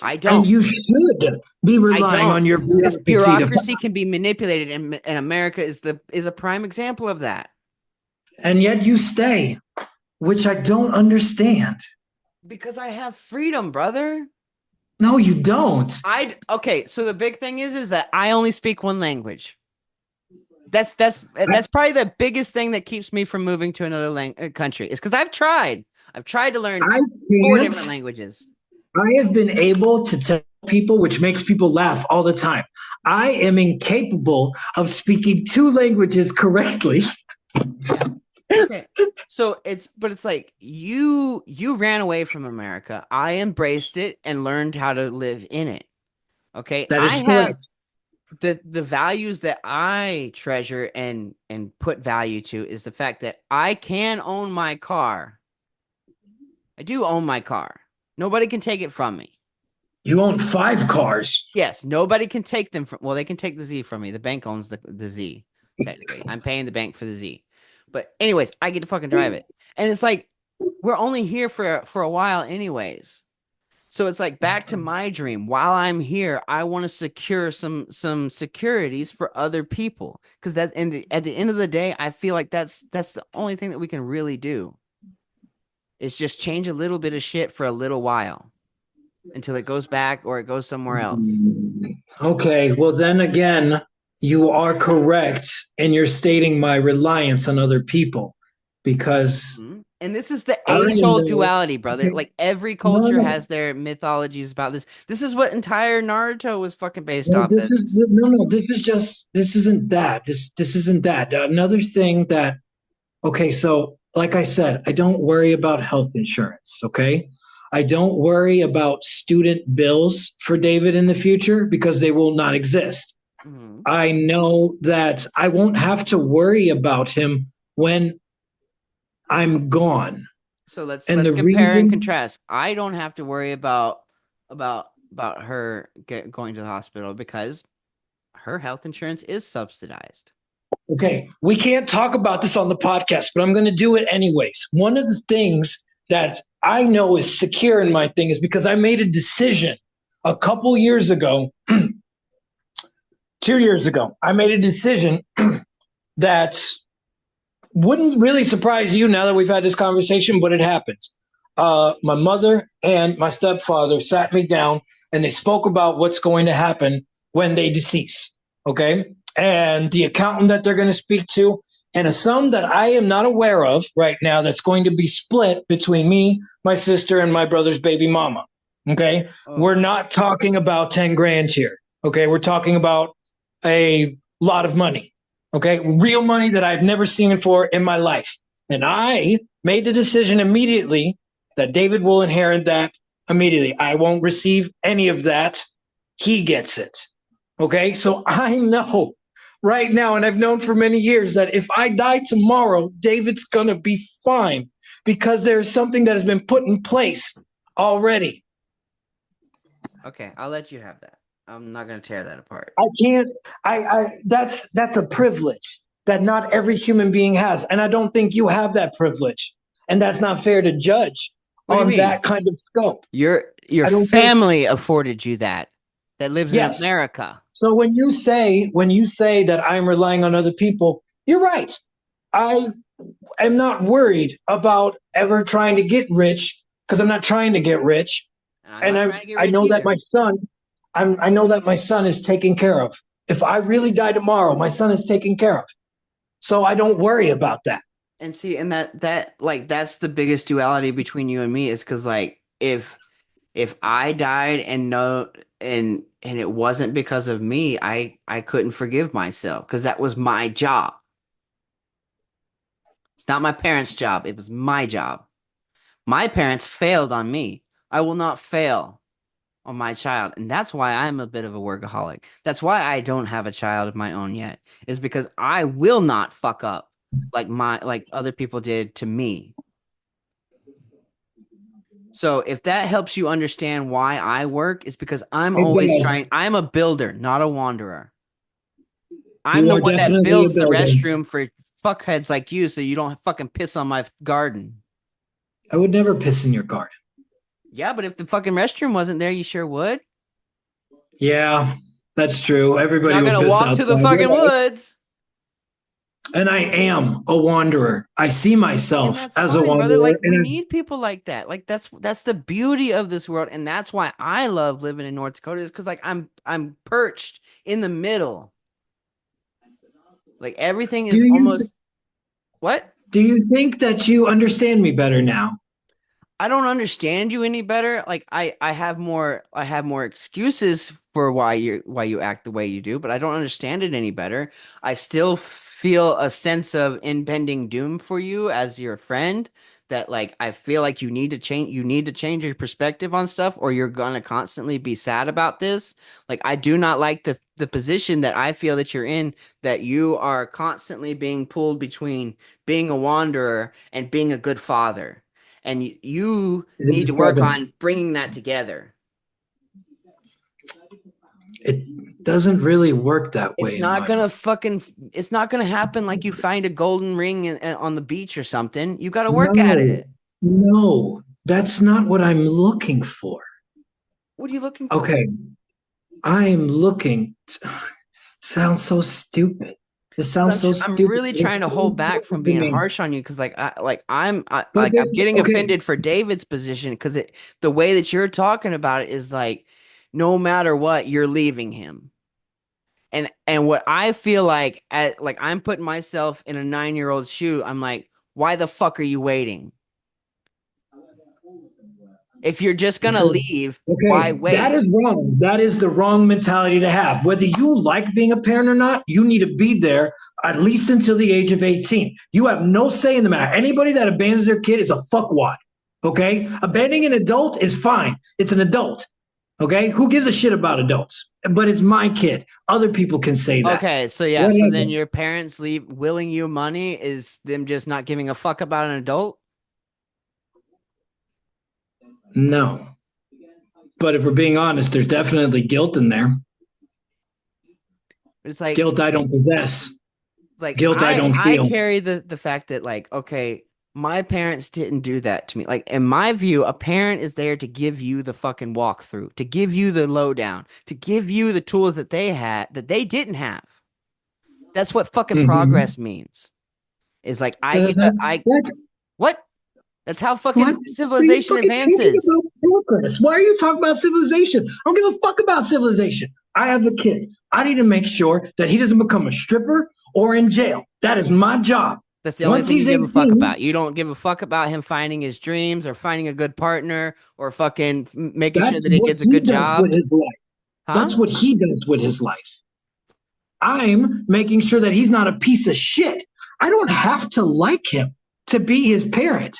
I And don't. you should be I relying don't. on your Because bureaucracy to. bureaucracy can be manipulated, and America is a prime example of that. And yet you stay, which I don't understand. Because I have freedom, brother. No, you don't. I okay. So the big thing is that I only speak one language. That's probably the biggest thing that keeps me from moving to another country. Is because I've tried. I've tried to learn I four can't. different languages. I have been able to tell people, which makes people laugh all the time. I am incapable of speaking two languages correctly. Okay. So it's like you ran away from America. I embraced it and learned how to live in it. Okay. That I is have correct. the values that I treasure and put value to is the fact that I can own my car. I do own my car. Nobody can take it from me. You own 5 cars. Yes, nobody can take them from well, they can take the Z from me. The bank owns the Z, technically. I'm paying the bank for the Z. But anyways, I get to fucking drive it. And it's like we're only here for a while anyways. So it's like back to my dream. While I'm here, I want to secure some securities for other people because that and at the end of the day, I feel like that's the only thing that we can really do. Is just change a little bit of shit for a little while until it goes back or it goes somewhere else. Okay, well, then again, you are correct in your stating my reliance on other people because And this is the I age-old know. duality, brother. Okay, Like every no, culture no, has their mythologies about this. This is what entire Naruto was fucking based no, off this of. is no, no. This isn't that. This isn't that. Another thing that. Okay, so like I said, I don't worry about health insurance. Okay, I don't worry about student bills for David in the future because they will not exist. Mhm. I know that I won't have to worry about him when I'm gone. So let's And the compare and reason, contrast. I don't have to worry about her going to the hospital because her health insurance is subsidized. okay, we can't talk about this on the podcast, but I'm going to do it anyways. One of the things that I know is secure in my thing is because I made a decision a couple years ago, 2 years ago. I made a decision that wouldn't really surprise you now that we've had this conversation, but it happens. My mother and my stepfather sat me down and they spoke about what's going to happen when they decease. Okay. And the accountant that they're going to speak to, and a sum that I am not aware of right now that's going to be split between me, my sister, and my brother's baby mama. Okay. Oh. We're not talking about 10 grand here. Okay. We're talking about a lot of money. Okay. Real money that I've never seen before in my life. And I made the decision immediately that David will inherit that immediately. I won't receive any of that. He gets it. Okay. So I know right now, and I've known for many years, that if I die tomorrow, David's going to be fine because there's something that has been put in place already. Okay, I'll let you have that. I'm not going to tear that apart. I can't. That's a privilege that not every human being has, and I don't think you have that privilege, and that's not fair to judge on that kind of scope. Your family afforded you that lives Yes. in America. So when you say that I'm relying on other people, you're right. I am not worried about ever trying to get rich because I'm not trying to get rich, and I know that my son. I know that my son is taken care of. If I really die tomorrow, my son is taken care of. So I don't worry about that. And see, and that's the biggest duality between you and me is because like if I died and it wasn't because of me, I couldn't forgive myself because that was my job. It's not my parents' job. It was my job. My parents failed on me. I will not fail on my child. And that's why I'm a bit of a workaholic. That's why I don't have a child of my own yet, is because I will not fuck up like other people did to me. So if that helps you understand why I work, is because I'm always trying. I'm a builder, not a wanderer. I'm the one that builds the restroom for fuckheads like you so you don't fucking piss on my garden. I would never piss in your garden. Yeah, but if the fucking restroom wasn't there, you sure would. Yeah, that's true. Everybody would piss walk to the fucking woods. And I am a wanderer. I see myself as a wanderer. Brother. Like we need people like that. Like that's the beauty of this world, and that's why I love living in North Dakota. Is because like I'm perched in the middle. Like everything is almost. What? Do you think that you understand me better now? I don't understand you any better. Like I have more excuses for why you act the way you do, but I don't understand it any better. I still feel a sense of impending doom for you as your friend, that like I feel like you need to change your perspective on stuff, or you're gonna constantly be sad about this. Like I do not like the position that I feel that you're in, that you are constantly being pulled between being a wanderer and being a good father. And you need to work on bringing that together. It doesn't really work that way. It's not gonna happen like you find a golden ring on the beach or something. You got to work at it. No, that's not what I'm looking for. What are you looking for? Okay. I'm looking. Sounds so stupid. This sounds so stupid. I'm really trying to hold back from being harsh on you because, I'm getting offended for David's position because the way that you're talking about it is like, no matter what, you're leaving him. And what I feel like, I'm putting myself in a 9-year-old's shoe. I'm like, why the fuck are you waiting? If you're just going to leave, why wait? That is wrong. That is the wrong mentality to have. Whether you like being a parent or not, you need to be there at least until the age of 18. You have no say in the matter. Anybody that abandons their kid is a fuckwad. Okay. Abandoning an adult is fine. It's an adult. Okay. Who gives a shit about adults? But it's my kid. Other people can say that. Okay, so yeah, so Whatever. then your parents leave willing you money is them just not giving a fuck about an adult? No. But if we're being honest, there's definitely guilt in there. It's like Guilt I don't possess. like Guilt I don't I feel. carry the fact that like, okay, my parents didn't do that to me. Like in my view, a parent is there to give you the fucking walkthrough, to give you the lowdown, to give you the tools that they had that they didn't have. That's what fucking progress means. Is like What? what? That's how What? fucking civilization advances. Progress? Why are you talking about civilization? I don't give a fuck about civilization. I have a kid. I need to make sure that he doesn't become a stripper or in jail. That is my job. That's the only Once thing you he's give a fuck 18, about. You don't give a fuck about him finding his dreams or finding a good partner or fucking making sure that he what gets a he good does job. with his life. Huh? That's what he does with his life. I'm making sure that he's not a piece of shit. I don't have to like him to be his parent.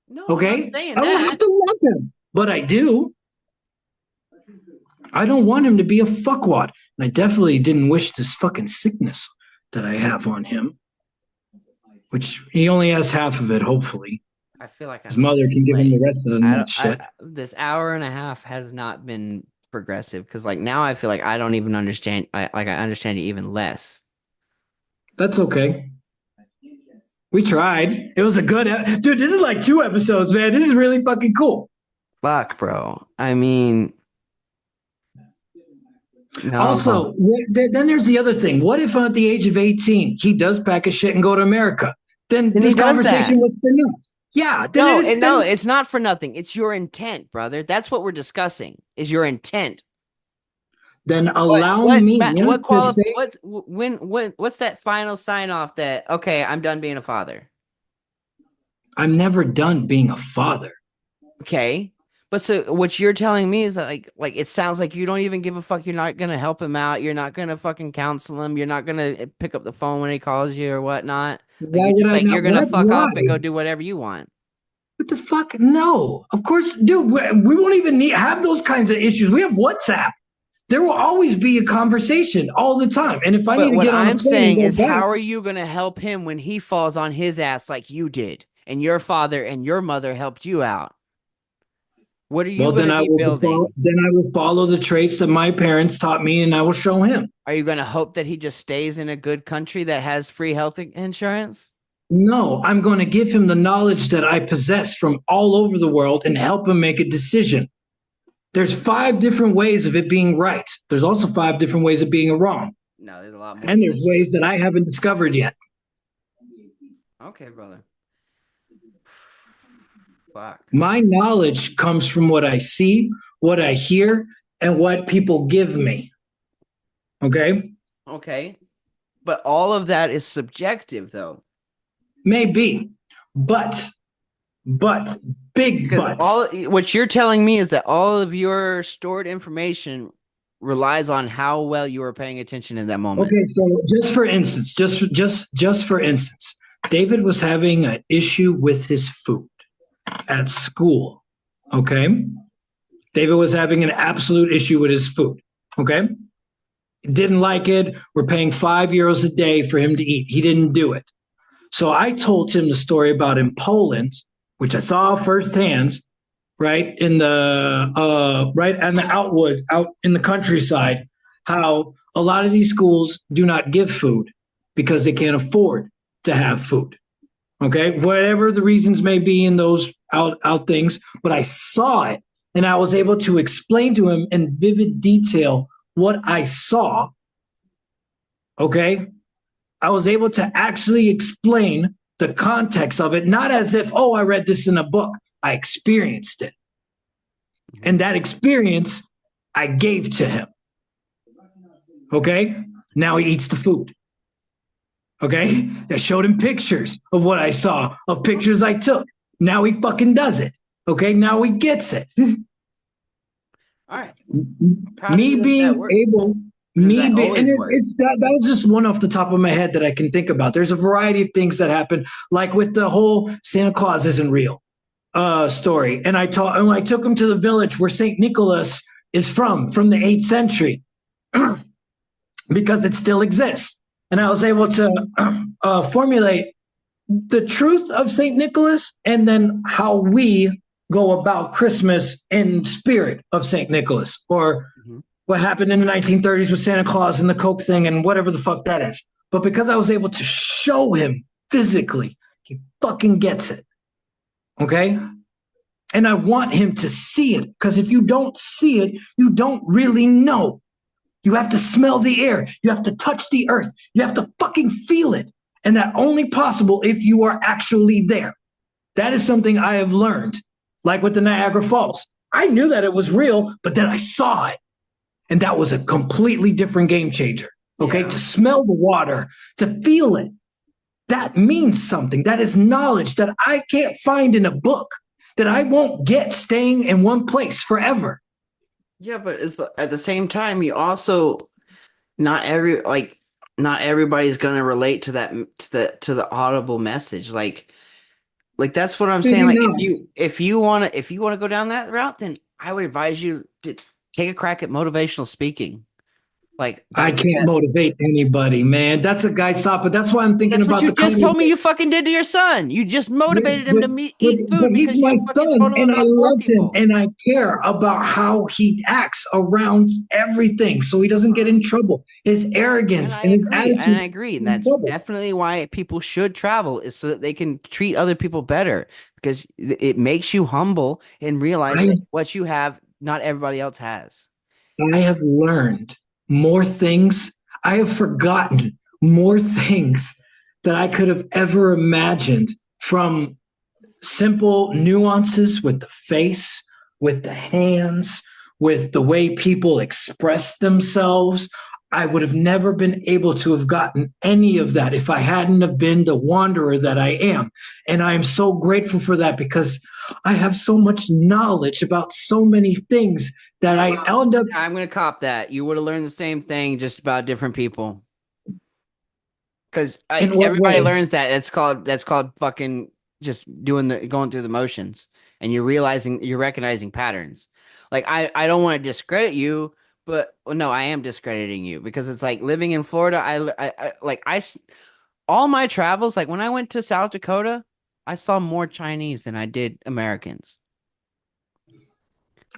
No, Okay? I'm not saying I don't that. have to love him, but I do. I don't want him to be a fuckwad. And I definitely didn't wish this fucking sickness that I have on him, which he only has half of it, hopefully. I feel like His mother can give him the rest of the shit. This hour and a half has not been progressive because like now I feel like I don't even understand. I understand you even less. That's okay. We tried. It was a good dude. This is like 2 episodes, man. This is really fucking cool. Fuck, bro. I mean, no. Also, then there's the other thing. What if at the age of 18 he does pack his shit and go to America? Then this conversation was for nothing. Yeah. No, it's not for nothing. It's your intent, brother. That's what we're discussing. Is your intent. Then allow me. What's that final sign off that okay, I'm done being a father? I'm never done being a father. Okay. But so what you're telling me is that like it sounds like you don't even give a fuck. You're not gonna help him out. You're not gonna fucking counsel him. You're not gonna pick up the phone when he calls you or whatnot. Like you're just like you're gonna fuck off and go do whatever you want. What the fuck? No, of course, dude. We won't even have those kinds of issues. We have WhatsApp. There will always be a conversation all the time. And if I need to get on, what I'm saying is, how are you gonna help him when he falls on his ass like you did, and your father and your mother helped you out? What are you going to be building? Then I will follow the traits that my parents taught me, and I will show him. Are you going to hope that he just stays in a good country that has free health insurance? No, I'm going to give him the knowledge that I possess from all over the world and help him make a decision. There's 5 different ways of it being right. There's also 5 different ways of being wrong. No, there's a lot more. And there's ways that I haven't discovered yet. Okay, brother. Fuck. My knowledge comes from what I see, what I hear, and what people give me. Okay? Okay. But all of that is subjective, though. Maybe. But, big but. What you're telling me is that all of your stored information relies on how well you are paying attention in that moment. Okay, so just for instance, David was having an issue with his food at school. Okay. David was having an absolute issue with his food. Okay. Didn't like it. We're paying €5 a day for him to eat. He didn't do it. So I told him the story about in Poland, which I saw firsthand, right in the right on the outwoods, out in the countryside, how a lot of these schools do not give food because they can't afford to have food. Okay, whatever the reasons may be in those out things, but I saw it and I was able to explain to him in vivid detail what I saw. Okay, I was able to actually explain the context of it, not as if, oh, I read this in a book. I experienced it. And that experience I gave to him. Okay, now he eats the food. Okay, I showed him pictures of what I saw, of pictures I took. Now he fucking does it. Okay, now he gets it. All right. Me being able, that was just one off the top of my head that I can think about. There's a variety of things that happen, like with the whole Santa Claus isn't real. story, and I took him to the village where Saint Nicholas is from the 8th century, because it still exists, and I was able to formulate the truth of Saint Nicholas, and then how we go about Christmas in spirit of Saint Nicholas, or what happened in the 1930s with Santa Claus and the Coke thing and whatever the fuck that is. But because I was able to show him physically, he fucking gets it. Okay? And I want him to see it, because if you don't see it, you don't really know. You have to smell the air. You have to touch the earth. You have to fucking feel it. And that only possible if you are actually there. That is something I have learned, like with the Niagara Falls. I knew that it was real, but then I saw it. And that was a completely different game changer. Okay. Yeah. To smell the water, to feel it, that means something. That is knowledge that I can't find in a book, that I won't get staying in one place forever. Yeah, but it's at the same time, you also not everybody's gonna relate to that to the audible message. Like that's what I'm saying. Like if you wanna go down that route, then I would advise you to take a crack at motivational speaking. Like I can't motivate anybody, man. That's a guy stop, but that's why I'm thinking that's what about you the just told me you fucking did to your son. You just motivated him to eat food he's because my you fucking son, told him and about I poor love people. him, and I care about how he acts around everything, so he doesn't get in trouble. His arrogance and his attitude. And I agree. And that's definitely why people should travel, is so that they can treat other people better, because it makes you humble and realize that what you have, not everybody else has. I have learned more things. I have forgotten more things that I could have ever imagined, from simple nuances with the face, with the hands, with the way people express themselves. I would have never been able to have gotten any of that if I hadn't have been the wanderer that I am. And I am so grateful for that, because I have so much knowledge about so many things that I end up. I'm going to cop that. You would have learned the same thing, just about different people. Because everybody learns that. That's called fucking just going through the motions, and you're recognizing patterns. Like I don't want to discredit you, but no, I am discrediting you, because it's like living in Florida. All my travels, like when I went to South Dakota, I saw more Chinese than I did Americans.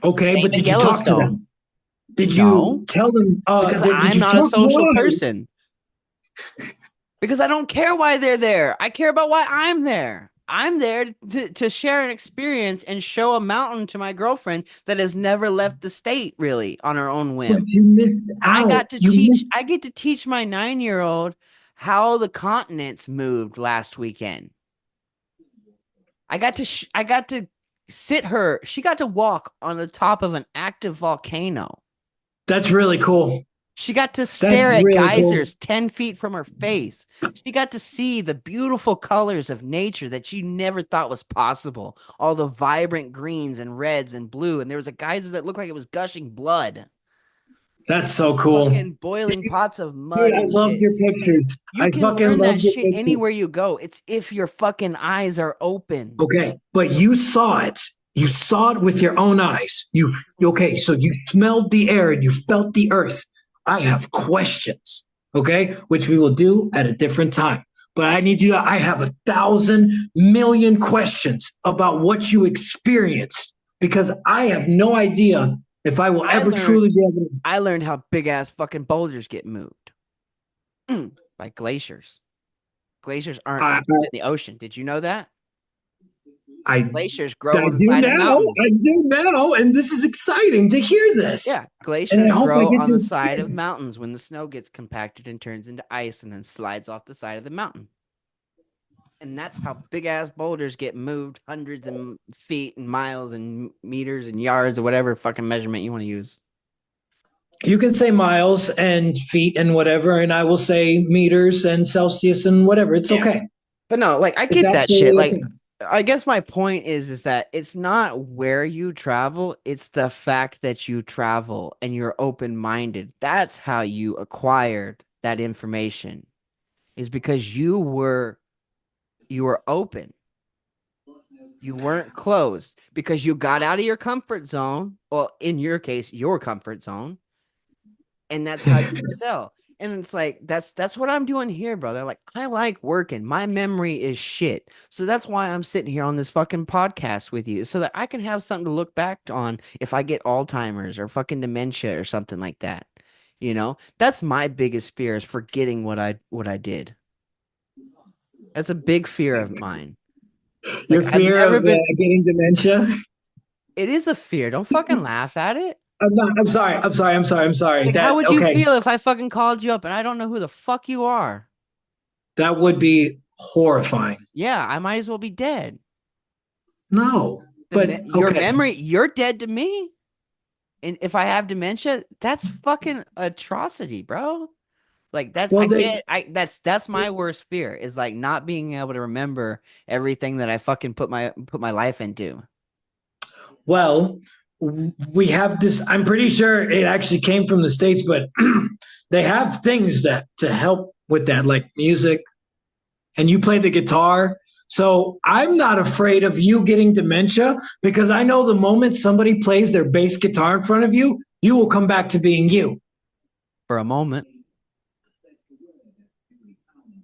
Okay, but did you talk to them? Did you tell them? Because I'm not a social person. Because I don't care why they're there. I care about why I'm there. I'm there to share an experience and show a mountain to my girlfriend that has never left the state, really, on her own whim. But you missed out. I get to teach my 9-year-old how the continents moved last weekend. I got to sit her. She got to walk on the top of an active volcano. That's really cool. She got to stare at geysers 10 feet from her face. She got to see the beautiful colors of nature that she never thought was possible. All the vibrant greens and reds and blue. And there was a geyser that looked like it was gushing blood. That's so cool. Fucking boiling pots of mud. Dude, I love your pictures. You can learn that shit anywhere you go. It's if your fucking eyes are open. Okay, but you saw it. You saw it with your own eyes. So you smelled the air and you felt the earth. I have questions, okay, which we will do at a different time. But I have 1,000 million questions about what you experienced, because I have no idea if I will truly be able to. I learned how big ass fucking boulders get moved by glaciers. Glaciers aren't in the ocean. Did you know that? Glaciers grow on the side of mountains. I do now, and this is exciting to hear this. Yeah, glaciers grow on the side of mountains when the snow gets compacted and turns into ice and then slides off the side of the mountain. And that's how big ass boulders get moved hundreds of feet and miles and meters and yards or whatever fucking measurement you want to use. You can say miles and feet and whatever, and I will say meters and Celsius and whatever. It's okay. But no, like I get that shit. Like, I guess my point is that it's not where you travel, it's the fact that you travel and you're open-minded. That's how you acquired that information, is because you were open. You weren't closed because you got out of your comfort zone. Well, in your case, your comfort zone, and that's how you excel. And it's like that's what I'm doing here, brother. Like I like working. My memory is shit. So that's why I'm sitting here on this fucking podcast with you so that I can have something to look back on if I get Alzheimer's or fucking dementia or something like that. You know? That's my biggest fear is forgetting what I did. That's a big fear of mine. Your Like I've fear of never been getting dementia. it is a fear. Don't fucking laugh at it. I'm not. I'm sorry. I'm sorry. I'm sorry. I'm sorry. Like how That would you okay. feel if I fucking called you up and I don't know who the fuck you are? That would be horrifying. Yeah, I might as well be dead. No, but Your okay. memory, you're dead to me. And if I have dementia, that's fucking atrocity, bro. Like that's Well, I they can't I that's my worst fear is like not being able to remember everything that I fucking put my life into. well, we have this. I'm pretty sure it actually came from the States, but they have things that to help with that, like music, and you play the guitar. So I'm not afraid of you getting dementia because I know the moment somebody plays their bass guitar in front of you, you will come back to being you. For a moment.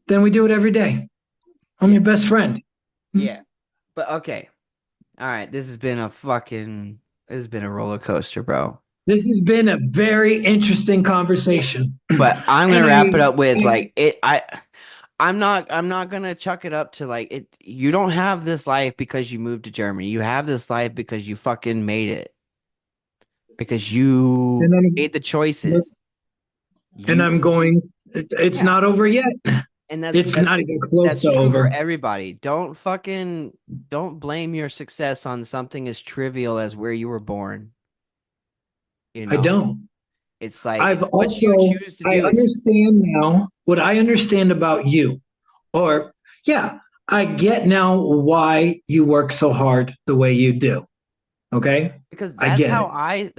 Then we do it every day. I'm your best friend. Yeah. But okay. All right. This has been a roller coaster, bro. This has been a very interesting conversation. But I'm And gonna I, wrap it up with I like I'm not gonna chuck it up to like it you don't have this life because you moved to Germany. You have this life because you fucking made it. Because you and made the I'm choices. and You I'm going. It's yeah. not over yet. And It's not even close that's to true for over. everybody. Don't blame your success on something as trivial as where you were born. You I know? don't. It's like I've what you also, choose to I do. It's understand now what I understand about you. Or, yeah, I get now why you work so hard the way you do. Okay. because I get it.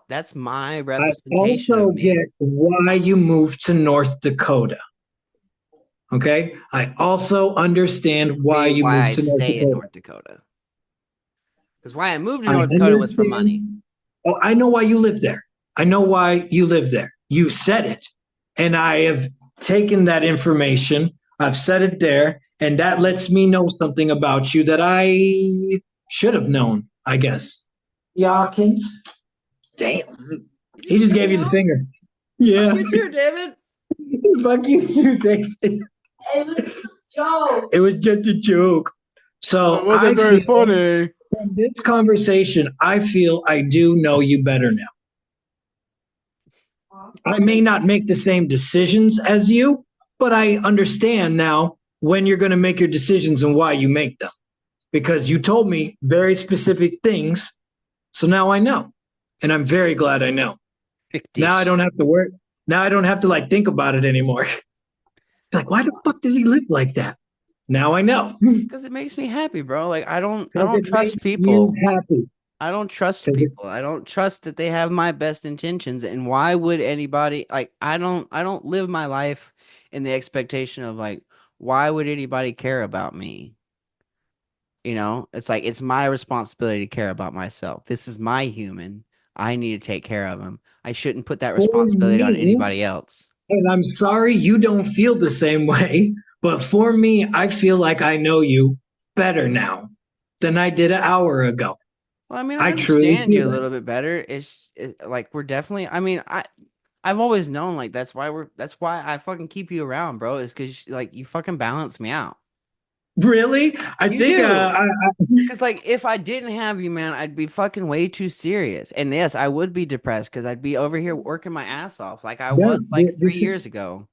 that's my I representation of also me. get why you moved to North Dakota. Okay. I also understand why Maybe you why moved I to North stay in Dakota. North Dakota. Because why I moved to I North Dakota was for money. understand. Oh, I know why you live there. I know why you live there. You said it. And I have taken that information, I've said it there, and that lets me know something about you that I should have known, I guess. Yeah, Kent. Damn. Did He you just say gave you the no? finger. Fuck Yeah. you too, David. Fuck you too, David. It was just a joke. It was just a joke. So It I wasn't very feel funny. from this conversation, I feel I do know you better now. I may not make the same decisions as you, but I understand now when you're going to make your decisions and why you make them because you told me very specific things. So now I know. And I'm very glad I know. Now I don't have to work. Now I don't have to like think about it anymore. Like, why the fuck does he live like that? Now I know. Because it makes me happy, bro. Like I don't It trust makes you people. happy. I don't trust people. I don't trust that they have my best intentions. And why would anybody like I don't live my life in the expectation of like why would anybody care about me? You know, it's like it's my responsibility to care about myself. This is my human. I need to take care of him. I shouldn't put that For responsibility on me, anybody else. and I'm sorry you don't feel the same way, but for me, I feel like I know you better now than I did an hour ago. Well, I mean, I I truly understand you feel a that. little bit better. Like we're definitely. I mean, I've always known like that's why I fucking keep you around, bro. Is because like you fucking balance me out. Really? I You think do. Because like if I didn't have you, man, I'd be fucking way too serious. And yes, I would be depressed because I'd be over here working my ass off like I ja, was like 3 years ago.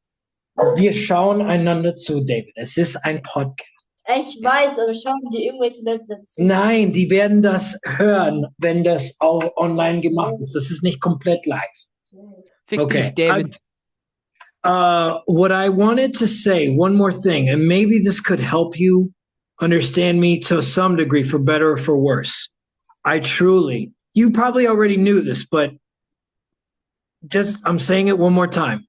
wir schauen einander zu, David. Es ist ein Podcast. Ich weiß, aber schauen die irgendwelche Leute dazu. Nein, die werden das hören, wenn das auch online gemacht ist. Das ist nicht komplett live. Fick Okay. dich, David. What I wanted to say, one more thing, and maybe this could help you understand me to some degree for better or for worse. You probably already knew this, but I'm saying it one more time.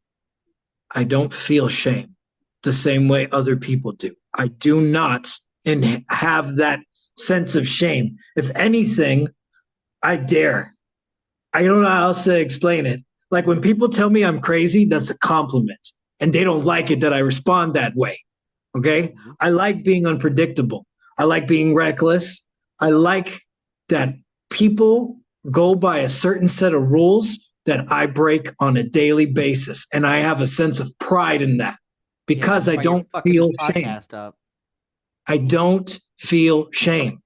I don't feel shame the same way other people do. I do not and have that sense of shame. If anything, I dare. I don't know how else to explain it. Like when people tell me I'm crazy, that's a compliment. And they don't like it that I respond that way. Okay. I like being unpredictable. I like being reckless. I like that people go by a certain set of rules that I break on a daily basis. And I have a sense of pride in that because Yeah, I that's why you're don't fucking feel this shame. podcast up. I don't feel shame.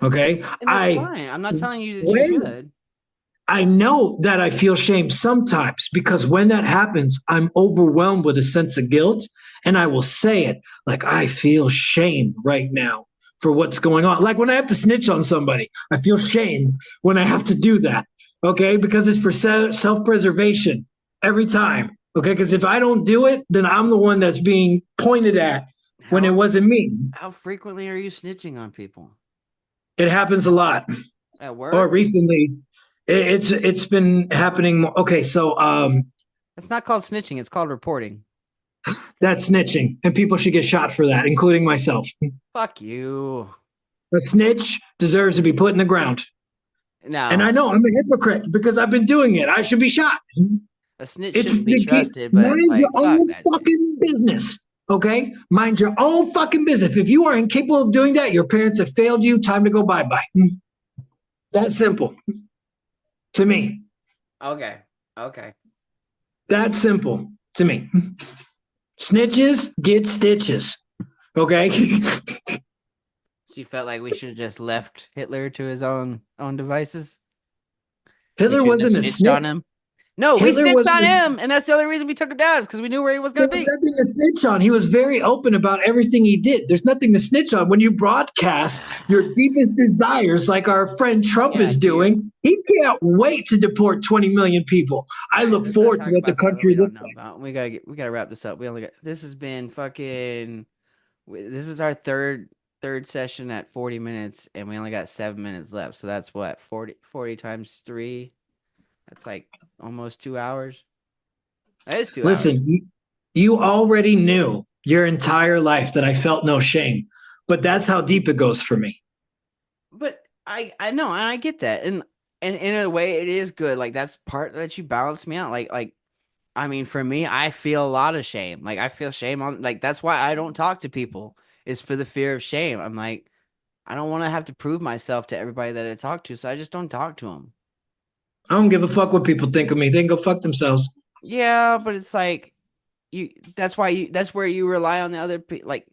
Okay. And that's fine. I'm not telling you that you When- should. I know that I feel shame sometimes because when that happens, I'm overwhelmed with a sense of guilt and I will say it like, I feel shame right now for what's going on. Like when I have to snitch on somebody, I feel shame when I have to do that. Okay. Because it's for self preservation every time. Okay. Because if I don't do it, then I'm the one that's being pointed at when it wasn't me. How frequently are you snitching on people? It happens a lot. At work? Or recently. It's been happening. Okay, so It's not called snitching. It's called reporting. that's snitching, and people should get shot for that, including myself. Fuck you. A snitch deserves to be put in the ground, No. and I know I'm a hypocrite because I've been doing it. I should be shot. A snitch It's shouldn't be trusted, but mind like your fuck own that shit. fucking business. Okay, mind your own fucking business. If you are incapable of doing that, your parents have failed you. Time to go bye bye. That simple. To me. Okay. That simple to me. Snitches get stitches. Okay. She felt like we should have just left Hitler to his own devices. Hitler We shouldn't wasn't have a snitched snitch. on him. No, we Hitler snitched wasn't on a- him, and that's the only reason we took him down, is because we knew where he was going to There's be. nothing to snitch on. He was very open about everything he did. There's nothing to snitch on. When you broadcast your deepest desires, like our friend Trump Yeah, is dude. doing, he can't wait to deport 20 million people. I look Let's not forward talk to what the about stuff that country we don't looks know like. about. We gotta wrap this up. This has been fucking. This was our third session at 40 minutes, and we only got 7 minutes left. So that's what 40 times 3. That's like almost 2 hours. That is 2 hours. Listen, you already knew your entire life that I felt no shame, but that's how deep it goes for me. But I know, and I get that, and in a way, it is good. Like that's part that you balance me out. Like I mean, for me, I feel a lot of shame. Like I feel shame on. Like that's why I don't talk to people. Is for the fear of shame. I'm like, I don't want to have to prove myself to everybody that I talk to, so I just don't talk to them. I don't give a fuck what people think of me. They can go fuck themselves. Yeah, but it's like you. That's where you rely on the other people. Like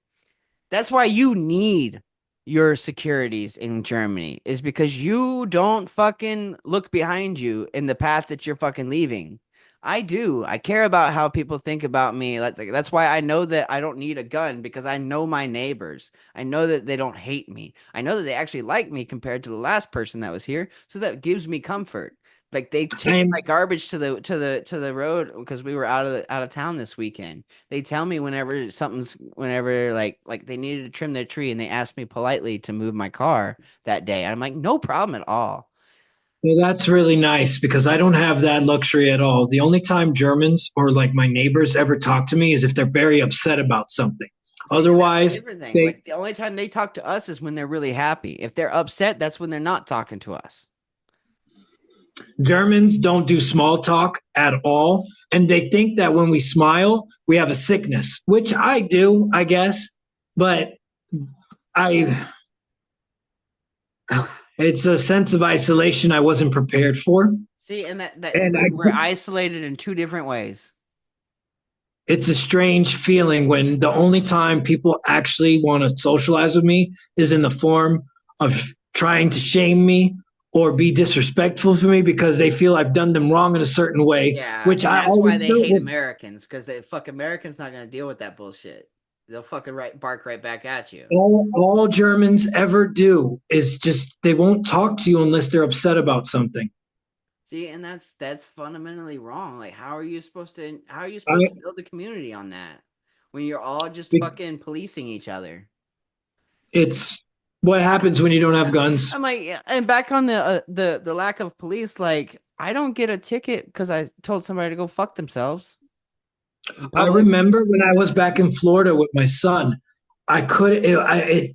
that's why you need your securities in Germany, is because you don't fucking look behind you in the path that you're fucking leaving. I do. I care about how people think about me. That's why I know that I don't need a gun, because I know my neighbors. I know that they don't hate me. I know that they actually like me compared to the last person that was here. So that gives me comfort. Like they take my garbage to the road because we were out of town this weekend. They tell me whenever like they needed to trim their tree, and they asked me politely to move my car that day. I'm like, no problem at all. Well, that's really nice because I don't have that luxury at all. The only time Germans or like my neighbors ever talk to me is if they're very upset about something. Otherwise, like the only time they talk to us is when they're really happy. If they're upset, that's when they're not talking to us. Germans don't do small talk at all. And they think that when we smile, we have a sickness, which I do, I guess. But it's a sense of isolation I wasn't prepared for. See, and we're isolated in two different ways. It's a strange feeling when the only time people actually want to socialize with me is in the form of trying to shame me or be disrespectful for me because they feel I've done them wrong in a certain way. Yeah, which that's why they hate Americans, because they fuck Americans not gonna deal with that bullshit. They'll fucking bark right back at you. All Germans ever do is just they won't talk to you unless they're upset about something. See, and that's fundamentally wrong. Like, how are you supposed to build a community on that when you're all just fucking policing each other? It's what happens when you don't have guns. I'm like, and back on the lack of police, like I don't get a ticket because I told somebody to go fuck themselves. I remember when I was back in Florida with my son, I could, man,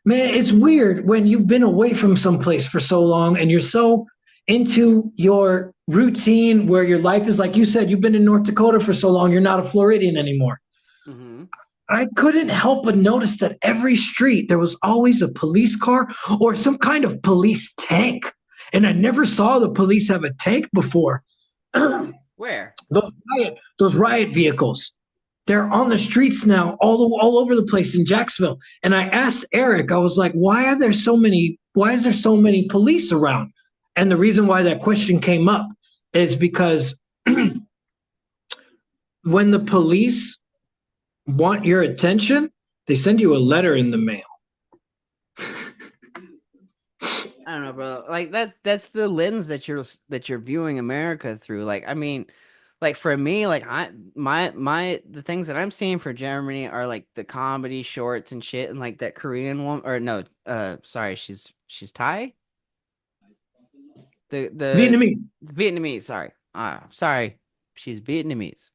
Man, it's weird when you've been away from someplace for so long and you're so into your routine where your life is like you said, you've been in North Dakota for so long, you're not a Floridian anymore. Mm-hmm. I couldn't help but notice that every street there was always a police car or some kind of police tank. And I never saw the police have a tank before. Where? Those riot vehicles. They're on the streets now, all over the place in Jacksonville. And I asked Eric, I was like, why is there so many police around? And the reason why that question came up is because when the police want your attention, they send you a letter in the mail. I don't know, bro. Like that's the lens that you're viewing America through. Like, I mean, like for me, like the things that I'm seeing for Germany are like the comedy shorts and shit, and like that Korean woman, or no, sorry, she's Thai. The Vietnamese, sorry. Sorry, she's Vietnamese.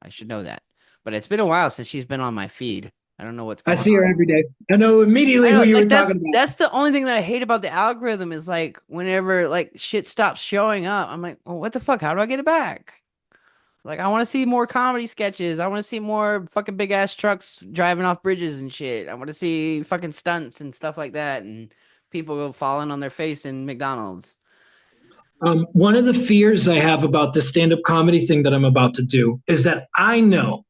I should know that. But it's been a while since she's been on my feed. I don't know what's I going see her on. every day. I know immediately I know, who you like were talking about. that's the only thing that I hate about the algorithm is like whenever like shit stops showing up, I'm like, well, what the fuck? How do I get it back? Like I want to see more comedy sketches. I want to see more fucking big ass trucks driving off bridges and shit. I want to see fucking stunts and stuff like that and people falling on their face in McDonald's. One of the fears I have about the stand-up comedy thing that I'm about to do is that I know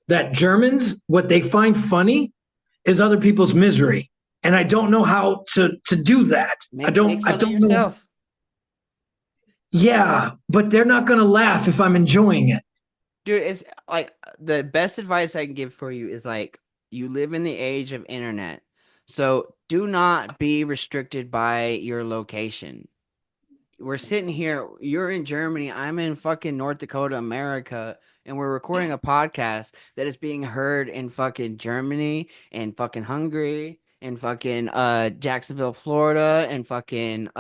that Germans, what they find funny is other people's misery. And I don't know how to do that. Make I don't fun of know. yourself. Yeah, but they're not going to laugh if I'm enjoying it. Dude, it's like the best advice I can give for you is like you live in the age of internet. So do not be restricted by your location. We're sitting here, you're in Germany, I'm in fucking North Dakota, America, and we're recording a podcast that is being heard in fucking Germany and fucking Hungary and fucking Jacksonville, Florida and fucking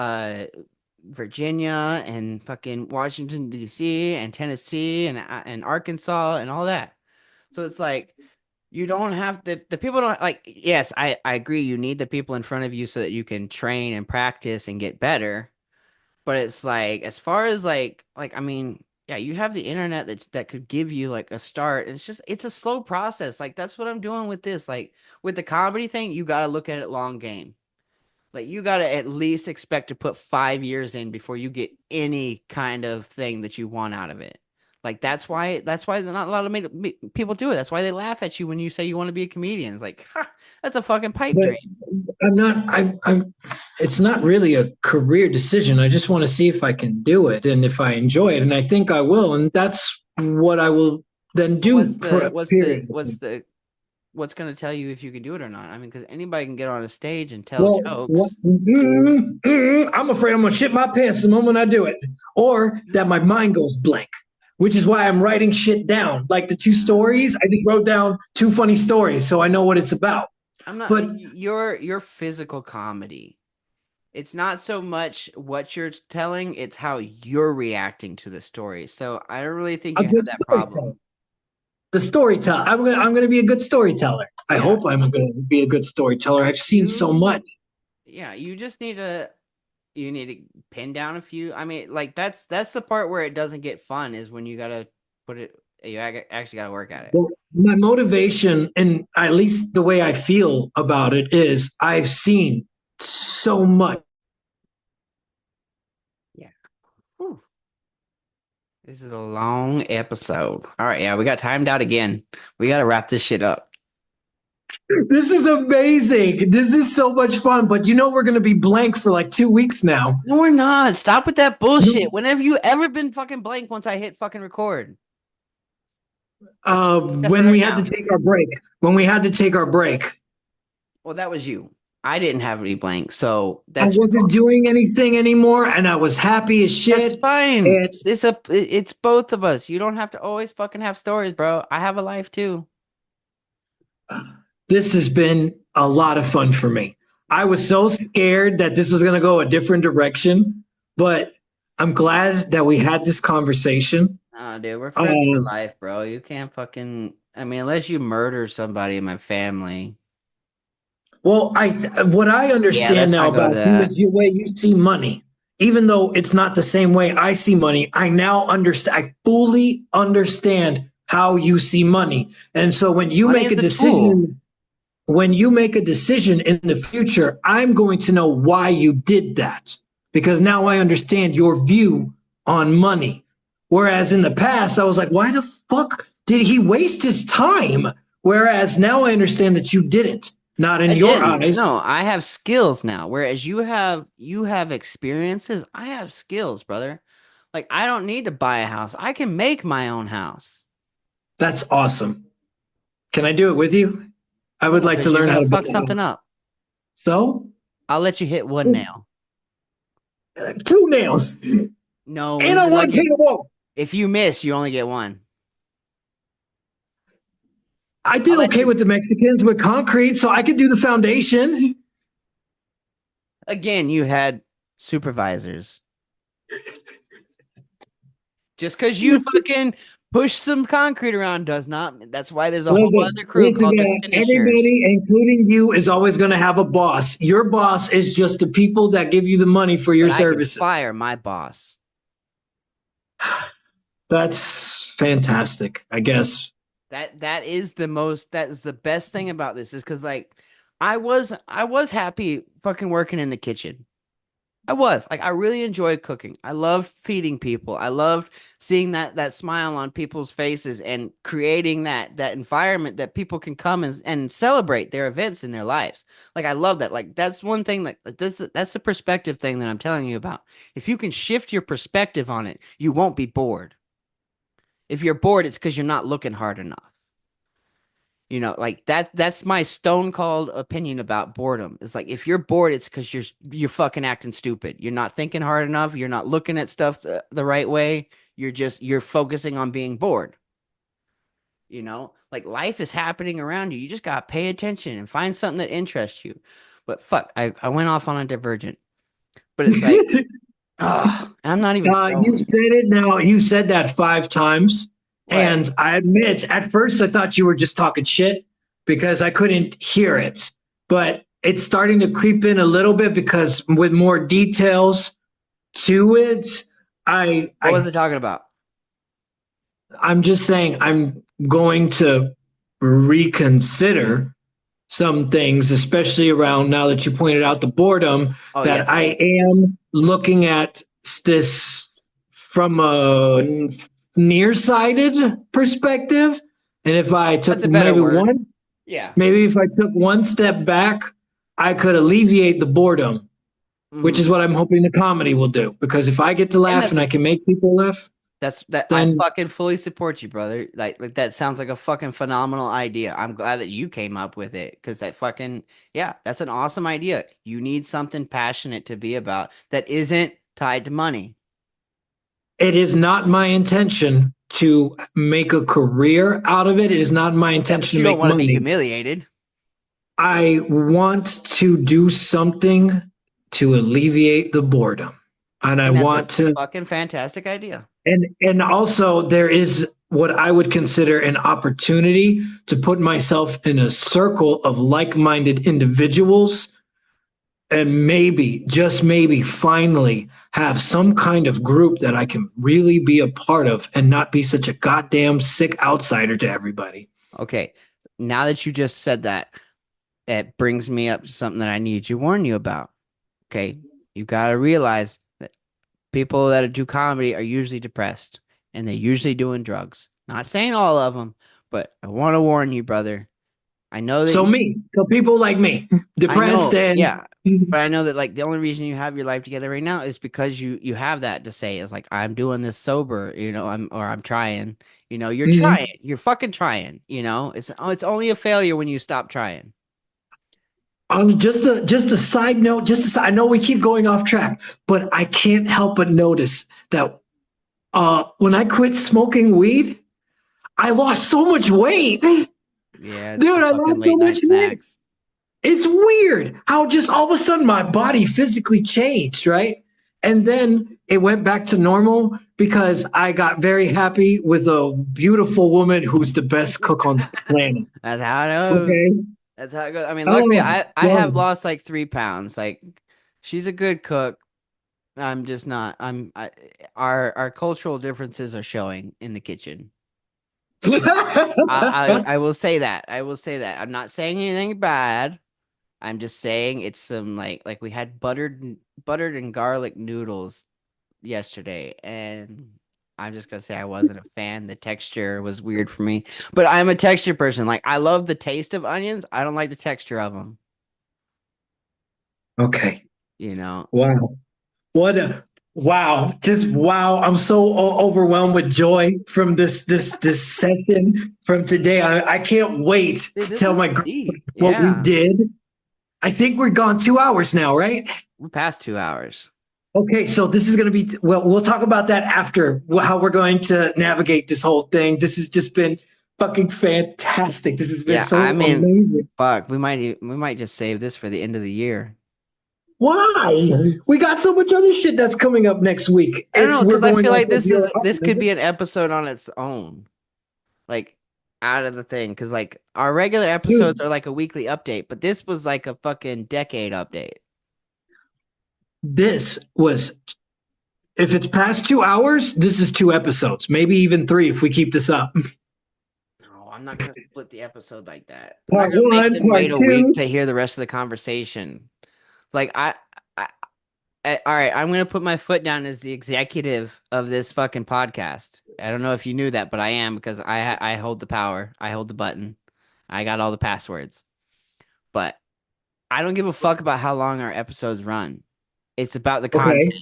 Virginia and fucking Washington D.C. and Tennessee and Arkansas and all that. So it's like you don't have the people don't like yes, I agree you need the people in front of you so that you can train and practice and get better. But it's like as far as like I mean, yeah, you have the internet that could give you like a start. And it's a slow process. Like that's what I'm doing with this. Like with the comedy thing, you got to look at it long game. Like you got to at least expect to put 5 years in before you get any kind of thing that you want out of it. Like that's why not a lot of people do it. That's why they laugh at you when you say you want to be a comedian. It's like, ha, that's a fucking pipe But dream. I'm not, it's not really a career decision. I just want to see if I can do it and if I enjoy it. And I think I will. And that's what I will then do. What's going to tell you if you can do it or not? I mean, because anybody can get on a stage and tell jokes. I'm afraid I'm going to shit my pants the moment I do it, or that my mind goes blank, which is why I'm writing shit down. Like the 2 stories, I just wrote down 2 funny stories, so I know what it's about. I'm not. But your physical comedy. It's not so much what you're telling; it's how you're reacting to the story. So I don't really think you have that problem. The storyteller. I'm gonna be a good storyteller. I hope I'm gonna be a good storyteller. I've seen so much. Yeah, you just need to pin down a few. I mean, like that's the part where it doesn't get fun is when you gotta put it. You actually gotta work at it. Well, my motivation, and at least the way I feel about it, is I've seen so much. Yeah. Whew. This is a long episode. All right, yeah, we got timed out again. We got to wrap this shit up. This is amazing. This is so much fun, but you know we're going to be blank for like 2 weeks now. No, we're not. Stop with that bullshit. When have you ever been fucking blank once I hit fucking record? When we had to take our break. When we had to take our break. Well, that was you. I didn't have any blank, so I wasn't doing anything anymore, and I was happy as shit. That's fine. It's both of us. You don't have to always fucking have stories, bro. I have a life too. This has been a lot of fun for me. I was so scared that this was going to go a different direction, but I'm glad that we had this conversation. Oh, dude, we're friends for life, bro. You can't fucking. I mean, unless you murder somebody in my family. Well, what I understand let's now not go about to you that. is your way you see money. Even though it's not the same way I see money, I now understand. I fully understand how you see money. And so when you Money make is a a tool. decision, when you make a decision in the future, I'm going to know why you did that because now I understand your view on money. Whereas in the past, I was like, why the fuck did he waste his time? Whereas now I understand that you didn't. Not in I your didn't. eyes. No, I have skills now. Whereas you have experiences. I have skills, brother. Like I don't need to buy a house. I can make my own house. That's awesome. Can I do it with you? I would No, like to because you're learn how gonna to fuck build a something house. up. So, I'll let you hit one nail. 2 nails. No, And I want to paint a wall. if you miss, you only get one. I did I'll let okay you with the Mexicans with concrete, so I could do the foundation. again. You had supervisors. Just because you fucking push some concrete around does not. That's why there's a whole other crew called the finishers. Everybody, including you, is always going to have a boss. Your boss is just the people that give you the money for your But I can services. fire my boss. That's fantastic, I guess. That is the best thing about this is because like I was happy fucking working in the kitchen. I was like I really enjoyed cooking. I love feeding people. I loved seeing that smile on people's faces and creating that environment that people can come and celebrate their events in their lives. Like I love that. Like that's one thing like this that's the perspective thing that I'm telling you about. If you can shift your perspective on it, you won't be bored. If you're bored, it's because you're not looking hard enough. Like that's my stone cold opinion about boredom. It's like if you're bored, it's because you're fucking acting stupid. You're not thinking hard enough. You're not looking at stuff the right way. You're focusing on being bored. Like life is happening around you. You just gotta pay attention and find something that interests you. But fuck, I went off on a divergent. But it's like, I'm not even You stoned. said it now. You said that 5 times. What? And I admit, at first, I thought you were just talking shit because I couldn't hear it. But it's starting to creep in a little bit because with more details to it, What was it talking about? I'm just saying I'm going to reconsider some things, especially around now that you pointed out the boredom, Oh that yeah, I am looking at this from a nearsighted perspective. And if I took that's a better word. Yeah. maybe if I took one step back, I could alleviate the boredom, which is what I'm hoping the comedy will do. Because if I get to laugh and I can make people laugh, I then fucking fully support you, brother. Like that sounds like a fucking phenomenal idea. I'm glad that you came up with it because that's an awesome idea. You need something passionate to be about that isn't tied to money. it is not my intention to make a career out of it. It is not my Yeah, but intention you to don't make want to be money. humiliated. I want to do something to alleviate the boredom. And I And that's want a to fucking fantastic idea. and also there is what I would consider an opportunity to put myself in a circle of like-minded individuals and maybe, just maybe, finally have some kind of group that I can really be a part of and not be such a goddamn sick outsider to everybody. Okay. Now that you just said that, it brings me up to something that I need to warn you about. Okay. You got to realize that people that do comedy are usually depressed and they're usually doing drugs. Not saying all of them, but I want to warn you, brother. I know that So people like me, I depressed know, and yeah, but I know that like the only reason you have your life together right now is because you have that to say is like I'm doing this sober, I'm trying, you're Mhm. trying, you're fucking trying, it's only a failure when you stop trying. Just a side note, I know we keep going off track, but I can't help but notice that when I quit smoking weed, I lost so much weight. Dude, Yeah, it's the I fucking lost so late much night weight. snacks. It's weird how just all of a sudden my body physically changed, right? And then it went back to normal because I got very happy with a beautiful woman who's the best cook on the planet. That's how it goes. Okay. That's how it goes. I mean, luckily, Oh, I wow. have lost like 3 pounds. Like, she's a good cook. I'm just not. Our cultural differences are showing in the kitchen. I will say that. I will say that. I'm not saying anything bad. I'm just saying it's some like we had buttered and garlic noodles yesterday, and I'm just gonna say I wasn't a fan. The texture was weird for me, but I'm a texture person. Like, I love the taste of onions. I don't like the texture of them. Okay. You know. Wow. What a wow. Just wow. I'm so overwhelmed with joy from this session from today. I can't wait Dude, to this tell was my girl deep. what we Yeah, did. I think we're gone 2 hours now, right? we're past 2 hours. Okay, so this is going to be well. We'll talk about that after how we're going to navigate this whole thing. This has just been fucking fantastic. This has been Yeah, I so mean, amazing. fuck, we might just save this for the end of the year. Why? We got so much other shit that's coming up next week. I don't If know, we're because I going feel off like of your this could be an episode on its own, like out of the thing. Because like our regular episodes dude, are like a weekly update, but this was like a fucking decade update. this was if it's past 2 hours, this is 2 episodes, maybe even three if we keep this up. No, I'm not gonna split the episode like that. I'm not Part gonna make one, them part wait a week two. to hear the rest of the conversation. Like all right, I'm gonna put my foot down as the executive of this fucking podcast. I don't know if you knew that, but I am because I hold the power. I hold the button. I got all the passwords. But I don't give a fuck about how long our episodes run. It's about the Okay. content.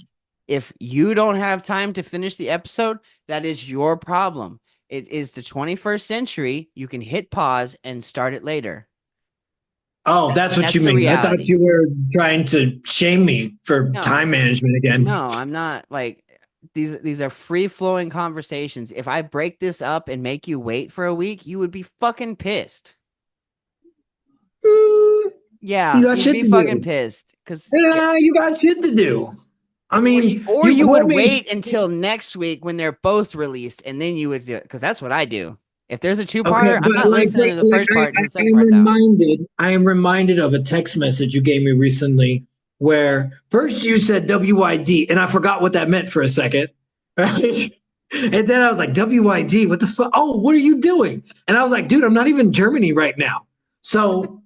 If you don't have time to finish the episode, that is your problem. It is the 21st century. You can hit pause and start it later. Oh, that's what That's you the mean. I thought reality. you were trying to shame me for No, time management again. no, I'm not. Like, these are free flowing conversations. If I break this up and make you wait for a week, you would be fucking pissed. Mm, you Yeah, got you'd shit be to fucking do. pissed because Yeah, you got shit to do. I mean, or you you would homie. wait until next week when they're both released, and then you would do it because that's what I do. If there's a Okay, two-parter, I'm but not listening to the first part until the second part's out. I am reminded of a text message you gave me recently where first you said WID and I forgot what that meant for a second. Right? And then I was like, WID, what the fuck? Oh, what are you doing? And I was like, dude, I'm not even in Germany right now. So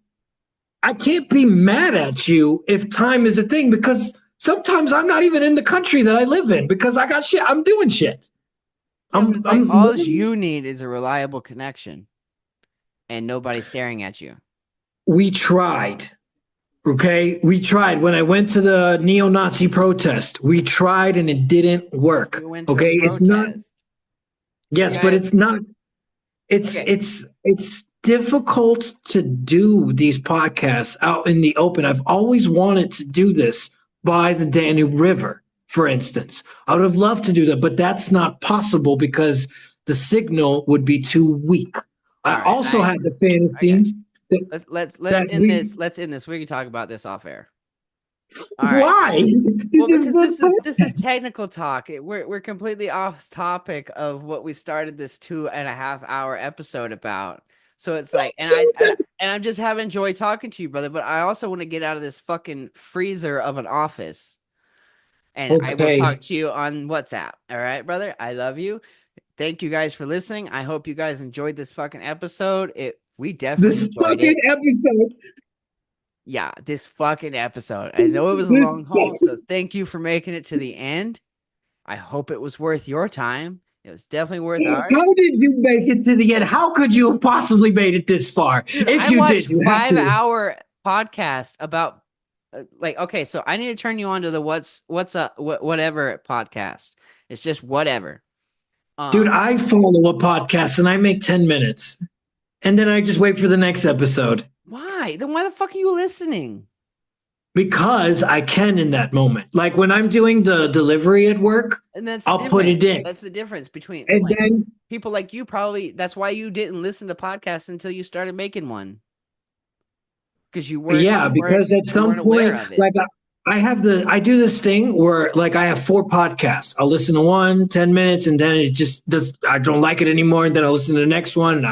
I can't be mad at you if time is a thing because sometimes I'm not even in the country that I live in because I got shit. I'm doing shit. Yeah, but it's like I'm all you need is a reliable connection and nobody staring at you. we tried. Okay. We tried when I went to the neo Nazi protest. We tried and it didn't work. You went to Okay. a It's not, protest. yes, but Okay. it's not, Okay. it's difficult to do these podcasts out in the open. I've always wanted to do this by the Danube River, for instance. I would have loved to do that, but that's not possible because the signal would be too weak. All I right. also had the I got fantasy you. that, Let's that end this. Let's end this. We can talk about this off air. All right. why? Well, This is because good. this is technical talk. We're completely off topic of what we started this 2.5 hour episode about. So it's like, and I'm just having joy talking to you, brother. But I also want to get out of this fucking freezer of an office, and I will Okay. talk to you on WhatsApp. All right, brother. I love you. Thank you guys for listening. I hope you guys enjoyed this fucking episode. We definitely This enjoyed fucking it. episode. Yeah, this fucking episode. I know it was a This long haul, so thank you for making it to the end. I hope it was worth your time. It was definitely worth ours. How did you make it to the end? How could you have possibly made it this far? Dude, If I you watched did, you have to. 5 hour podcast about like, okay, so I need to turn you on to the what's up whatever podcast. It's just whatever. Dude, I follow a podcast and I make 10 minutes. And then I just wait for the next episode. Why? Then why the fuck are you listening? Because I can in that moment. Like when I'm doing the delivery at work, And that's the I'll put it difference. in. That's the difference between And like, then, people like you probably that's why you didn't listen to podcasts until you started making one. Because you weren't yeah, because at you some weren't aware point, of it. like I do this thing where like I have 4 podcasts. I'll listen to one, 10 minutes, and then it just does, I don't like it anymore. And then I'll listen to the next one. And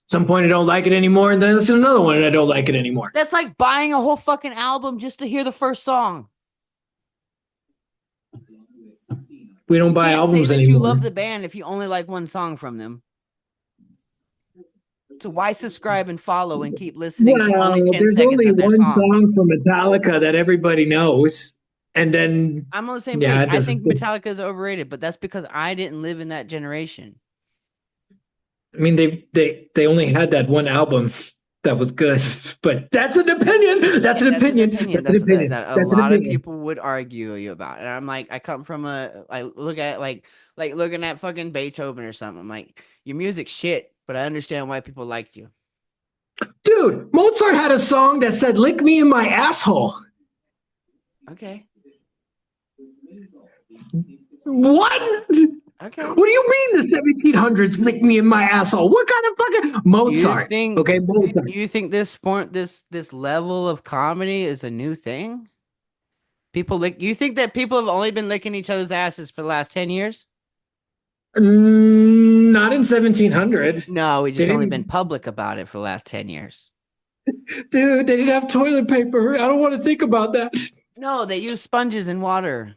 Some point I don't like it anymore, and then I listen to another one and I don't like it anymore. That's like buying a whole fucking album just to hear the first song. We don't buy Can't albums say that anymore. you love the band if you only like one song from them. So why subscribe and follow and keep listening to only 10 there's seconds only of their one songs? song from Metallica that everybody knows, and then I'm on the same Yeah, page. it I think doesn't- Metallica is overrated, but that's because I didn't live in that generation. I mean they only had that one album that was good, but that's an opinion. That's an opinion. That's an That's opinion. that a That's an lot of opinion. people would argue you about. And I'm like, I come from I look at it like looking at fucking Beethoven or something. I'm like, your music's shit, but I understand why people liked you. Dude, Mozart had a song that said "Lick me in my asshole." Okay. What? Okay. What do you mean the 1700s lick me in my asshole? What kind of fucking Mozart? think- Okay, Mozart. You think this level of comedy is a new thing? You think that people have only been licking each other's asses for the last 10 years? Not in 1700. No, we just They only didn't- been public about it for the last 10 years. Dude, they didn't have toilet paper. I don't want to think about that. No, they use sponges and water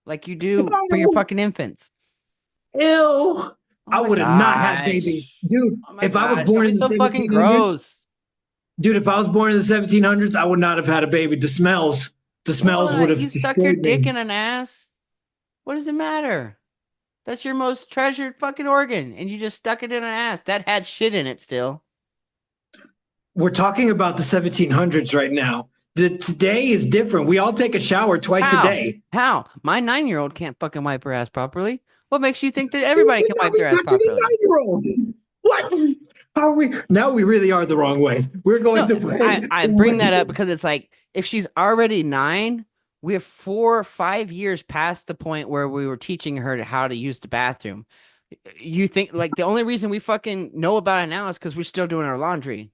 like you do for your fucking infants. Ew. Oh I my would have not had gosh. babies. Dude, Oh my if I was gosh, born don't in be the so fucking 1700s, gross. dude, if I was born in the 1700s, I would not have had a baby. The smells What? would have. You stuck your destroyed dick me. in an ass? What does it matter? That's your most treasured fucking organ, and you just stuck it in an ass. That had shit in it still. We're talking about the 1700s right now. Today is different. We all take a shower twice How? a day. How? My 9-year-old can't fucking wipe her ass properly. What makes you think that everybody can wipe their ass properly? What? How are we? Now we really are the wrong way. We're going No, the way. I bring that up because it's like if she's already 9, we have 4 or 5 years past the point where we were teaching her how to use the bathroom. You think like the only reason we fucking know about it now is because we're still doing our laundry.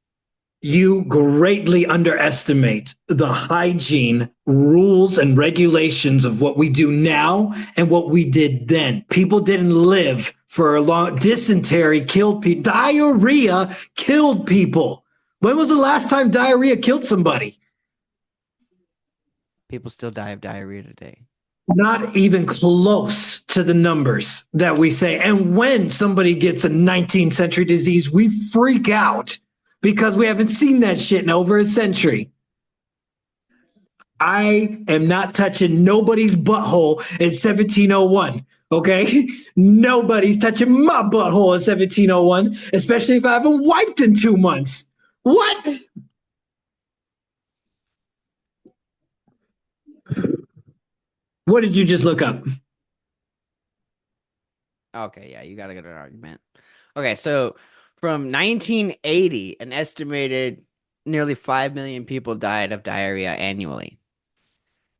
You greatly underestimate the hygiene rules and regulations of what we do now and what we did then. People didn't live for a long. Dysentery killed people. Diarrhea killed people. When was the last time diarrhea killed somebody? People still die of diarrhea today. Not even close to the numbers that we say. And when somebody gets a 19th century disease, we freak out because we haven't seen that shit in over a century. I am not touching nobody's butthole in 1701. Okay? Nobody's touching my butthole in 1701, especially if I haven't wiped in 2 months. What? What did you just look up? Okay, yeah, you got to get an argument. Okay, so from 1980, an estimated nearly 5 million people died of diarrhea annually.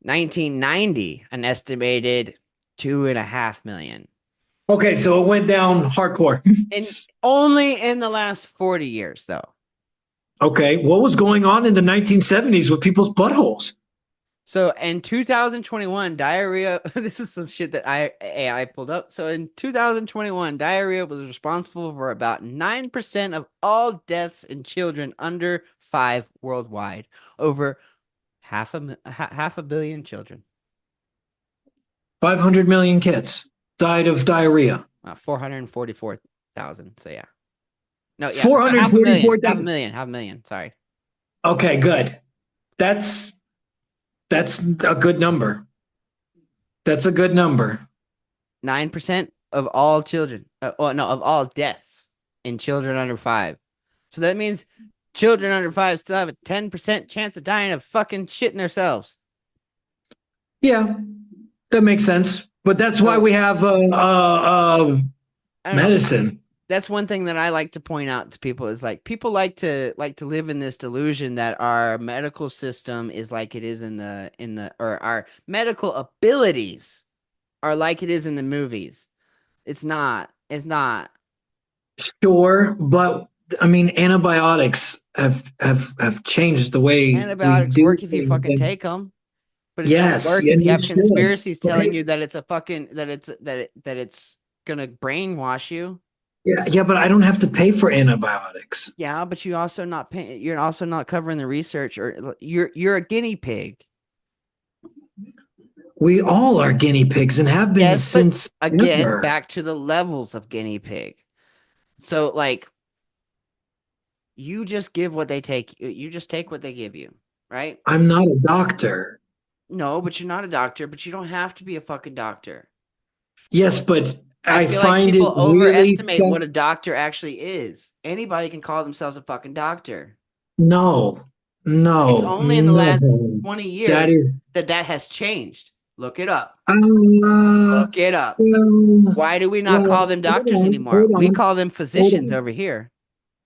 1990, an estimated 2.5 million. Okay, so it went down hardcore. And only in the last 40 years, though. Okay, what was going on in the 1970s with people's buttholes? So in 2021, diarrhea, this is some shit that I pulled up. So in 2021, diarrhea was responsible for about 9% of all deaths in children under 5 worldwide. Over half a billion children. 500 million kids died of diarrhea. 444,000. So yeah. No, yeah. 444,000. Half a million. Sorry. Okay, good. That's a good number. That's a good number. 9% of all children. Of all deaths in children under 5. So that means children under 5 still have a 10% chance of dying of fucking shitting themselves. Yeah, that makes sense. But that's why we have I don't know. medicine. That's one thing that I like to point out to people is like people like to live in this delusion that our medical system is like it is in the or our medical abilities are like it is in the movies. It's not. Sure, but I mean, antibiotics have changed the way Antibiotics we do work if you things. fucking And take them. But it Yes, doesn't work yeah, if you you have should, conspiracies telling right? you that it's a fucking that it's gonna brainwash you. Yeah, but I don't have to pay for antibiotics. Yeah, but you also not paying. You're also not covering the research, or you're a guinea pig. We all are guinea pigs and have been Yes, but since again, ever. back to the levels of guinea pig. So like, you just give what they take. You just take what they give you, right? I'm not a doctor. No, but you're not a doctor. But you don't have to be a fucking doctor. Yes, but I I feel like find it people really overestimate what a doctor actually is. Anybody can call themselves a fucking doctor. no, It's no, only in the last no. 20 years That is that has changed. Look it up. uh, Look it up. well, Why do we not call well, them hold doctors on, anymore? hold We on, call them hold physicians on. over here.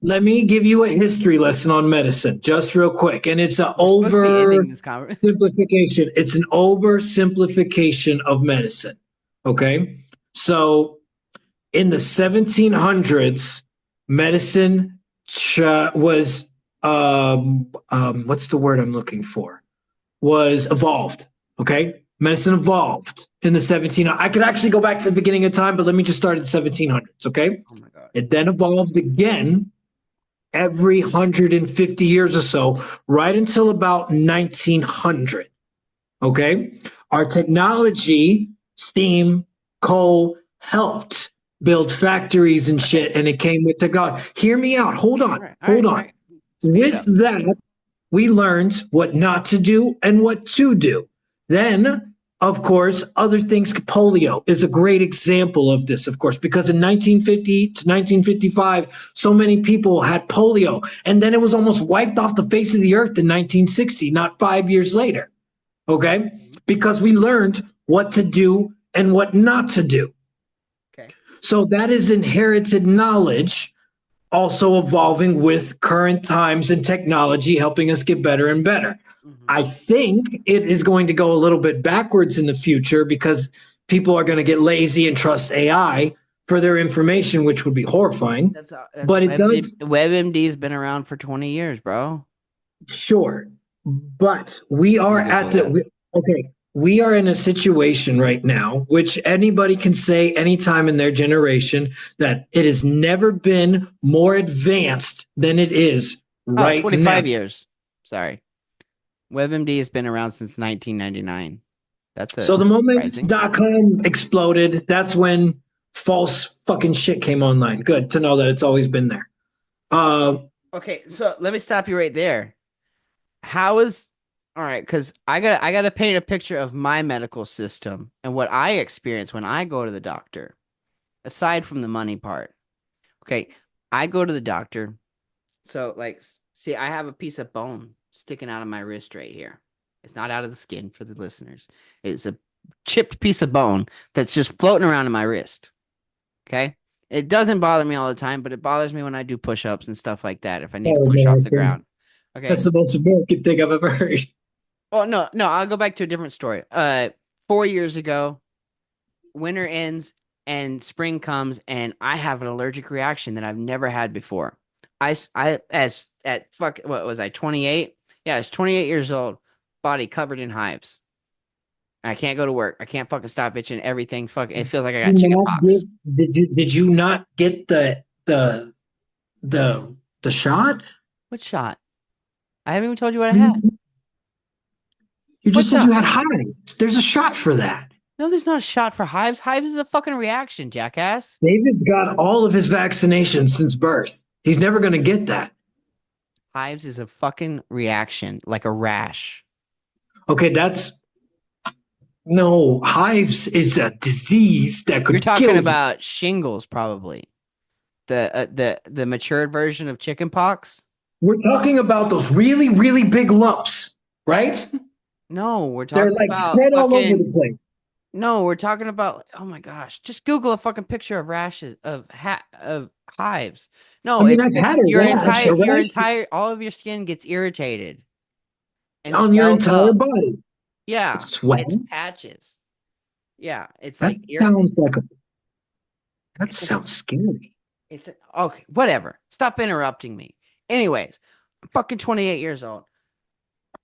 Let me give you a history lesson on medicine, just real quick. And it's an We're supposed to be ending this conversation. oversimplification. It's an oversimplification of medicine. Okay. So in the 1700s, medicine was, what's the word I'm looking for? Was evolved. Okay. Medicine evolved in the 1700s. I could actually go back to the beginning of time, but let me just start at the 1700s. Okay. Oh my God. It then evolved again every 150 years or so, right until about 1900. Okay. Our technology, steam, coal, helped build factories and shit, and it came with technology. Hear me out. Hold on. Hold on. With that, we learned what not to do and what to do. Then, of course, other things, polio is a great example of this, of course, because in 1950 to 1955, so many people had polio, and then it was almost wiped off the face of the earth in 1960, not 5 years later. Okay? Because we learned what to do and what not to do. Okay. So that is inherited knowledge, also evolving with current times and technology, helping us get better and better. I think it is going to go a little bit backwards in the future because people are going to get lazy and trust AI for their information, which would be horrifying. That's But it does. WebMD has been around for 20 years, bro. Sure. But we are at the, okay, we are in a situation right now, which anybody can say anytime in their generation, that it has never been more advanced than it is right 25 now. years. Sorry. WebMD has been around since 1999. So the moment surprising. .com exploded, that's when false fucking shit came online. Good to know that it's always been there. Okay, so let me stop you right there. All right, because I gotta paint a picture of my medical system and what I experience when I go to the doctor, aside from the money part. Okay, I go to the doctor. So like, see, I have a piece of bone sticking out of my wrist right here. It's not out of the skin for the listeners. It's a chipped piece of bone that's just floating around in my wrist. Okay. It doesn't bother me all the time, but it bothers me when I do push-ups and stuff like that. If I need to push off the ground. Okay. That's the most American thing I've ever heard. Oh no, I'll go back to a different story. 4 years ago, winter ends and spring comes, and I have an allergic reaction that I've never had before. What was I, 28? Yeah, I was 28 years old, body covered in hives. And I can't go to work. I can't fucking stop itching. Everything fucking. It feels like I got chicken pox. Did you not get the shot? What shot? I haven't even told you what I had. You just said you had hives. There's a shot for that. No, there's not a shot for hives. Hives is a fucking reaction, jackass. David's got all of his vaccinations since birth. He's never going to get that. Hives is a fucking reaction, like a rash. Okay, no, hives is a disease that could kill you. You're talking about shingles, probably. The matured version of chicken pox. We're talking about those really, really big lumps, right? No, we're talking about spread all over the place. No, we're talking about. Oh my gosh! Just Google a fucking picture of rashes of hives. No, I mean, I've had your entire all of your skin gets irritated. And on your entire body. Yeah, it's patches. Yeah, it's that like that sounds scary. Okay, whatever. Stop interrupting me. Anyways, I'm fucking 28 years old.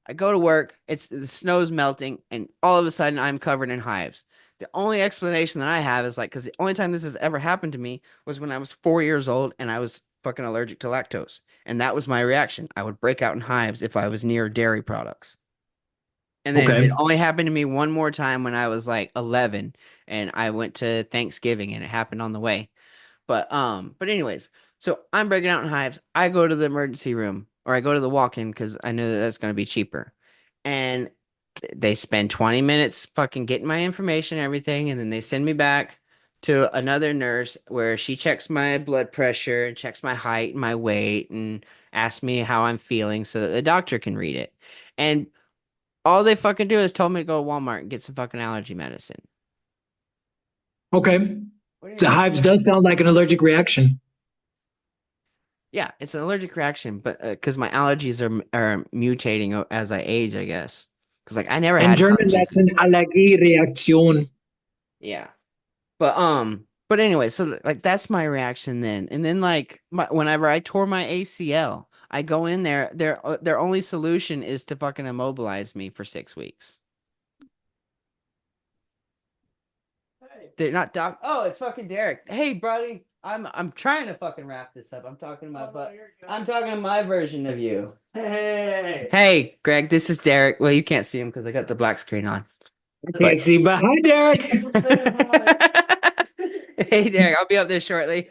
I go to work. The snow's melting, and all of a sudden, I'm covered in hives. The only explanation that I have is like, because the only time this has ever happened to me was when I was 4 years old and I was fucking allergic to lactose. And that was my reaction. I would break out in hives if I was near dairy products. And then it Okay. only happened to me one more time when I was like 11 and I went to Thanksgiving and it happened on the way. But anyways, so I'm breaking out in hives. I go to the emergency room or I go to the walk-in because I know that that's going to be cheaper. And they spend 20 minutes fucking getting my information and everything, and then they send me back to another nurse where she checks my blood pressure and checks my height and my weight and asks me how I'm feeling so that the doctor can read it. And all they fucking do is tell me to go to Walmart and get some fucking allergy medicine. Okay. What do you The mean? hives does sound like an allergic reaction. Yeah, it's an allergic reaction, but because my allergies are mutating as I age, I guess. Because like I never In had German, allergies. that's an Allergiereaktion. Yeah. But anyway, so like that's my reaction then. And then like whenever I tore my ACL, I go in there, their only solution is to fucking immobilize me for 6 weeks. They're not doc. Oh, it's fucking Derek. Hey, buddy. I'm trying to fucking wrap this up. I'm talking to my I'm talking to my version of you. Hey, Hey, Greg, this is Derek. Well, you can't see him because I got the black screen on. Can't see, but hi, Derek. Hey, Derek, I'll be up there shortly.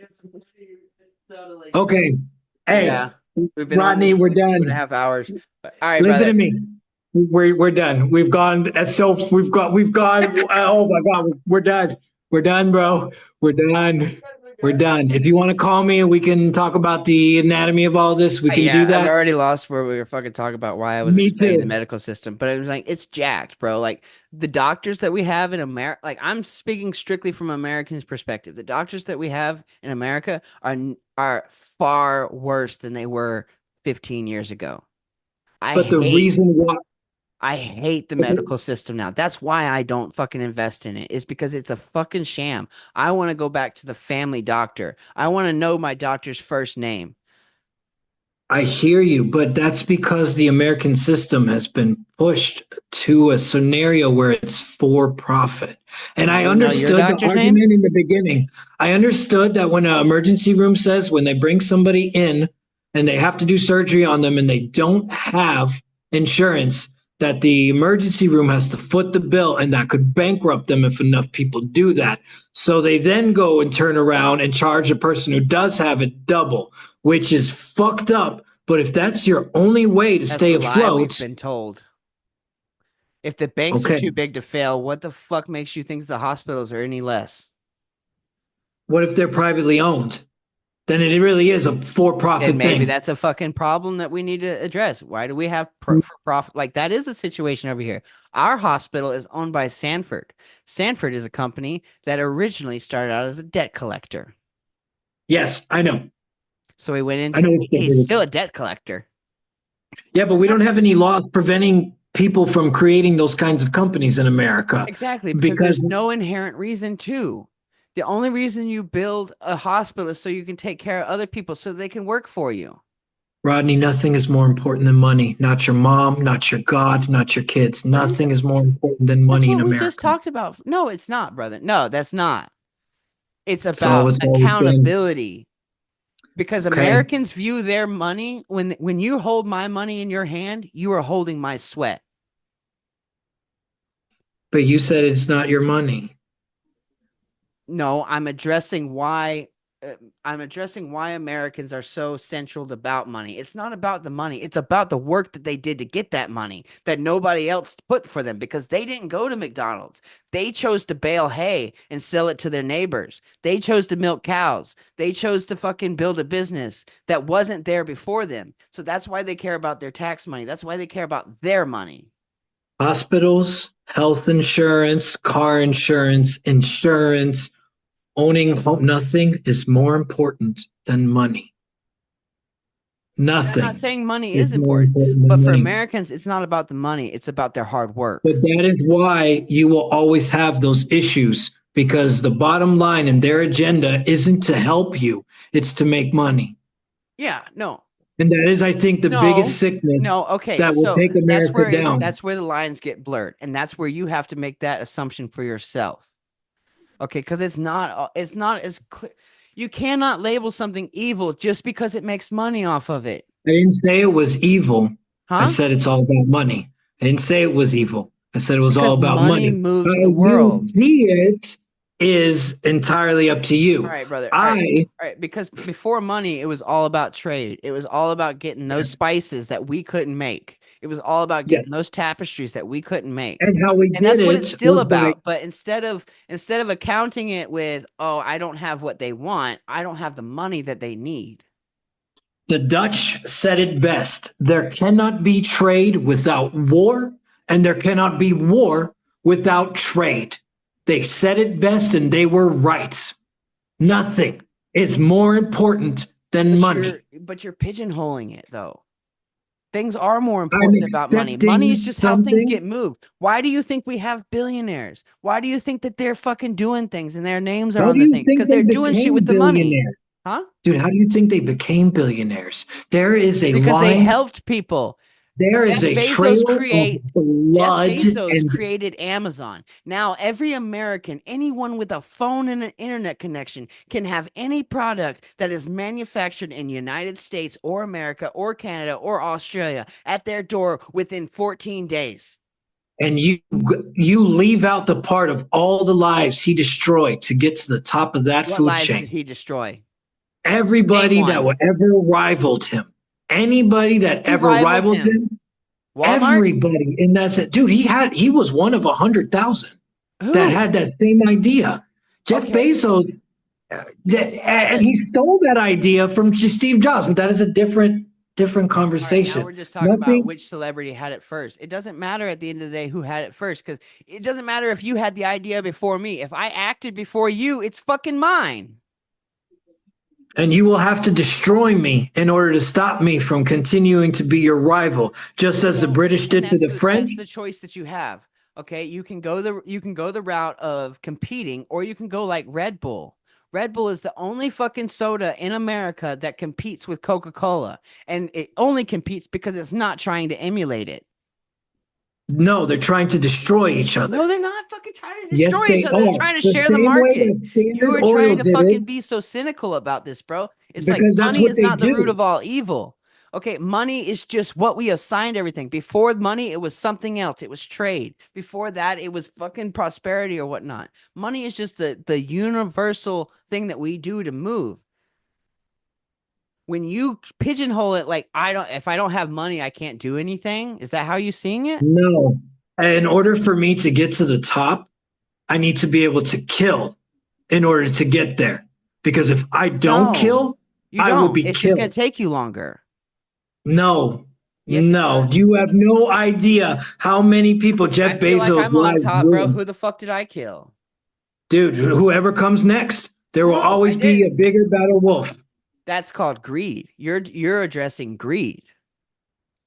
Okay. Hey, Yeah. We've been Rodney, on we're for like done. 2.5 hours. But, all right, Listen brother. to me. We're done. We've gone. We've gone. Oh my God, we're done. We're done, bro. We're done. We're done. If you want to call me and we can talk about the anatomy of all this, we can Yeah, do I've that. already lost where we were fucking talking about why I was Me explaining the too. medical system, but it was like it's jacked, bro. Like the doctors that we have in America, like I'm speaking strictly from Americans' perspective. The doctors that we have in America are far worse than they were 15 years ago. I But the hate reason why, I hate the medical system now. That's why I don't fucking invest in it. Is because it's a fucking sham. I want to go back to the family doctor. I want to know my doctor's first name. I hear you, but that's because the American system has been pushed to a scenario where it's for profit. And I You know your understood the doctor's name? argument in the beginning. I understood that when an emergency room says when they bring somebody in and they have to do surgery on them and they don't have insurance, that the emergency room has to foot the bill and that could bankrupt them if enough people do that. So they then go and turn around and charge the person who does have it double, which is fucked up. But if that's your only way to That's stay the lie we've afloat, been told. If the banks are okay. too big to fail, what the fuck makes you think the hospitals are any less? What if they're privately owned? Then it really is a Then for-profit maybe thing. that's a fucking problem that we need to address. Why do we have profit? Like that is a situation over here. Our hospital is owned by Sanford. Sanford is a company that originally started out as a debt collector. Yes, I know. So he went I know into what Sanford he's is. still a debt collector. Yeah, but we don't have any laws preventing people from creating those kinds of companies in America. Exactly, because there's no inherent reason to. The only reason you build a hospital is so you can take care of other people so they can work for you. Rodney, nothing is more important than money. Not your mom, not your God, not your kids. Nothing is more important than money in That's what we America. just talked about. No, it's not, brother. No, that's not. It's So about it's always been. accountability. Because Okay. Americans view their money when you hold my money in your hand, you are holding my sweat. But you said it's not your money. No, I'm addressing why Americans are so central about money. It's not about the money. It's about the work that they did to get that money that nobody else put for them because they didn't go to McDonald's. They chose to bale hay and sell it to their neighbors. They chose to milk cows. They chose to fucking build a business that wasn't there before them. So that's why they care about their tax money. That's why they care about their money. Hospitals, health insurance, car insurance, owning home, nothing is more important than money. Nothing. I'm not saying money is is more important, than but for money. Americans, it's not about the money. It's about their hard work. But that is why you will always have those issues because the bottom line in their agenda isn't to help you. It's to make money. Yeah, no. And that is, I think, the biggest sickness Okay. that will So take that's America where down. that's where the lines get blurred, and that's where you have to make that assumption for yourself. Okay, because it's not as clear. You cannot label something evil just because it makes money off of it. I didn't say it was evil. I Huh? said it's all about money. I didn't say it was evil. I said it was all Because about money money. moves How the world. you see it is entirely up to you. All right, brother. All I right, because before money, it was all about trade. It was all about getting those spices that we couldn't make. It was all about yes, getting those tapestries that we couldn't make. and how we And did that's what it's it still was by about. But instead of accounting it with, oh, I don't have what they want, I don't have the money that they need. the Dutch said it best. There cannot be trade without war, and there cannot be war without trade. They said it best, and they were right. Nothing is more important than But money. you're pigeonholing it though. Things are more I'm important about money. Money is accepting just how things something. get moved. Why do you think we have billionaires? Why do you think that they're fucking doing things and their names are How on do the you thing? think Because they they're doing shit became with the money. billionaires? Huh? Dude, how do you think they became billionaires? There is a Because they line, helped people. there is a trail of Jeff blood Bezos and created Amazon. Now every American, anyone with a phone and an internet connection can have any product that is manufactured in United States or America or Canada or Australia at their door within 14 days. and you leave out the part of all the lives he destroyed to get to the top of that What food lives did chain. he destroy? Everybody Name that one. ever rivaled him, anybody that Who ever rivaled rivaled him? him, Walmart? everybody. And that's it. Dude, he was one of 100,000 that Who? had that same idea. Jeff Okay. Bezos, and he stole that idea from Steve Jobs, but that is a different All right, now conversation. we're just talking about Nothing. which celebrity had it first. It doesn't matter at the end of the day who had it first, because it doesn't matter if you had the idea before me. If I acted before you, it's fucking mine. And you will have to destroy me in order to stop me from continuing to be your rival, just as the British did to the French. That's the choice that you have. Okay, you can go the route of competing, or you can go like Red Bull. Red Bull is the only fucking soda in America that competes with Coca-Cola, and it only competes because it's not trying to emulate it. No, they're trying to destroy each other. No, they're not fucking trying to Yes, destroy they each other. They're are. trying to The share the same way market. that Standard You are Oil trying to did fucking it, be so cynical about this, bro. It's like because that's money what is they not the root do. of all evil. Okay, money is just what we assigned everything. Before money, it was something else. It was trade. Before that, it was fucking prosperity or whatnot. Money is just the universal thing that we do to move. When you pigeonhole it like if I don't have money, I can't do anything. Is that how you seeing it? No. In order for me to get to the top, I need to be able to kill in order to get there. Because if I don't No, kill, you I will don't. be It's just gonna killed. take you longer. No, Yes, it no. does. You have no idea how many people I Jeff feel like Bezos' I'm on lives top, bro. ruined. Who the fuck did I kill? Dude, whoever comes next, there will No, I always be a didn't. bigger, better wolf. That's called greed. You're addressing greed.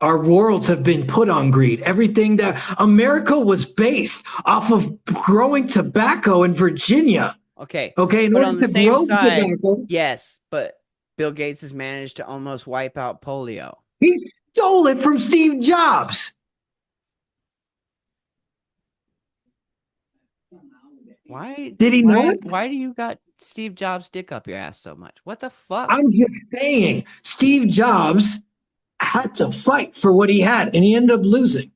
Our worlds have been put on greed. Everything that America was based off of growing tobacco in Virginia. Okay. Okay, in But order on the to same grow side, tobacco, yes, but Bill Gates has managed to almost wipe out polio. he stole it from Steve Jobs. Why Did he not? why do you got Steve Jobs' dick up your ass so much? What the fuck? I'm just saying, Steve Jobs had to fight for what he had, and he ended up losing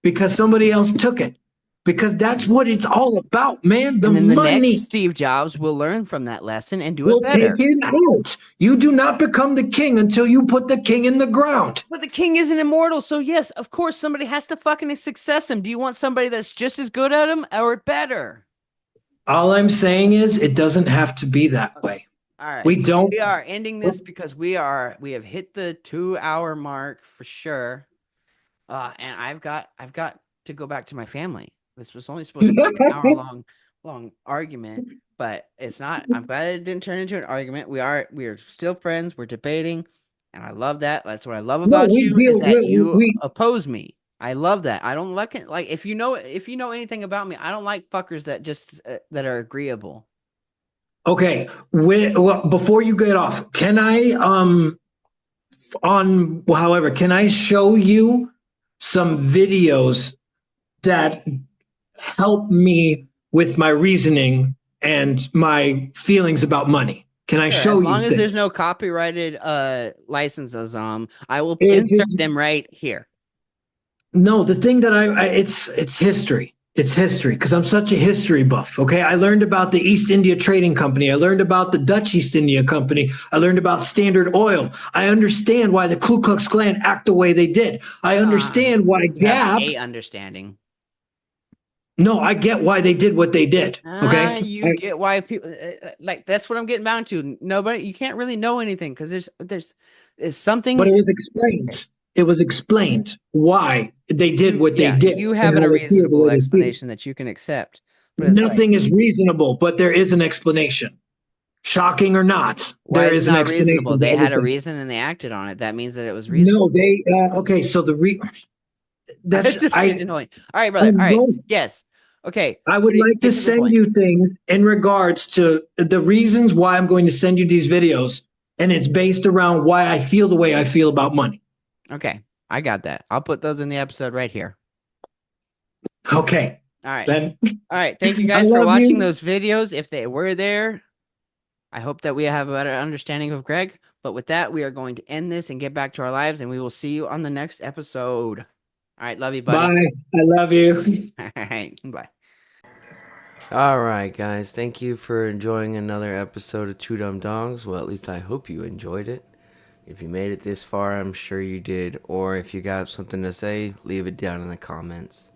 because somebody else took it. Because that's what it's all about, man. The And then the money next Steve Jobs will learn from that lesson and do will it better. take it out. You do not become the king until you put the king in the ground. But the king isn't immortal, so yes, of course somebody has to fucking success him. Do you want somebody that's just as good at him or better? All I'm saying is it doesn't have to be that way. All right. We don't. We are ending this because we have hit the 2-hour mark for sure. And I've got to go back to my family. This was only supposed to be an hour long argument, but it's not. I'm glad it didn't turn into an argument. We are still friends. We're debating, and I love that. That's what I love about you is that you oppose me. I love that. I don't like it. Like if you know anything about me, I don't like fuckers that just that are agreeable. Okay. Well, before you get off, can I can I show you some videos that help me with my reasoning and my feelings about money. Can I Sure, show as you long as things? there's no copyrighted licenses on 'em, I will It- insert them right here. No, the thing that it's history. It's history because I'm such a history buff. Okay. I learned about the East India Trading Company. I learned about the Dutch East India Company. I learned about Standard Oil. I understand why the Ku Klux Klan act the way they did. I understand why You have Gap. a understanding. No, I get why they did what they did. Okay. You get why people like that's what I'm getting down to. Nobody, you can't really know anything because there's something. But it was explained. It was explained why they did what they did. You have and a how they feel the reasonable way they feel. explanation that you can accept. But it's Nothing is reasonable, but there is an explanation. Shocking or not, why there is is it an not explanation. reasonable? to They had a everything. reason and they acted on it. That means that it was reasonable. No, they okay. So that's Just I. annoying. All right, brother. I'm All right. going- Yes. Okay. I would Get like to to the send point. you things in regards to the reasons why I'm going to send you these videos, and it's based around why I feel the way I feel about money. Okay. I got that. I'll put those in the episode right here. Okay, All right. then All right. Thank you I guys for love watching you. those videos. If they were there, I hope that we have a better understanding of Greg. But with that, we are going to end this and get back to our lives, and we will see you on the next episode. All right. Love you, buddy. Bye. I love you. All right. Bye. All right, guys. Thank you for enjoying another episode of Two Dumb Dogs. Well, at least I hope you enjoyed it. If you made it this far, I'm sure you did. Or if you got something to say, leave it down in the comments.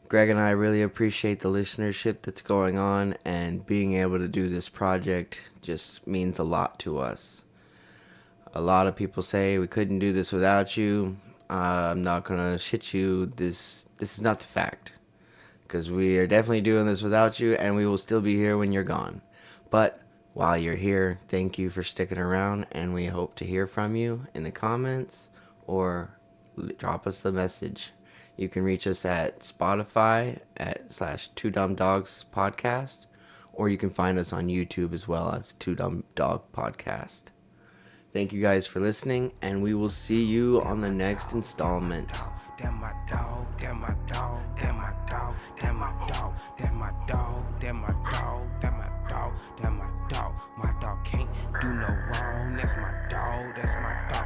Greg and I really appreciate the listenership that's going on, and being able to do this project just means a lot to us. A lot of people say we couldn't do this without you. I'm not gonna shit you. This is not the fact, because we are definitely doing this without you, and we will still be here when you're gone. But while you're here, thank you for sticking around, and we hope to hear from you in the comments or drop us a message. You can reach us at Spotify / Two Dumb Dogs Podcast, or you can find us on YouTube as well as Two Dumb Dog Podcast. Thank you guys for listening, and we will see you on the next installment. That my dog, that my dog, that my dog, that my dog, that my dog, that my dog, that my dog, that my dog. My dog can't do no wrong. That's my dog, that's my dog.